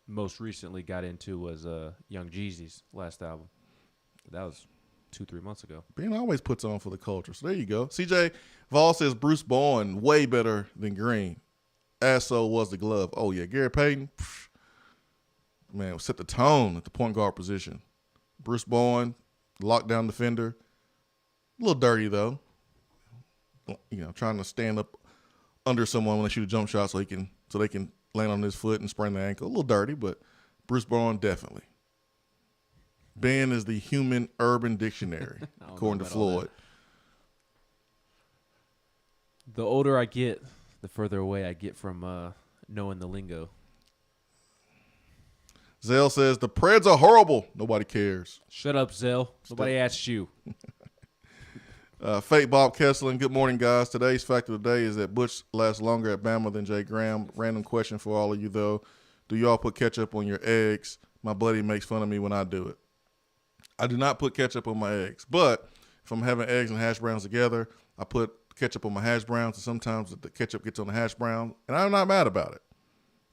most recently got into was Young Jeezy's last album. That was 2-3 months ago. Ben always puts on for the culture, so there you go. CJ Vols says Bruce Bowen way better than Green. As so was the glove. Oh yeah, Gary Payton, man, set the tone at the point guard position. Bruce Bowen, lockdown defender, a little dirty though. You know, trying to stand up under someone when they shoot a jump shot so they can land on his foot and sprain the ankle. A little dirty, but Bruce Bowen definitely. Ben is the human urban dictionary, according to Floyd. The older I get, the further away I get from knowing the lingo. Zell says the Preds are horrible. Nobody cares. Shut up, Zell. Nobody asked you. Fate Bob Kessler, good morning, guys. Today's fact of the day is that Butch lasts longer at Bama than Jay Graham. Random question for all of you, though. Do y'all put ketchup on your eggs? My buddy makes fun of me when I do it. I do not put ketchup on my eggs, but if I'm having eggs and hash browns together, I put ketchup on my hash browns, and sometimes the ketchup gets on the hash brown, and I'm not mad about it.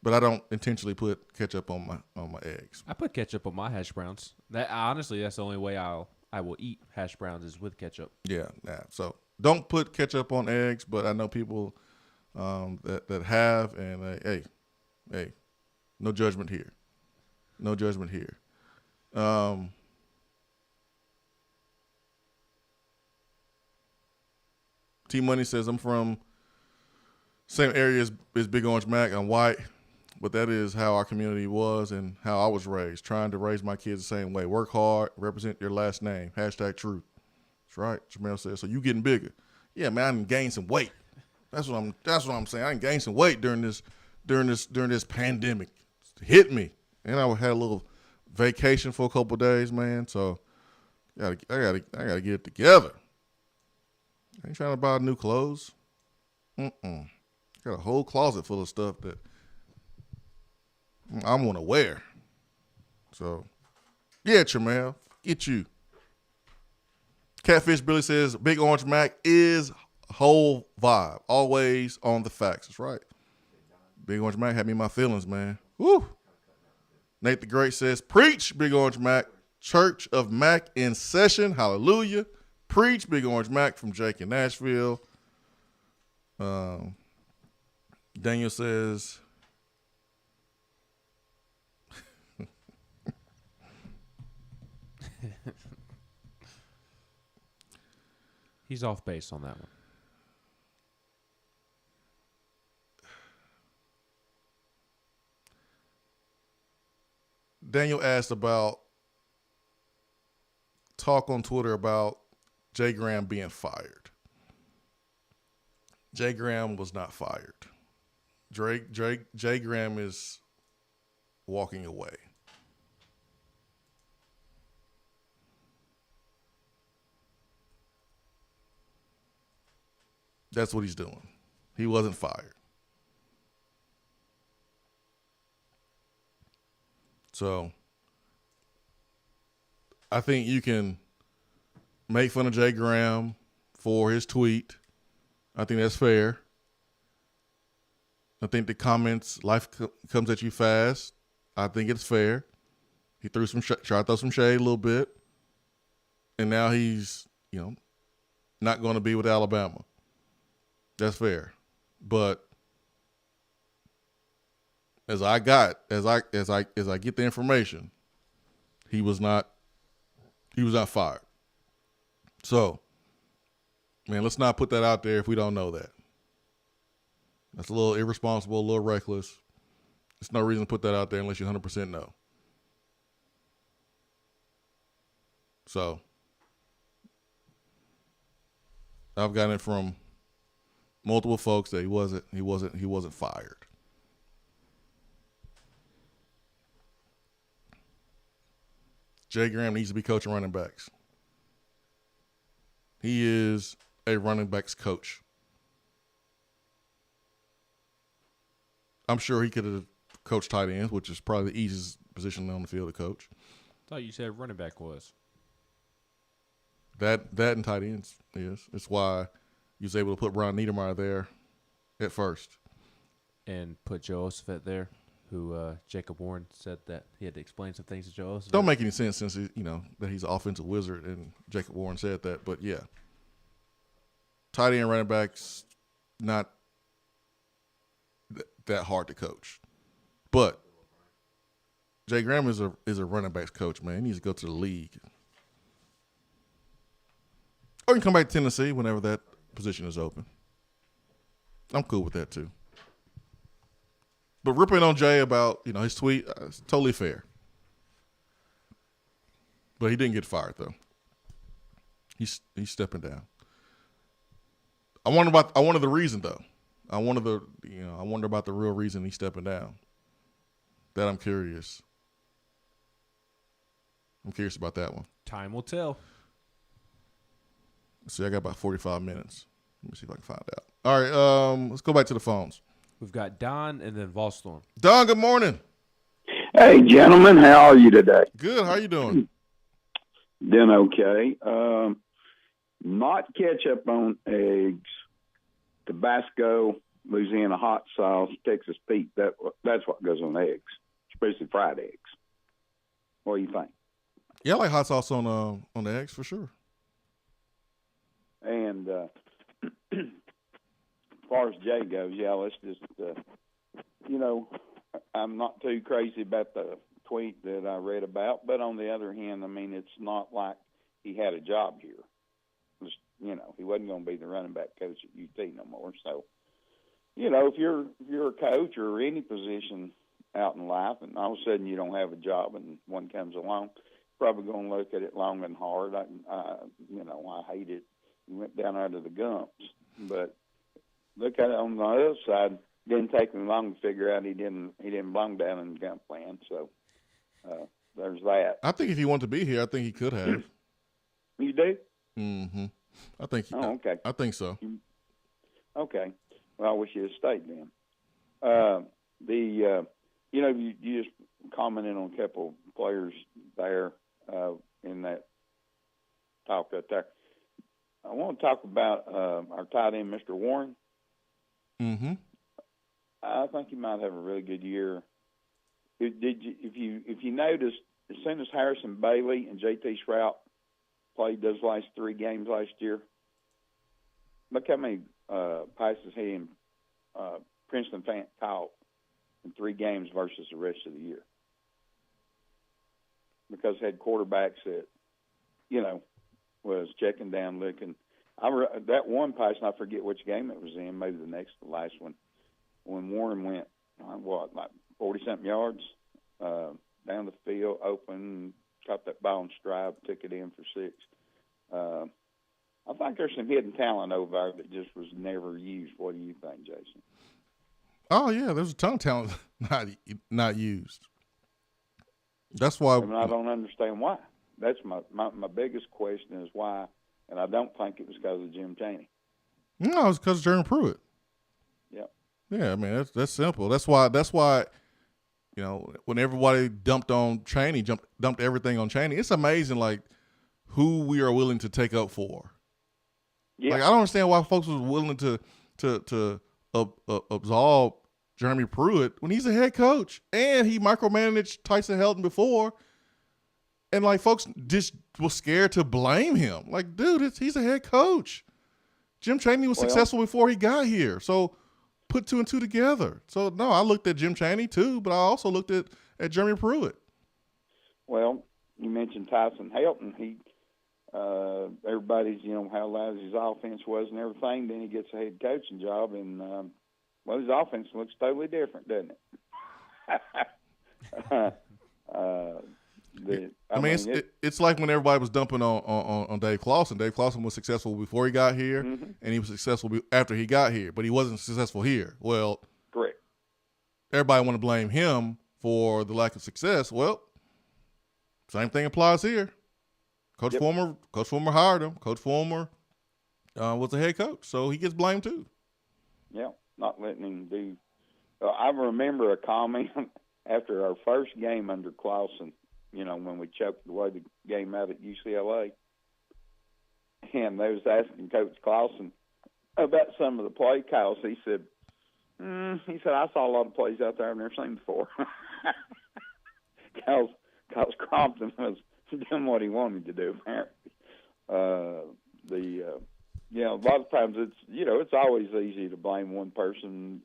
But I don't intentionally put ketchup on my eggs. I put ketchup on my hash browns. Honestly, that's the only way I will eat hash browns is with ketchup. Yeah. So don't put ketchup on eggs, but I know people that have, and hey, no judgment here. No judgment here. T Money says, I'm from same area as Big Orange Mac. I'm white, but that is how our community was and how I was raised, trying to raise my kids the same way. Work hard, represent your last name. #truth. That's right. Jamel says, so you getting bigger. Yeah, man, I done gained some weight. That's what I'm saying. I done gained some weight during this pandemic. It hit me. And I had a little vacation for a couple of days, man. So I gotta get it together. I ain't trying to buy new clothes. Got a whole closet full of stuff that I want to wear. So, yeah, Tremel, get you. Catfish Billy says, Big Orange Mac is whole vibe. Always on the facts. That's right. Big Orange Mac had me in my feelings, man. Woo. Nate the Great says, preach, Big Orange Mac. Church of Mac in session. Hallelujah. Preach, Big Orange Mac from Jake in Nashville. Daniel says, he's off base on that one. Daniel asked about talk on Twitter about Jay Graham being fired. Jay Graham was not fired. Jay Graham is walking away. That's what he's doing. He wasn't fired. So I think you can make fun of Jay Graham for his tweet. I think that's fair. I think the comments, life comes at you fast. I think it's fair. He threw some tried to throw some shade a little bit. And now he's, not going to be with Alabama. That's fair. But as I get the information, he was not fired. So, man, let's not put that out there if we don't know that. That's a little irresponsible, a little reckless. There's no reason to put that out there unless you 100% know. So, I've gotten it from multiple folks that he wasn't fired. Jay Graham needs to be coaching running backs. He is a running backs coach. I'm sure he could have coached tight ends, which is probably the easiest position on the field to coach. I thought you said running back was. That and tight ends is. It's why he was able to put Brian Niedermeyer there at first. And put Joe Osafet there, who Jacob Warren said that he had to explain some things to Joe Osafet. Don't make any sense since that he's an offensive wizard and Jacob Warren said that. But yeah, tight end running backs not that hard to coach. But Jay Graham is a running backs coach, man. He needs to go to the league. Or you can come back to Tennessee whenever that position is open. I'm cool with that too. But ripping on Jay about his tweet, it's totally fair. But he didn't get fired though. He's stepping down. I wonder the reason though. I wonder about the real reason he's stepping down. That I'm curious. I'm curious about that one. Time will tell. See, I got about 45 minutes. Let me see if I can find out. All right, let's go back to the phones. We've got Don and then Volstorm. Don, good morning. Hey, gentlemen, how are you today? Good. How you doing? Doing okay. Not ketchup on eggs, Tabasco, Louisiana hot sauce, Texas Pete. That's what goes on eggs, especially fried eggs. What do you think? Yeah, I like hot sauce on the eggs for sure. And as far as Jay goes, yeah, let's just, I'm not too crazy about the tweet that I read about, but on the other hand, I mean, it's not like he had a job here. Just, he wasn't going to be the running back coach at UT no more. So, if you're a coach or any position out in life, and all of a sudden you don't have a job and one comes along, probably going to look at it long and hard. I hate it. He went down out of the gumps, but look at it on the other side. Didn't take him long to figure out he didn't belong down in the gump land. So there's that. I think if he wanted to be here, I think he could have. You do? Mm-hmm. I think. Oh, okay. I think so. Okay. Well, I wish you had stayed then. You just commented on a couple of players there in that talk right there. I want to talk about our tight end, Mr. Warren. Mm-hmm. I think he might have a really good year. If you noticed, as soon as Harrison Bailey and J.T. Shrout played those last 3 games last year, look how many passes he and Princeton Fant caught in 3 games versus the rest of the year. Because they had quarterbacks that, was checking down, looking. That one pass, and I forget which game it was in, maybe the last one, when Warren went, 40-something yards down the field, open, caught that ball in stride, took it in for 6. I think there's some hidden talent over there that just was never used. What do you think, Jason? Oh, yeah, there's a ton of talent not used. That's why. I don't understand why. That's my biggest question is why, and I don't think it was because of Jim Chaney. No, it's because of Jeremy Pruitt. Yep. Yeah, I mean that's simple. That's why You know, when everybody dumped on Chaney, dumped everything on Chaney, it's amazing, like, who we are willing to take up for. Yeah. Like, I don't understand why folks was willing to absolve Jeremy Pruitt when he's a head coach and he micromanaged Tyson Helton before, and like folks just was scared to blame him. Like, dude, he's a head coach. Jim Chaney was successful before he got here, so put 2 and 2 together. So no, I looked at Jim Chaney too, but I also looked at Jeremy Pruitt. Well, you mentioned Tyson Helton. He everybody's, how loud his offense was and everything. Then he gets a head coaching job, and his offense looks totally different, doesn't it? It's like when everybody was dumping on Dave Clawson. Dave Clawson was successful before he got here, and he was successful after he got here, but he wasn't successful here. Well, correct. Everybody want to blame him for the lack of success. Well, same thing applies here. Coach Fulmer hired him. Coach Fulmer was the head coach, so he gets blamed too. Yeah, not letting him do. I remember a comment after our first game under Clawson, when we choked away the game out at UCLA, and they was asking Coach Clawson about some of the play calls. He said, I saw a lot of plays out there I've never seen before. Because Crompton was doing what he wanted to do, apparently. A lot of times it's always easy to blame one person,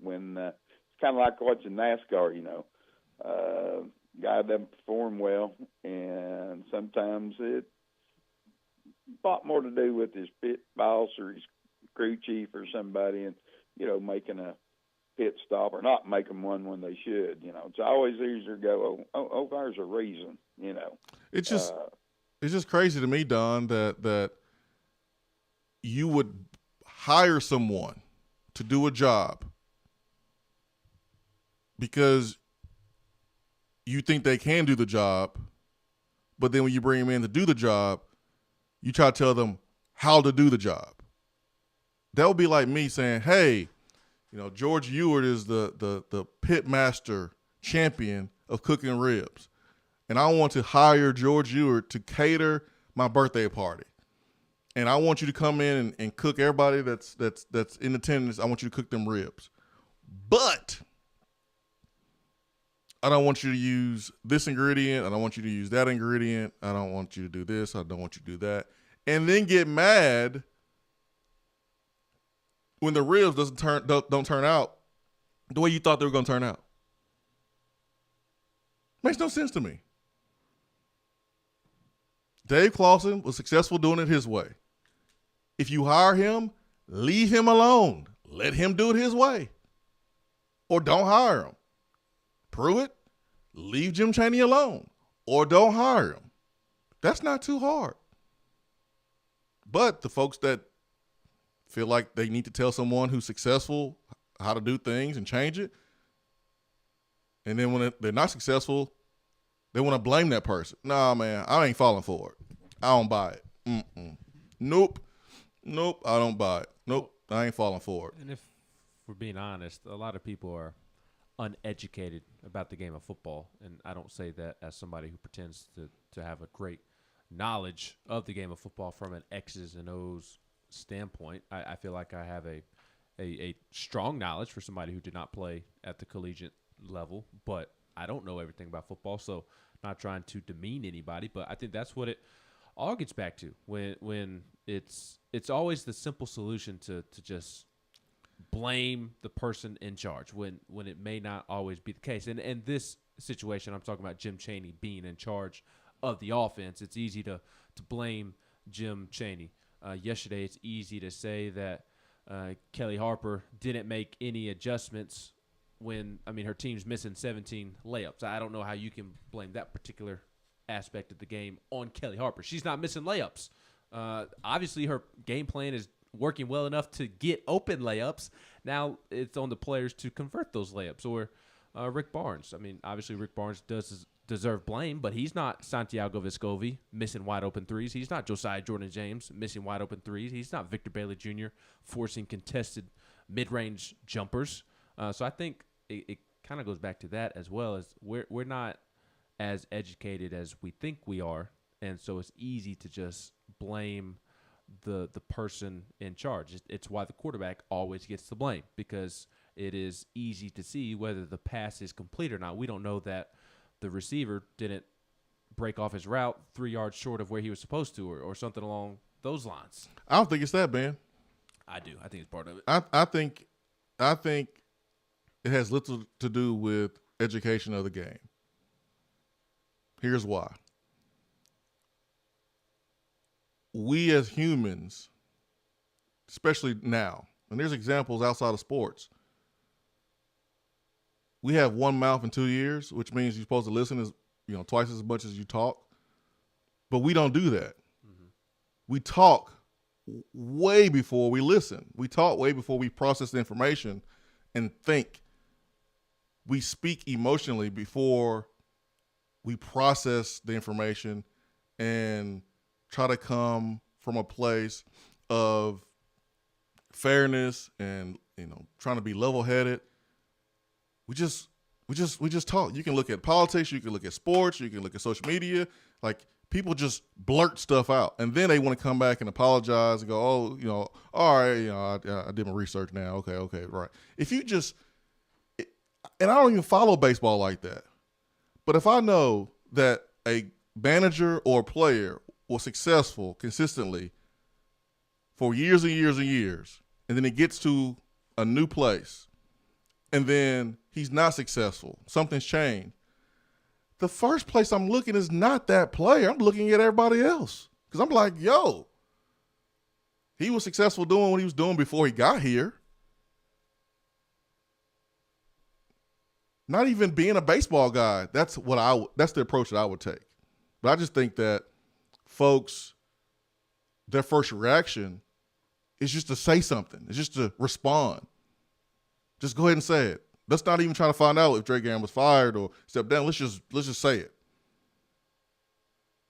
when it's kind of like watching NASCAR, guy doesn't perform well, and sometimes it's a lot more to do with his pit boss or his crew chief or somebody, and making a pit stop or not making one when they should. It's always easier to go, there's a reason. It's just crazy to me, Don, that you would hire someone to do a job because you think they can do the job, but then when you bring them in to do the job, you try to tell them how to do the job. That would be like me saying, hey, George Ewart is the pit master champion of cooking ribs, and I want to hire George Ewart to cater my birthday party. And I want you to come in and cook everybody that's in attendance. I want you to cook them ribs. But I don't want you to use this ingredient. I don't want you to use that ingredient. I don't want you to do this. I don't want you to do that. And then get mad when the ribs don't turn out the way you thought they were going to turn out. Makes no sense to me. Dave Clawson was successful doing it his way. If you hire him, leave him alone. Let him do it his way. Or don't hire him. Pruitt, leave Jim Chaney alone. Or don't hire him. That's not too hard. But the folks that feel like they need to tell someone who's successful how to do things and change it, and then when they're not successful, they want to blame that person. Nah, man, I ain't falling for it. I don't buy it. Nope, I don't buy it. Nope, I ain't falling for it. And if we're being honest, a lot of people are uneducated about the game of football, and I don't say that as somebody who pretends to have a great knowledge of the game of football from an X's and O's standpoint. I feel like I have a strong knowledge for somebody who did not play at the collegiate level, but I don't know everything about football, so not trying to demean anybody, but I think that's what it all gets back to when it's always the simple solution to just blame the person in charge when it may not always be the case. And this situation, I'm talking about Jim Chaney being in charge of the offense. It's easy to blame Jim Chaney. Yesterday, it's easy to say that Kelly Harper didn't make any adjustments when, her team's missing 17 layups. I don't know how you can blame that particular aspect of the game on Kelly Harper. She's not missing layups. Obviously, her game plan is working well enough to get open layups. Now it's on the players to convert those layups. Or Rick Barnes. Obviously, Rick Barnes does deserve blame, but he's not Santiago Vescovi missing wide open threes. He's not Josiah Jordan-James missing wide open threes. He's not Victor Bailey Jr. forcing contested mid-range jumpers. So I think it kind of goes back to that as well, as we're not as educated as we think we are, and so it's easy to just blame the person in charge. It's why the quarterback always gets the blame, because it is easy to see whether the pass is complete or not. We don't know that the receiver didn't break off his route 3 yards short of where he was supposed to, or something along those lines. I don't think it's that, Ben. I do. I think it's part of it. I think it has little to do with education of the game. Here's why. We as humans, especially now, and there's examples outside of sports, we have one mouth and 2 ears, which means you're supposed to listen twice as much as you talk. But we don't do that. Mm-hmm. We talk way before we listen. We talk way before we process the information and think. We speak emotionally before we process the information and try to come from a place of fairness and trying to be level-headed. We just talk. You can look at politics, you can look at sports, you can look at social media. Like, people just blurt stuff out, and then they want to come back and apologize and go, "Oh, all right, I did my research now. Okay, right." If you just, and I don't even follow baseball like that, but if I know that a manager or a player was successful consistently for years and years and years, and then it gets to a new place, and then he's not successful, something's changed, the first place I'm looking is not that player. I'm looking at everybody else, because I'm like, yo, he was successful doing what he was doing before he got here. Not even being a baseball guy. That's the approach that I would take. But I just think that folks, their first reaction is just to say something. It's just to respond. Just go ahead and say it. Let's not even try to find out if Draymond was fired or stepped down. Let's just say it.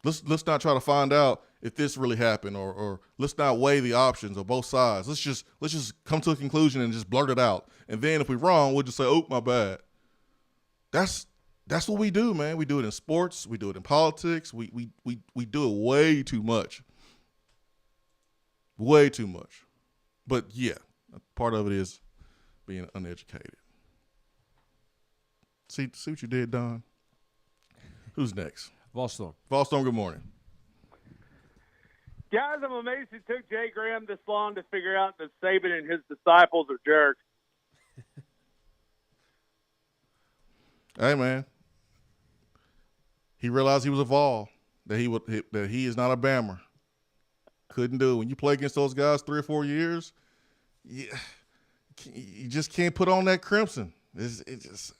Let's not try to find out if this really happened, or let's not weigh the options of both sides. Let's just come to a conclusion and just blurt it out. And then if we're wrong, we'll just say, "Oh, my bad." That's what we do, man. We do it in sports. We do it in politics. We do it way too much. Way too much. But yeah, part of it is being uneducated. See what you did, Don? Who's next? Volstorm. Volstorm, good morning. Guys, I'm amazed it took Jay Graham this long to figure out that Saban and his disciples are jerks. Hey, man. He realized he was a Vol, that he is not a Bammer. Couldn't do it. When you play against those guys 3 or 4 years, you just can't put on that crimson.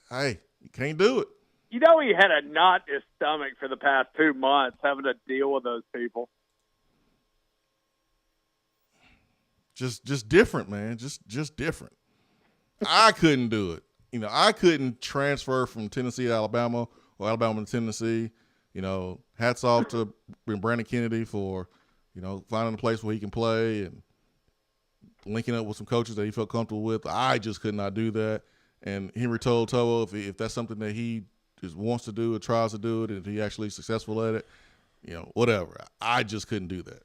Hey, you can't do it. You know, he had a knot in his stomach for the past 2 months having to deal with those people. Just different, man. Just different. I couldn't do it. I couldn't transfer from Tennessee to Alabama or Alabama to Tennessee. Hats off to Brandon Kennedy for, finding a place where he can play and linking up with some coaches that he felt comfortable with. I just could not do that. And Henry told Toa if that's something that he just wants to do or tries to do it, and if he actually is successful at it, whatever. I just couldn't do that.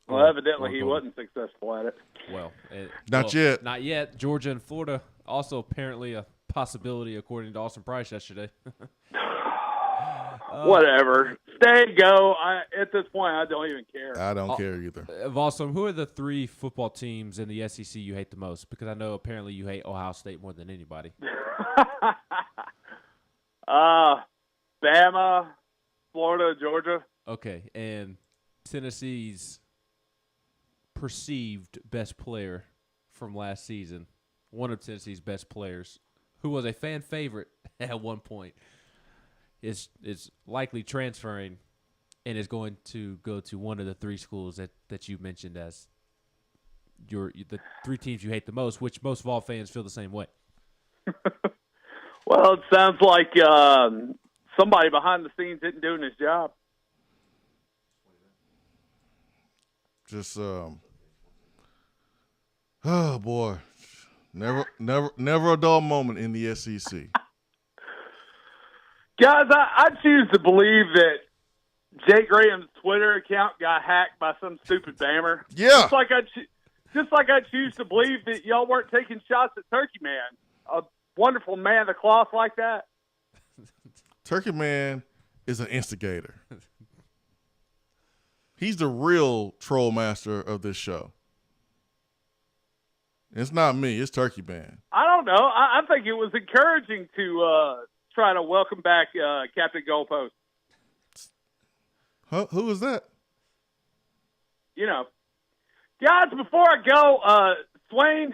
Well, evidently he wasn't successful at it. Well, not yet. Not yet. Georgia and Florida also apparently a possibility, according to Austin Price yesterday. Whatever. Stay, go. At this point, I don't even care. I don't care either. Volstorm, who are the 3 football teams in the SEC you hate the most? Because I know apparently you hate Ohio State more than anybody. Bama, Florida, Georgia. Okay, and Tennessee's perceived best player from last season, one of Tennessee's best players, who was a fan favorite at one point, is likely transferring and is going to go to one of the 3 schools that you mentioned as the 3 teams you hate the most, which most Vol fans feel the same way. Well, it sounds like somebody behind the scenes isn't doing his job. Just oh boy, never a dull moment in the SEC. Guys, I choose to believe that Jay Graham's Twitter account got hacked by some stupid bammer. Yeah. Just like I choose to believe that y'all weren't taking shots at Turkey Man, a wonderful man of the cloth like that. Turkey Man is an instigator. He's the real troll master of this show. It's not me. It's Turkey Man. I don't know. I think it was encouraging to try to welcome back Captain Goalpost. Who is that? You know. Guys, before I go, Swain,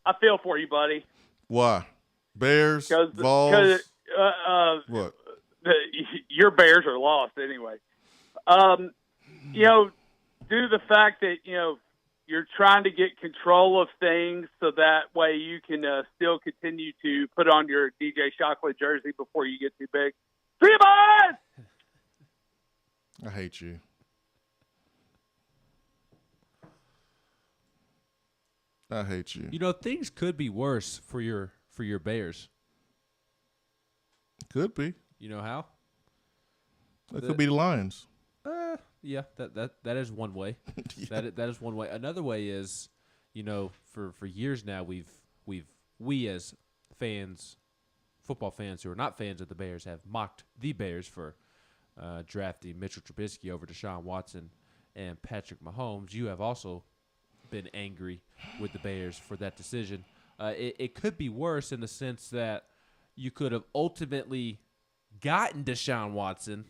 I feel for you, buddy. Why? Bears? Vols? What? Your Bears are lost anyway. You know, due to the fact that, you know, you're trying to get control of things so that way you can still continue to put on your DJ Shockley jersey before you get too big. See you, boys! I hate you. I hate you. You know, things could be worse for your Bears. Could be. You know how? It could be the Lions. Yeah, that is one way. Yeah. That is one way. Another way is, you know, for years now we as fans, football fans who are not fans of the Bears, have mocked the Bears for drafting Mitchell Trubisky over Deshaun Watson and Patrick Mahomes. You have also been angry with the Bears for that decision. It could be worse in the sense that you could have ultimately gotten Deshaun Watson,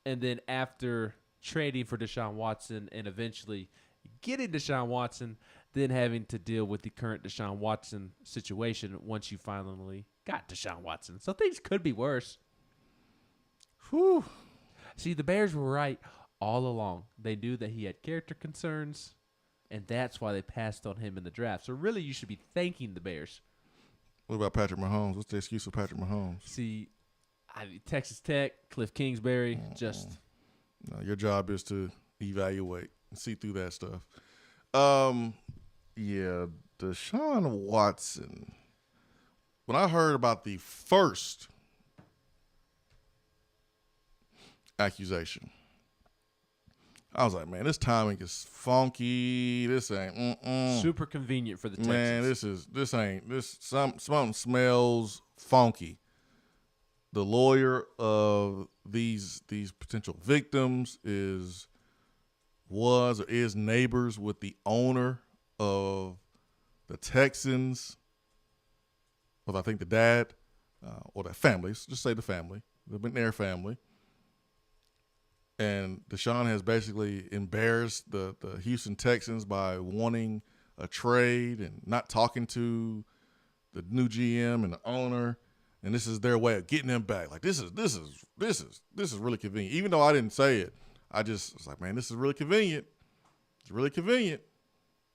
and then after trading for Deshaun Watson and eventually getting Deshaun Watson, then having to deal with the current Deshaun Watson situation once you finally got Deshaun Watson. So things could be worse. Whew. See, the Bears were right all along. They knew that he had character concerns, and that's why they passed on him in the draft. So really, you should be thanking the Bears. What about Patrick Mahomes? What's the excuse for Patrick Mahomes? See, Texas Tech, Cliff Kingsbury, just... No, your job is to evaluate and see through that stuff. Yeah, Deshaun Watson. When I heard about the first accusation, I was like, man, this timing is funky. This ain't super convenient for the Texans. Man, something smells funky. The lawyer of these potential victims was or is neighbors with the owner of the Texans, or I think the dad, or the family. Just say the family, the McNair family. And Deshaun has basically embarrassed the Houston Texans by wanting a trade and not talking to the new GM and the owner. And this is their way of getting him back. Like this is really convenient. Even though I didn't say it, I just was like, man, this is really convenient. It's really convenient.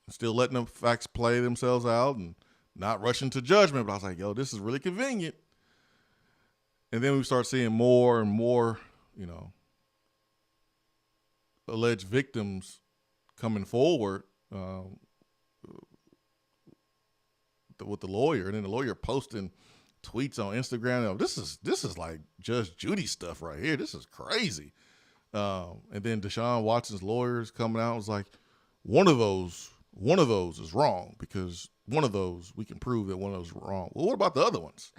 Still letting them facts play themselves out and not rushing to judgment. But I was like, yo, this is really convenient. And then we start seeing more and more, you know, alleged victims coming forward with the lawyer, and then the lawyer posting tweets on Instagram. This is like Judge Judy stuff right here. This is crazy. And then Deshaun Watson's lawyers coming out was like, one of those is wrong because one of those we can prove that one of those is wrong. Well, what about the other ones?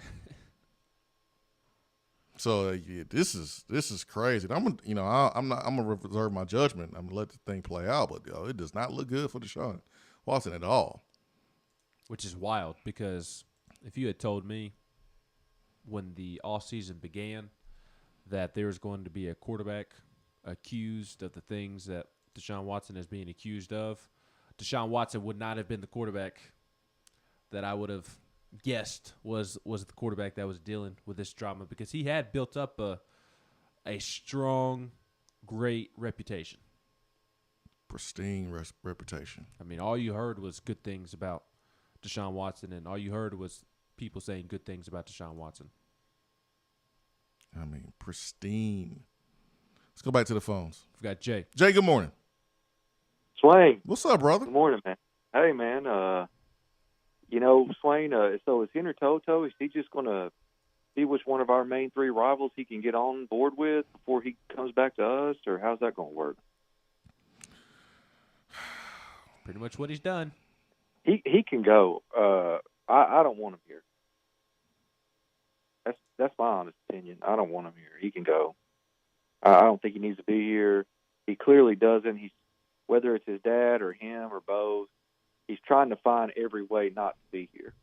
So yeah, this is crazy. I'm gonna reserve my judgment. I'm gonna let the thing play out, but it does not look good for Deshaun Watson at all. Which is wild because if you had told me when the offseason began that there was going to be a quarterback accused of the things that Deshaun Watson is being accused of, Deshaun Watson would not have been the quarterback that I would have guessed was the quarterback that was dealing with this drama, because he had built up a strong, great reputation. Pristine reputation. I mean, all you heard was good things about Deshaun Watson, and all you heard was people saying good things about Deshaun Watson. I mean, pristine. Let's go back to the phones. We've got Jay. Jay, good morning. Swain. What's up, brother? Good morning, man. Hey, man. You know, Swain, so is Henry Toto, is he just going to see which one of our main 3 rivals he can get on board with before he comes back to us, or how's that going to work? Pretty much what he's done. He can go. I don't want him here. That's my honest opinion. I don't want him here. He can go. I don't think he needs to be here. He clearly doesn't. Whether it's his dad or him or both, he's trying to find every way not to be here.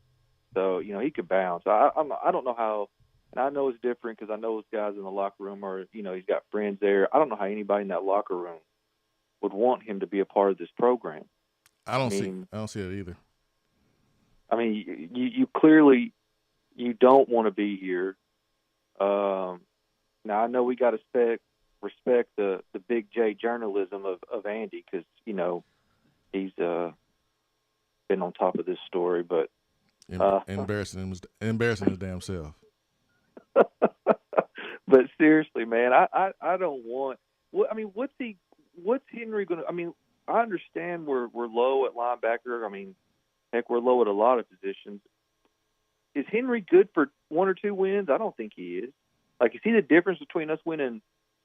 So, he could bounce. I don't know how, and I know it's different because I know those guys in the locker room are, he's got friends there. I don't know how anybody in that locker room would want him to be a part of this program. I don't see it either. I mean, you clearly you don't want to be here. Now I know we got to respect the big J journalism of Andy because he's been on top of this story, but embarrassing his damn self. But seriously, man, I don't want. What's Henry going to? I mean, I understand we're low at linebacker. I mean, heck, we're low at a lot of positions. Is Henry good for 1 or 2 wins? I don't think he is. Like, is he the difference between us winning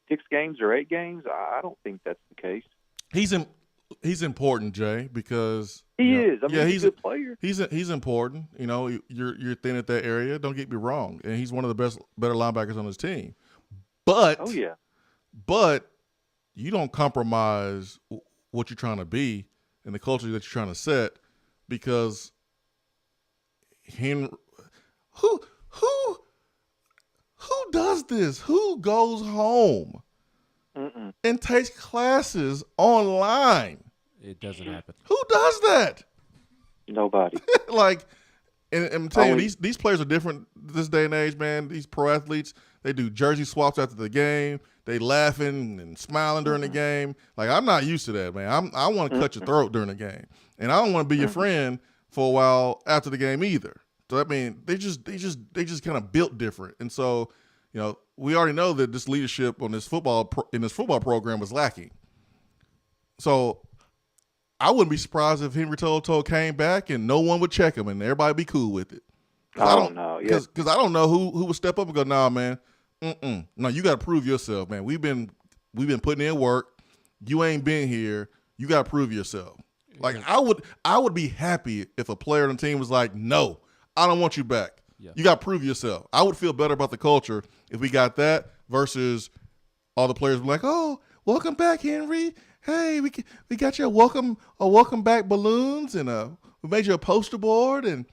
6 games or 8 games? I don't think that's the case. He's important, Jay, because he is. I mean, he's a good player. He's important. You're thin at that area. Don't get me wrong, and he's one of the better linebackers on his team. But but you don't compromise what you're trying to be and the culture that you're trying to set because Henry. Who does this? Who goes home and takes classes online? It doesn't happen. Who does that? Nobody. And I'm telling you, these players are different this day and age, man. These pro athletes, they do jersey swaps after the game. They laughing and smiling during the game. Like, I'm not used to that, man. I want to cut your throat during the game, and I don't want to be your friend for a while after the game either. So I mean, they just kind of built different, and so we already know that this leadership on this football program was lacking. So I wouldn't be surprised if Henry To'oTo'o came back and no one would check him and everybody be cool with it. I don't know. Because I don't know who would step up and go, nah, man, no, you got to prove yourself, man. We've been putting in work. You ain't been here. You got to prove yourself. Like, I would be happy if a player on the team was like, no, I don't want you back. Yeah. You got to prove yourself. I would feel better about the culture if we got that versus all the players be like, oh, welcome back, Henry. Hey, we got you a welcome back balloons and we made you a poster board. And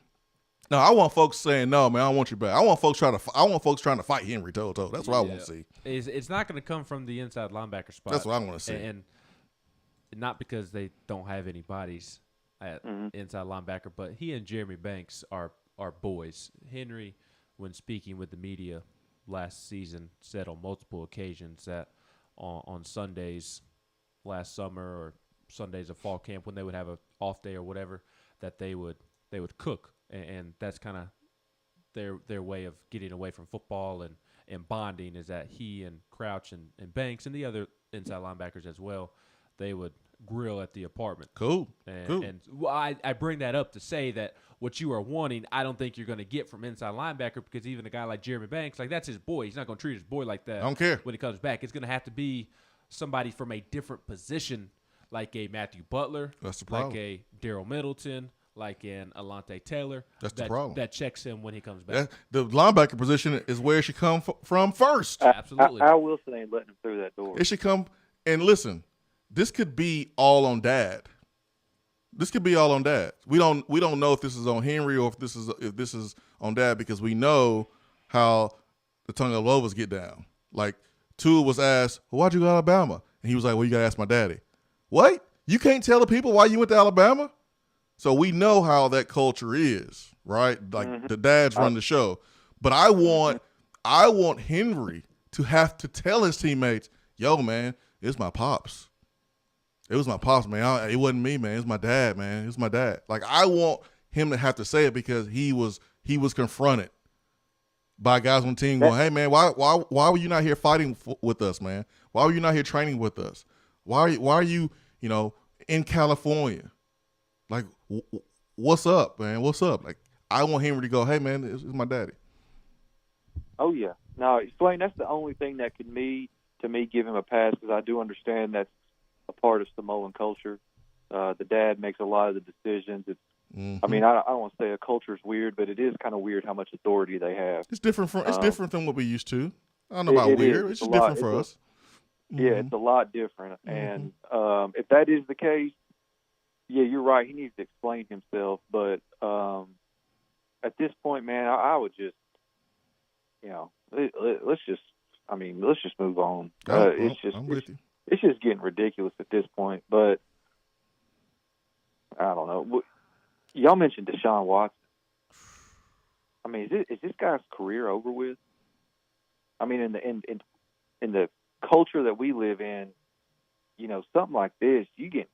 no, I want folks saying, no, man, I don't want you back. I want folks trying to fight Henry To'oTo'o. That's what I want to see. It's not going to come from the inside linebacker spot. That's what I want to see. And not because they don't have any bodies at inside linebacker, but he and Jeremy Banks are boys. Henry, when speaking with the media last season, said on multiple occasions that on Sundays last summer or Sundays of fall camp when they would have an off day or whatever, that they would cook, and that's kind of their way of getting away from football and bonding is that he and Crouch and Banks and the other inside linebackers as well, they would grill at the apartment. Cool. And I bring that up to say that what you are wanting, I don't think you're going to get from inside linebacker because even a guy like Jeremy Banks, like that's his boy. He's not going to treat his boy like that. I don't care. When he comes back, it's going to have to be somebody from a different position, like a Matthew Butler, that's the problem. Like a Daryl Middleton, like an Alante Taylor. That's the problem. That checks him when he comes back. The linebacker position is where it should come from first. Absolutely. Al Wilson ain't letting him through that door. It should come. And listen, this could be all on Dad. This could be all on Dad. We don't know if this is on Henry or if this is on Dad because we know how the Tagovailoas get down. Like, Tua was asked, well, why'd you go to Alabama? And he was like, well, you got to ask my daddy. What? You can't tell the people why you went to Alabama? So we know how that culture is, right? Like the dads run the show. But I want Henry to have to tell his teammates, yo, man, it's my pops. It was my pops, man. It wasn't me, man. It's my dad, man. It's my dad. Like, I want him to have to say it because he was confronted by guys on the team going, hey, man, why were you not here fighting with us, man? Why were you not here training with us? Why are you in California? Like, what's up, man? What's up? Like, I want Henry to go, hey, man, it's my daddy. Oh yeah, no, Swain. That's the only thing that could give him a pass, because I do understand that's a part of Samoan culture. The dad makes a lot of the decisions. It's, I mean, I don't want to say a culture's weird, but it is kind of weird how much authority they have. It's different than what we used to. I don't know about weird. It's just different for us. Yeah, it's a lot different. And if that is the case, yeah, you're right. He needs to explain himself. But at this point, man, I would just, let's just move on. I'm with you. It's just getting ridiculous at this point. But I don't know. Y'all mentioned Deshaun Watson. I mean, is this guy's career over with? I mean, in the culture that we live in, something like this, you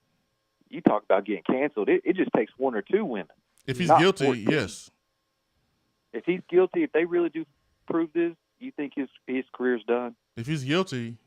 talk about getting canceled. It just takes one or two women. If he's guilty, 14. Yes. If he's guilty, if they really do prove this, you think his career's done? If he's guilty,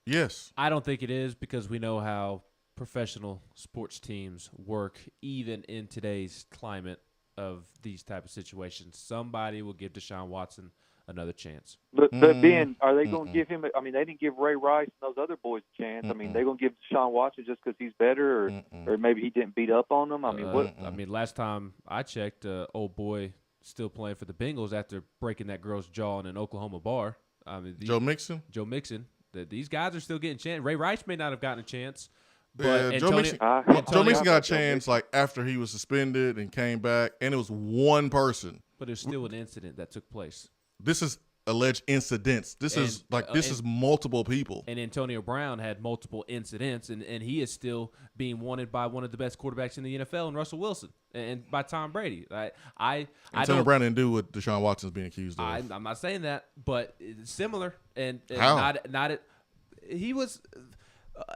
yes. I don't think it is, because we know how professional sports teams work, even in today's climate of these type of situations. Somebody will give Deshaun Watson another chance. But Ben, are they going to give him? I mean, they didn't give Ray Rice and those other boys a chance. I mean, they're going to give Deshaun Watson just because he's better, or maybe he didn't beat up on them. I mean, what? I mean, last time I checked, old boy still playing for the Bengals after breaking that girl's jaw in an Oklahoma bar. I mean, Joe Mixon. These guys are still getting a chance. Ray Rice may not have gotten a chance. But Joe Mixon got a chance like after he was suspended and came back, and it was one person. But there's still an incident that took place. This is alleged incidents. This is multiple people. And Antonio Brown had multiple incidents, and he is still being wanted by one of the best quarterbacks in the NFL, and Russell Wilson, and by Tom Brady. Antonio Brown didn't do what Deshaun Watson's being accused of. I'm not saying that, but it's similar. And how? He was.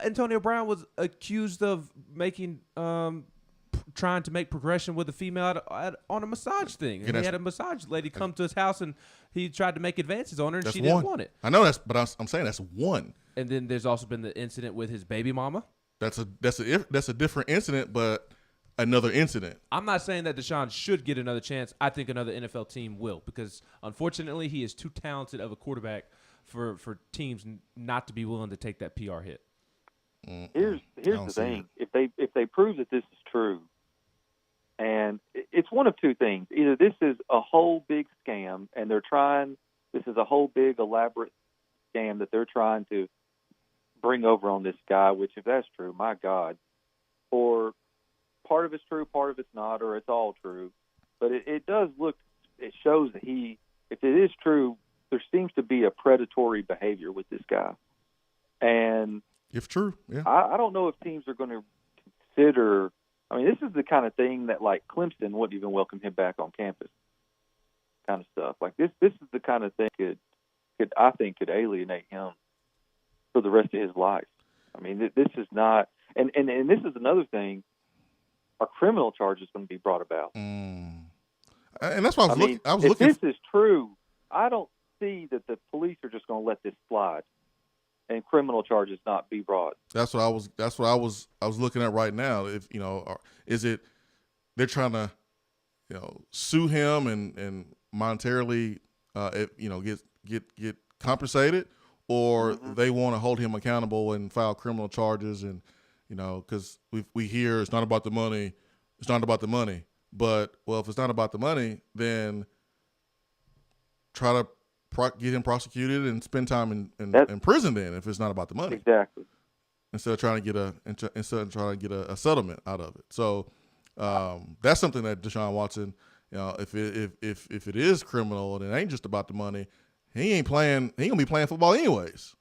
Antonio Brown was accused of making, trying to make progression with a female on a massage thing. And he had a massage lady come to his house, and he tried to make advances on her, and she didn't want it. I know but I'm saying that's one. And then there's also been the incident with his baby mama. That's a different incident, but another incident. I'm not saying that Deshaun should get another chance. I think another NFL team will, because unfortunately he is too talented of a quarterback for teams not to be willing to take that PR hit. Here's the thing: if they prove that this is true, and it's one of two things: either this is a whole big scam, and this is a whole big elaborate scam that they're trying to bring over on this guy. Which, if that's true, my God, or part of it's true, part of it's not, or it's all true. But it shows that if it is true, there seems to be a predatory behavior with this guy, and. If true, yeah. I don't know if teams are going to consider. I mean, this is the kind of thing that, like, Clemson wouldn't even welcome him back on campus. Kind of stuff like this. This is the kind of thing could alienate him for the rest of his life. I mean, this is not. And this is another thing. Are criminal charges going to be brought about? And that's why I was if looking. If this is true, I don't see that the police are just going to let this slide and criminal charges not be brought. That's what I was looking at right now. If is it they're trying to sue him and monetarily get compensated, or they want to hold him accountable and file criminal charges, and because we hear it's not about the money, but if it's not about the money, then try to get him prosecuted and spend time in prison then, if it's not about the money. Exactly. Instead of trying to get a settlement out of it. So that's something that Deshaun Watson, if it is criminal and it ain't just about the money, he ain't gonna be playing football anyways.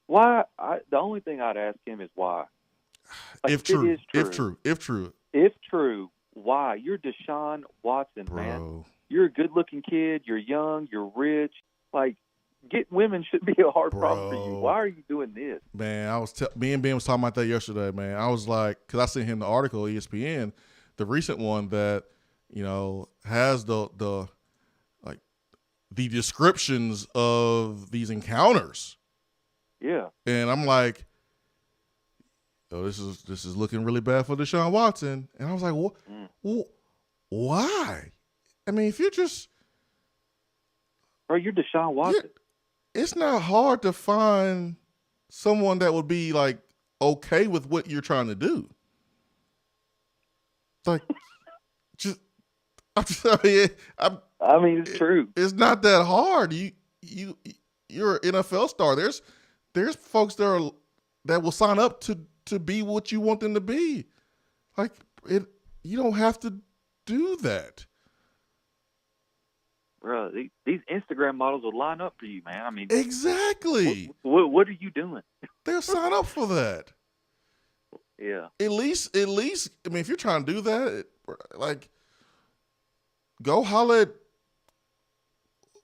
Why? The only thing I'd ask him is why. Like, if true, why? You're Deshaun Watson, bro. Man. You're a good-looking kid. You're young. You're rich. Like, getting women should be a hard problem for you. Why are you doing this? Man, me and Ben was talking about that yesterday, man. I was like, because I sent him the article, ESPN, the recent one that, has the descriptions of these encounters. Yeah. And I'm like, this is looking really bad for Deshaun Watson. And I was like, why? I mean, if you're just Bro, you're Deshaun Watson. It's not hard to find someone that would be like okay with what you're trying to do. Like, I mean, it's true. It's not that hard. You're an NFL star. There's folks that will sign up to be what you want them to be. Like you don't have to do that. Bro, these Instagram models will line up for you, man. I mean, exactly. What are you doing? They'll sign up for that. Yeah. At least. I mean, if you're trying to do that, like, go holler at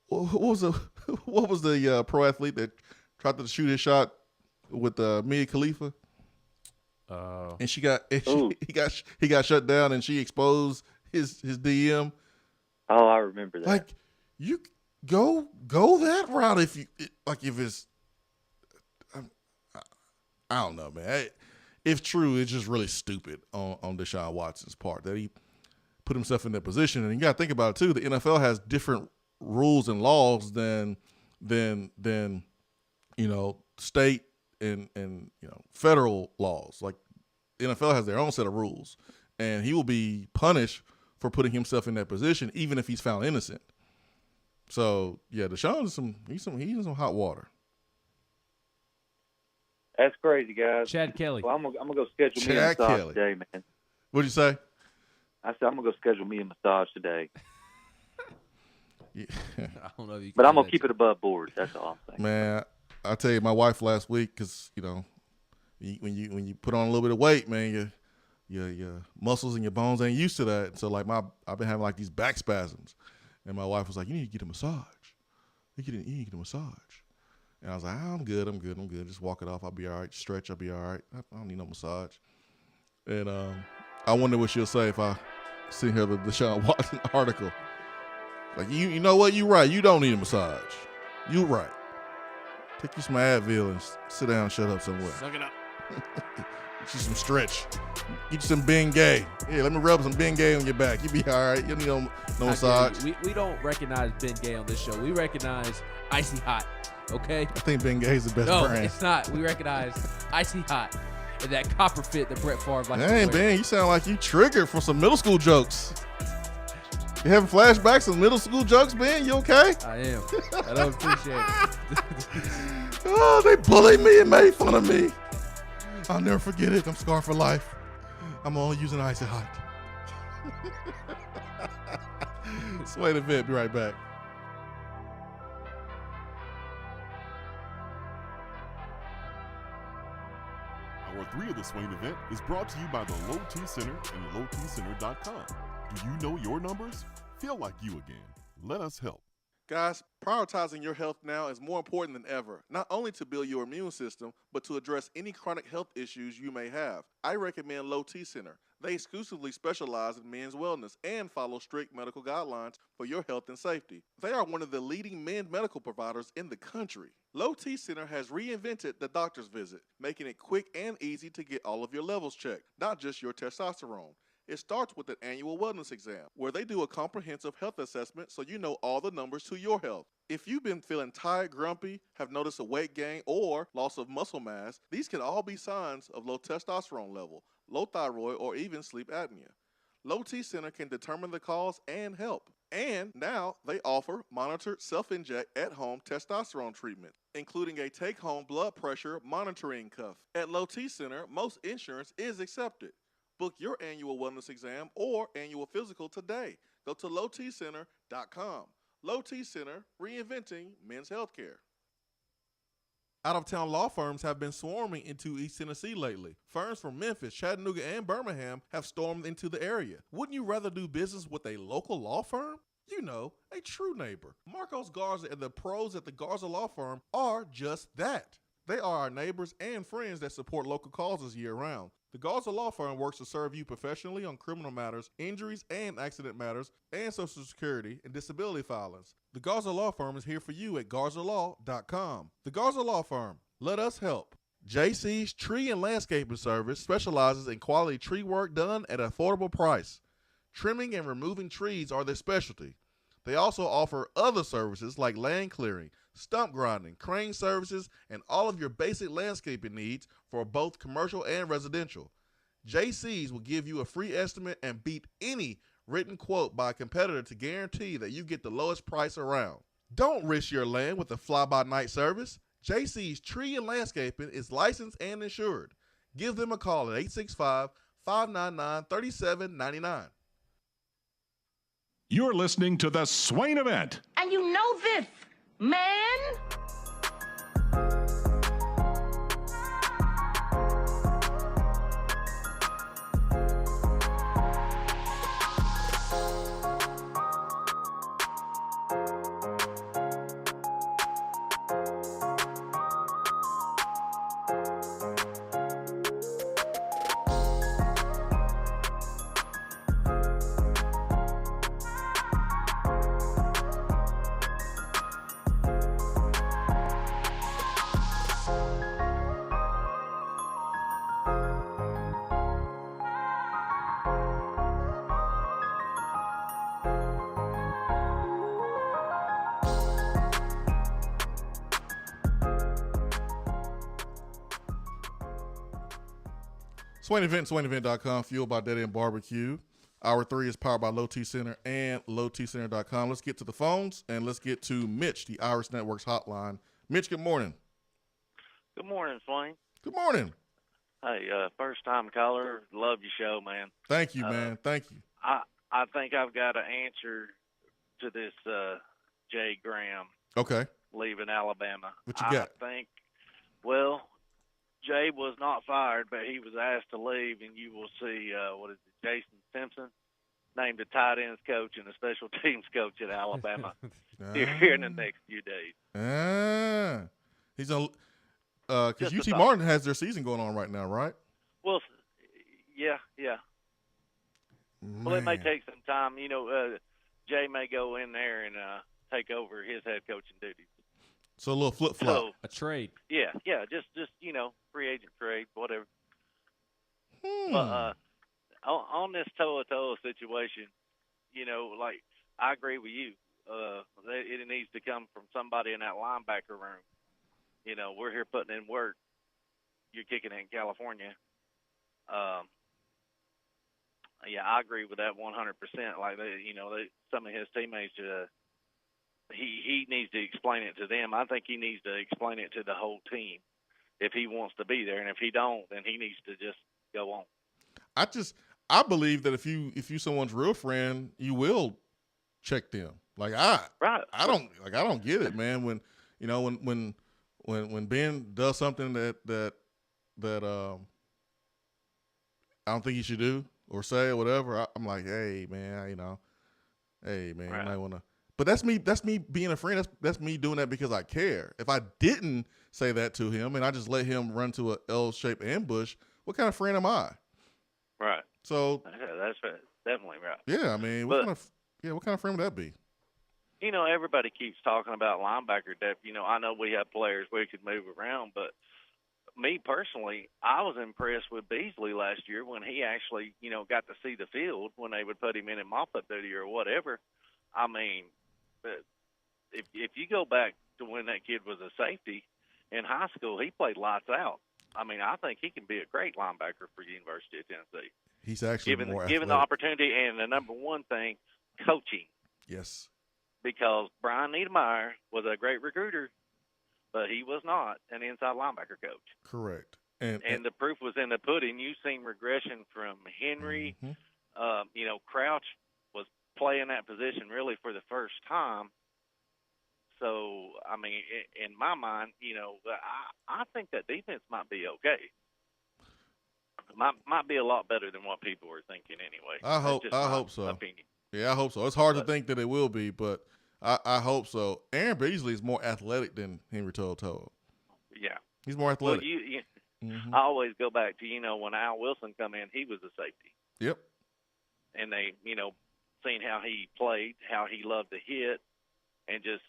what was the pro athlete that tried to shoot his shot with Mia Khalifa? And he got shut down, and she exposed his DM. Oh, I remember that. Like, you go that route if it's. I don't know, man. If true, it's just really stupid on Deshaun Watson's part that he put himself in that position. And you got to think about it too. The NFL has different rules and laws than state and federal laws. Like, the NFL has their own set of rules, and he will be punished for putting himself in that position, even if he's found innocent. So yeah, Deshaun is he's in some hot water. That's crazy, guys. Chad Kelly. Well, I'm gonna go schedule me a massage today, man. What'd you say? I said I'm gonna go schedule me a massage today. Yeah. I don't know if you. But I'm gonna keep it above board. That's all I'm saying. Man, I tell you, my wife last week, because when you put on a little bit of weight, man, your muscles and your bones ain't used to that. So like I've been having like these back spasms, and my wife was like, "You need to get a massage. You need to get a massage." And I was like, I'm good. Just walk it off. I'll be all right. Stretch. I'll be all right. I don't need no massage. And I wonder what she'll say if I send her the Deshaun Watson article. Like, you know what? You right. You don't need a massage. You right. Take you some Advil and sit down and shut up somewhere. Suck it up. Get you some stretch. Get you some Bengay. Here, let me rub some Bengay on your back. You be all right. You don't need no massage. We don't recognize Bengay on this show. We recognize Icy Hot. Okay? I think Bengay's the best brand. No, it's not. We recognize Icy Hot and that copper fit that Brett Favre likes. Dang, Ben, you sound like you triggered from some middle school jokes. You having flashbacks of middle school jokes, Ben? You okay? I am. I don't appreciate it. Oh, they bullied me and made fun of me. I'll never forget it. I'm scarred for life. I'm only using Icy Hot. Swain Event. Be right back. Hour 3 of the Swain Event is brought to you by the Low T Center and lowtcenter.com. Do you know your numbers? Feel like you again. Let us help. Guys, prioritizing your health now is more important than ever, not only to build your immune system, but to address any chronic health issues you may have. I recommend Low T Center. They exclusively specialize in men's wellness and follow strict medical guidelines for your health and safety. They are one of the leading men's medical providers in the country. Low T Center has reinvented the doctor's visit, making it quick and easy to get all of your levels checked, not just your testosterone. It starts with an annual wellness exam, where they do a comprehensive health assessment so you know all the numbers to your health. If you've been feeling tired, grumpy, have noticed a weight gain, or loss of muscle mass, these can all be signs of low testosterone level, low thyroid, or even sleep apnea. Low T Center can determine the cause and help. And now they offer monitored self-inject at-home testosterone treatment, including a take-home blood pressure monitoring cuff. At Low T Center, most insurance is accepted. Book your annual wellness exam or annual physical today. Go to lowtcenter.com. Low T Center, reinventing men's healthcare. Out-of-town law firms have been swarming into East Tennessee lately. Firms from Memphis, Chattanooga, and Birmingham have stormed into the area. Wouldn't you rather do business with a local law firm? You know, a true neighbor. Marcos Garza and the pros at the Garza Law Firm are just that. They are our neighbors and friends that support local causes year-round. The Garza Law Firm works to serve you professionally on criminal matters, injuries and accident matters, and Social Security and disability filings. The Garza Law Firm is here for you at garzalaw.com. The Garza Law Firm. Let us help. JC's Tree and Landscaping Service specializes in quality tree work done at an affordable price. Trimming and removing trees are their specialty. They also offer other services like land clearing, stump grinding, crane services, and all of your basic landscaping needs for both commercial and residential. JC's will give you a free estimate and beat any written quote by a competitor to guarantee that you get the lowest price around. Don't risk your land with a fly-by-night service. JC's Tree and Landscaping is licensed and insured. Give them a call at 865-599-3799. You're listening to the Swain Event. And you know this, man. Swain Event, SwainEvent.com, fueled by Dead End Barbecue. Hour 3 is powered by Low T Center and LowTCenter.com. Let's get to the phones, and let's get to Mitch, the Irish Networks hotline. Mitch, good morning. Good morning, Swain. Good morning. Hey, first-time caller. Love your show, man. Thank you, man. Thank you. I think I've got an answer to this Jay Graham Okay. leaving Alabama. What you got? I think, well, Jay was not fired, but he was asked to leave, and you will see, Jason Simpson named a tight ends coach and a special teams coach at Alabama here in the next few days. He's on because UT Martin has their season going on right now, right? Well, yeah. Well, it may take some time. Jay may go in there and take over his head coaching duties. So a little flip-flop. A trade. Yeah, just free agent trade, whatever. But on this Toa situation, like I agree with you. It needs to come from somebody in that linebacker room. We're here putting in work. You're kicking it in California. Yeah, I agree with that 100%. Like some of his teammates, he needs to explain it to them. I think he needs to explain it to the whole team if he wants to be there, and if he don't, then he needs to just go on. I believe that if you someone's real friend, you will check them. Like I don't get it, man. When Ben does something that I don't think he should do or say or whatever, I'm like, hey man, you might want to. But that's me being a friend. That's me doing that because I care. If I didn't say that to him and I just let him run to a L-shaped ambush, what kind of friend am I? Right. So that's definitely right. Yeah, I mean, what kind of friend would that be? Everybody keeps talking about linebacker depth. I know we have players we could move around, but me personally, I was impressed with Beasley last year when he actually, got to see the field when they would put him in mop-up duty or whatever. I mean, if you go back to when that kid was a safety in high school, he played lights out. I mean, I think he can be a great linebacker for the University of Tennessee. He's actually given athletic. the opportunity, and the number one thing, coaching. Yes. Because Brian Niedermeyer was a great recruiter, but he was not an inside linebacker coach. Correct. And the proof was in the pudding. You've seen regression from Henry. Crouch was playing that position really for the first time. So, I mean, in my mind, I think that defense might be okay. Might be a lot better than what people are thinking anyway. I hope so. Opinion. Yeah, I hope so. It's hard to think that it will be, but I hope so. Aaron Beasley is more athletic than Henry To'oTo'o. Yeah. He's more athletic. Well, I always go back to, when Al Wilson come in, he was a safety. Yep. And they, seen how he played, how he loved to hit, and just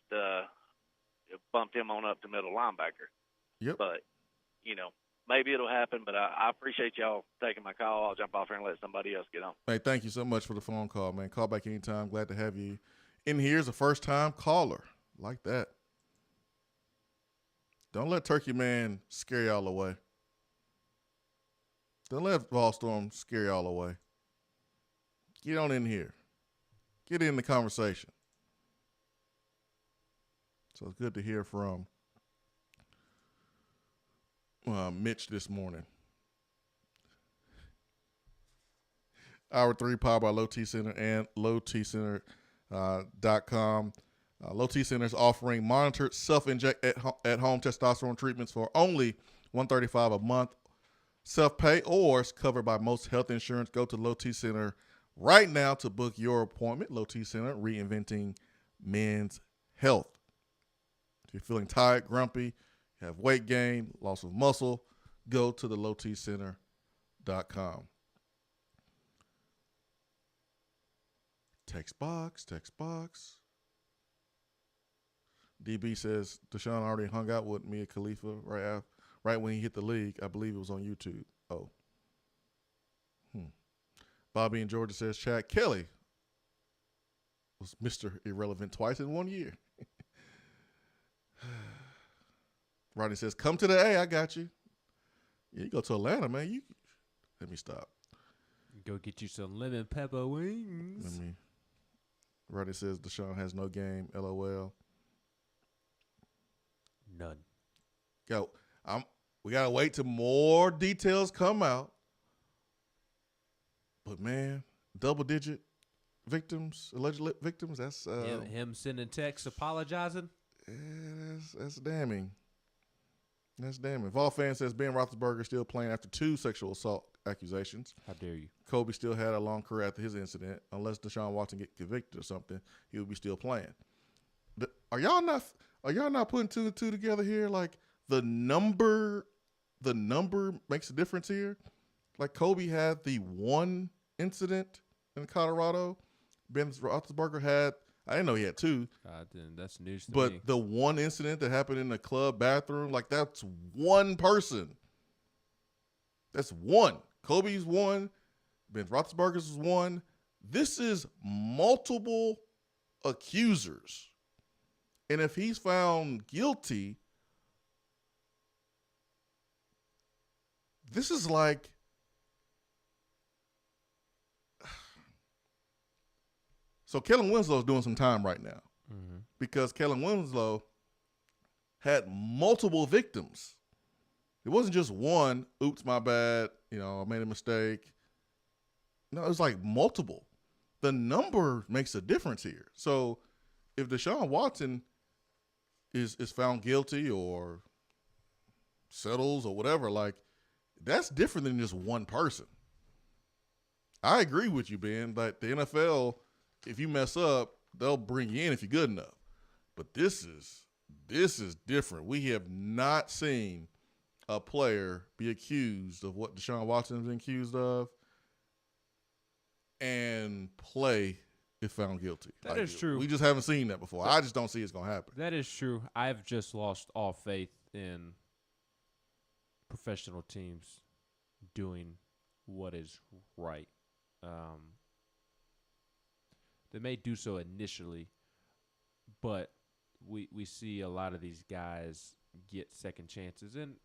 bumped him on up to middle linebacker. Yep. But, maybe it'll happen, but I appreciate y'all taking my call. I'll jump off here and let somebody else get on. Hey, thank you so much for the phone call, man. Call back anytime. Glad to have you in here is a first-time caller. Like that. Don't let Turkey Man scare y'all away. Don't let Vol Storm scare y'all away. Get on in here. Get in the conversation. So it's good to hear from Mitch this morning. Hour 3 powered by Low T Center and lowtcenter.com. Low T Center is offering monitored self-inject at home testosterone treatments for only $135 a month. Self-pay or is covered by most health insurance. Go to Low T Center right now to book your appointment. Low T Center, reinventing men's health. If you're feeling tired, grumpy, you have weight gain, loss of muscle, go to the lowtcenter.com. Text box. DB says Deshaun already hung out with Mia Khalifa right when he hit the league. I believe it was on YouTube. Oh. Bobby in Georgia says Chad Kelly was Mr. Irrelevant twice in 1 year. Rodney says, come to the A, I got you. Yeah, you go to Atlanta, man. Let me stop. Go get you some lemon pepper wings. Rodney says Deshaun has no game, LOL. None. Yo, we got to wait till more details come out. But, man, double-digit victims, alleged victims, that's... him sending texts apologizing? Yeah, that's damning. That's damning. Vol fan says Ben Roethlisberger is still playing after 2 sexual assault accusations. How dare you? Kobe still had a long career after his incident. Unless Deshaun Watson get convicted or something, he would be still playing. Are y'all not putting 2 and 2 together here? Like the number makes a difference here. Like Kobe had the 1 incident in Colorado. Ben Roethlisberger had. I didn't know he had 2. That's news to me. But the 1 incident that happened in the club bathroom, like that's 1 person. That's 1. Kobe's 1. Ben Roethlisberger's is 1. This is multiple accusers. And if he's found guilty, this is like so Kellen Winslow's doing some time right now because Kellen Winslow had multiple victims. It wasn't just 1, oops, my bad, I made a mistake. No, it was like multiple. The number makes a difference here. So if Deshaun Watson is found guilty or settles or whatever, like that's different than just 1 person. I agree with you, Ben. Like the NFL, if you mess up, they'll bring you in if you're good enough. But this is different. We have not seen a player be accused of what Deshaun Watson has been accused of and play if found guilty. That is true. We just haven't seen that before. I just don't see it's going to happen. That is true. I've just lost all faith in professional teams doing what is right. They may do so initially, but we see a lot of these guys get second chances, and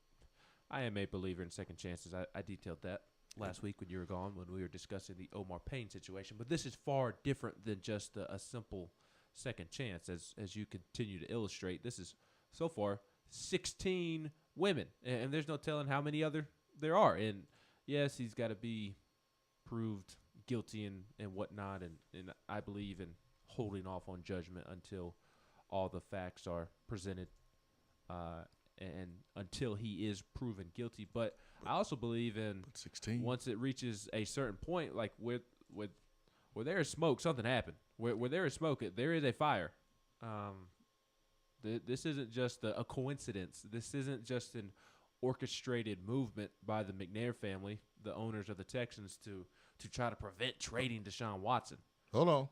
I am a believer in second chances. I detailed that last week when you were gone when we were discussing the Omar Payne situation, but this is far different than just a simple second chance, as you continue to illustrate. This is, so far, 16 women, and there's no telling how many other there are. And, yes, he's got to be proved guilty and whatnot, and I believe in holding off on judgment until all the facts are presented and until he is proven guilty. But I also believe in 16. Once it reaches a certain point, like where there is smoke, something happened. Where there is smoke, there is a fire. This isn't just a coincidence. This isn't just an orchestrated movement by the McNair family, the owners of the Texans, to try to prevent trading Deshaun Watson. Hold on.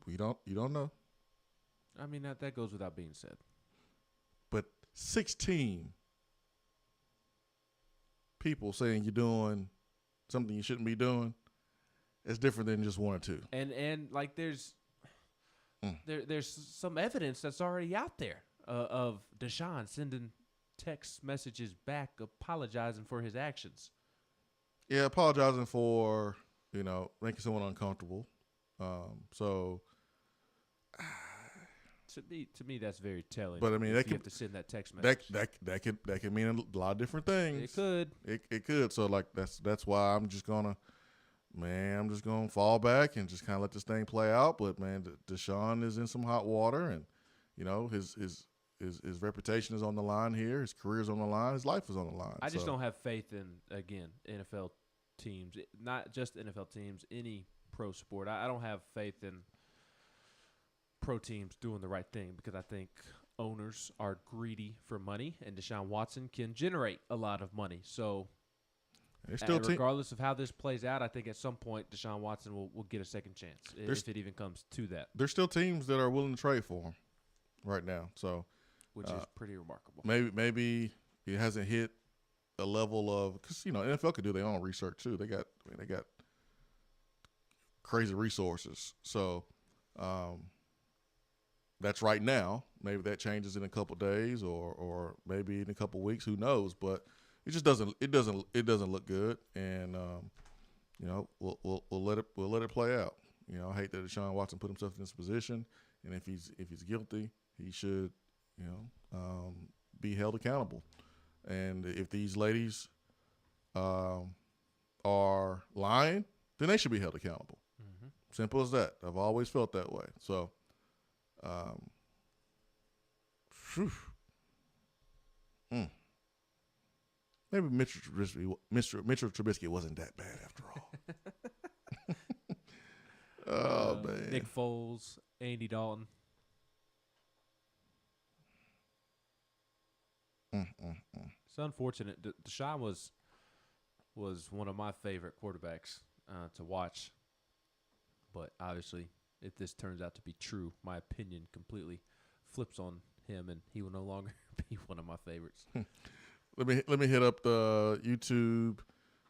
You don't know. I mean, that goes without being said. But 16 people saying you're doing something you shouldn't be doing, it's different than just 1 or 2. And like there's some evidence that's already out there of Deshaun sending text messages back apologizing for his actions. Yeah, apologizing for, making someone uncomfortable. So to me that's very telling. But I mean, you have to send that text message. That can mean a lot of different things. It could. It could. So like that's why I'm just gonna fall back and just kind of let this thing play out. But man, Deshaun is in some hot water, and his reputation is on the line here. His career is on the line. His life is on the line. I just don't have faith in, again, NFL teams, not just NFL teams, any pro sport. I don't have faith in pro teams doing the right thing because I think owners are greedy for money, and Deshaun Watson can generate a lot of money. So regardless of how this plays out, I think at some point Deshaun Watson will get a second chance if it even comes to that. There's still teams that are willing to trade for him right now. So, which is pretty remarkable. Maybe he hasn't hit a level of, because NFL could do their own research too. They got crazy resources. So that's right now. Maybe that changes in a couple days or maybe in a couple weeks. Who knows? But it just doesn't look good. And we'll let it play out. I hate that Deshaun Watson put himself in this position, and if he's guilty, he should be held accountable. And if these ladies are lying, then they should be held accountable. Mm-hmm. Simple as that. I've always felt that way. So, maybe Mitchell Trubisky wasn't that bad after all. Oh, man. Nick Foles, Andy Dalton. It's unfortunate. Deshaun was one of my favorite quarterbacks to watch, but obviously, if this turns out to be true, my opinion completely flips on him, and he will no longer be one of my favorites. Let me hit up the YouTube.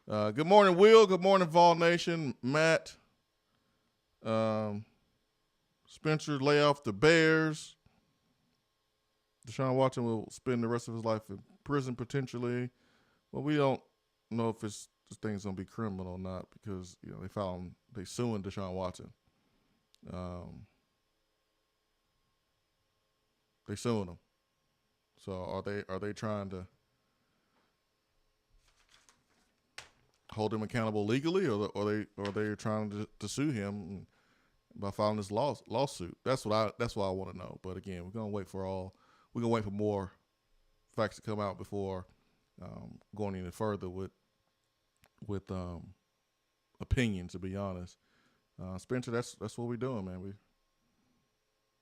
Good morning, Will. Good morning, Vol Nation. Matt. Spencer lay off the Bears. Deshaun Watson will spend the rest of his life in prison potentially. Well, we don't know if this thing's gonna be criminal or not because they suing Deshaun Watson. They suing him. So are they trying to hold him accountable legally, or are they trying to sue him by filing this lawsuit? That's what I want to know. But again, we're gonna wait for more facts to come out before going any further with opinions. To be honest, Spencer, that's what we're doing, man.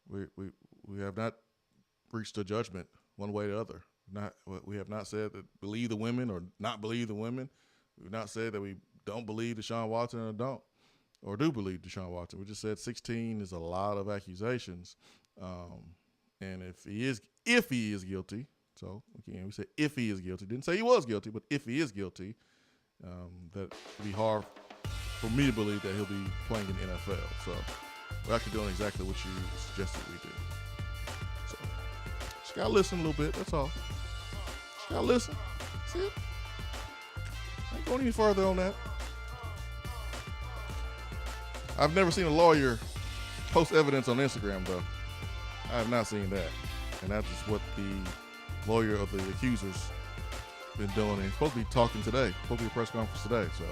We have not reached a judgment one way or the other. We have not said that believe the women or not believe the women. We've not said that we don't believe Deshaun Watson or do believe Deshaun Watson. We just said 16 is a lot of accusations. And if he is guilty, so again, we said if he is guilty, didn't say he was guilty, but if he is guilty, that would be hard for me to believe that he'll be playing in the NFL. So we're actually doing exactly what you suggested we do. So just gotta listen a little bit, that's all. Just gotta listen. See it? I ain't going any further on that. I've never seen a lawyer post evidence on Instagram, though. I have not seen that. And that's just what the lawyer of the accusers been doing. And he's supposed to be talking today. Supposed to be a press conference today. So,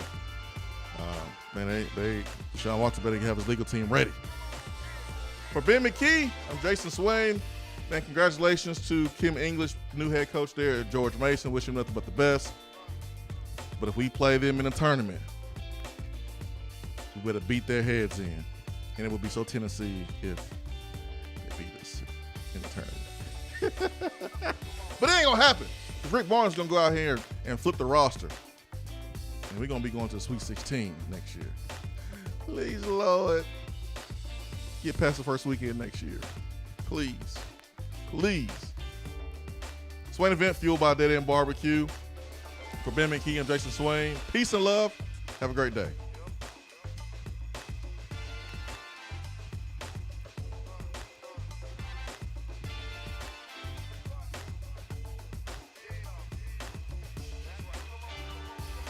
Deshaun Watson better have his legal team ready. For Ben McKee, I'm Jason Swain. Man, congratulations to Kim English, new head coach there at George Mason. Wish him nothing but the best. But if we play them in a tournament, we better beat their heads in. And it would be so Tennessee if they beat us in the tournament. But it ain't going to happen. Rick Barnes is going to go out here and flip the roster. And we're going to be going to the Sweet 16 next year. Please, Lord, get past the first weekend next year. Please. Please. Swain Event fueled by Dead End Barbecue. For Ben McKee and Jason Swain, peace and love. Have a great day.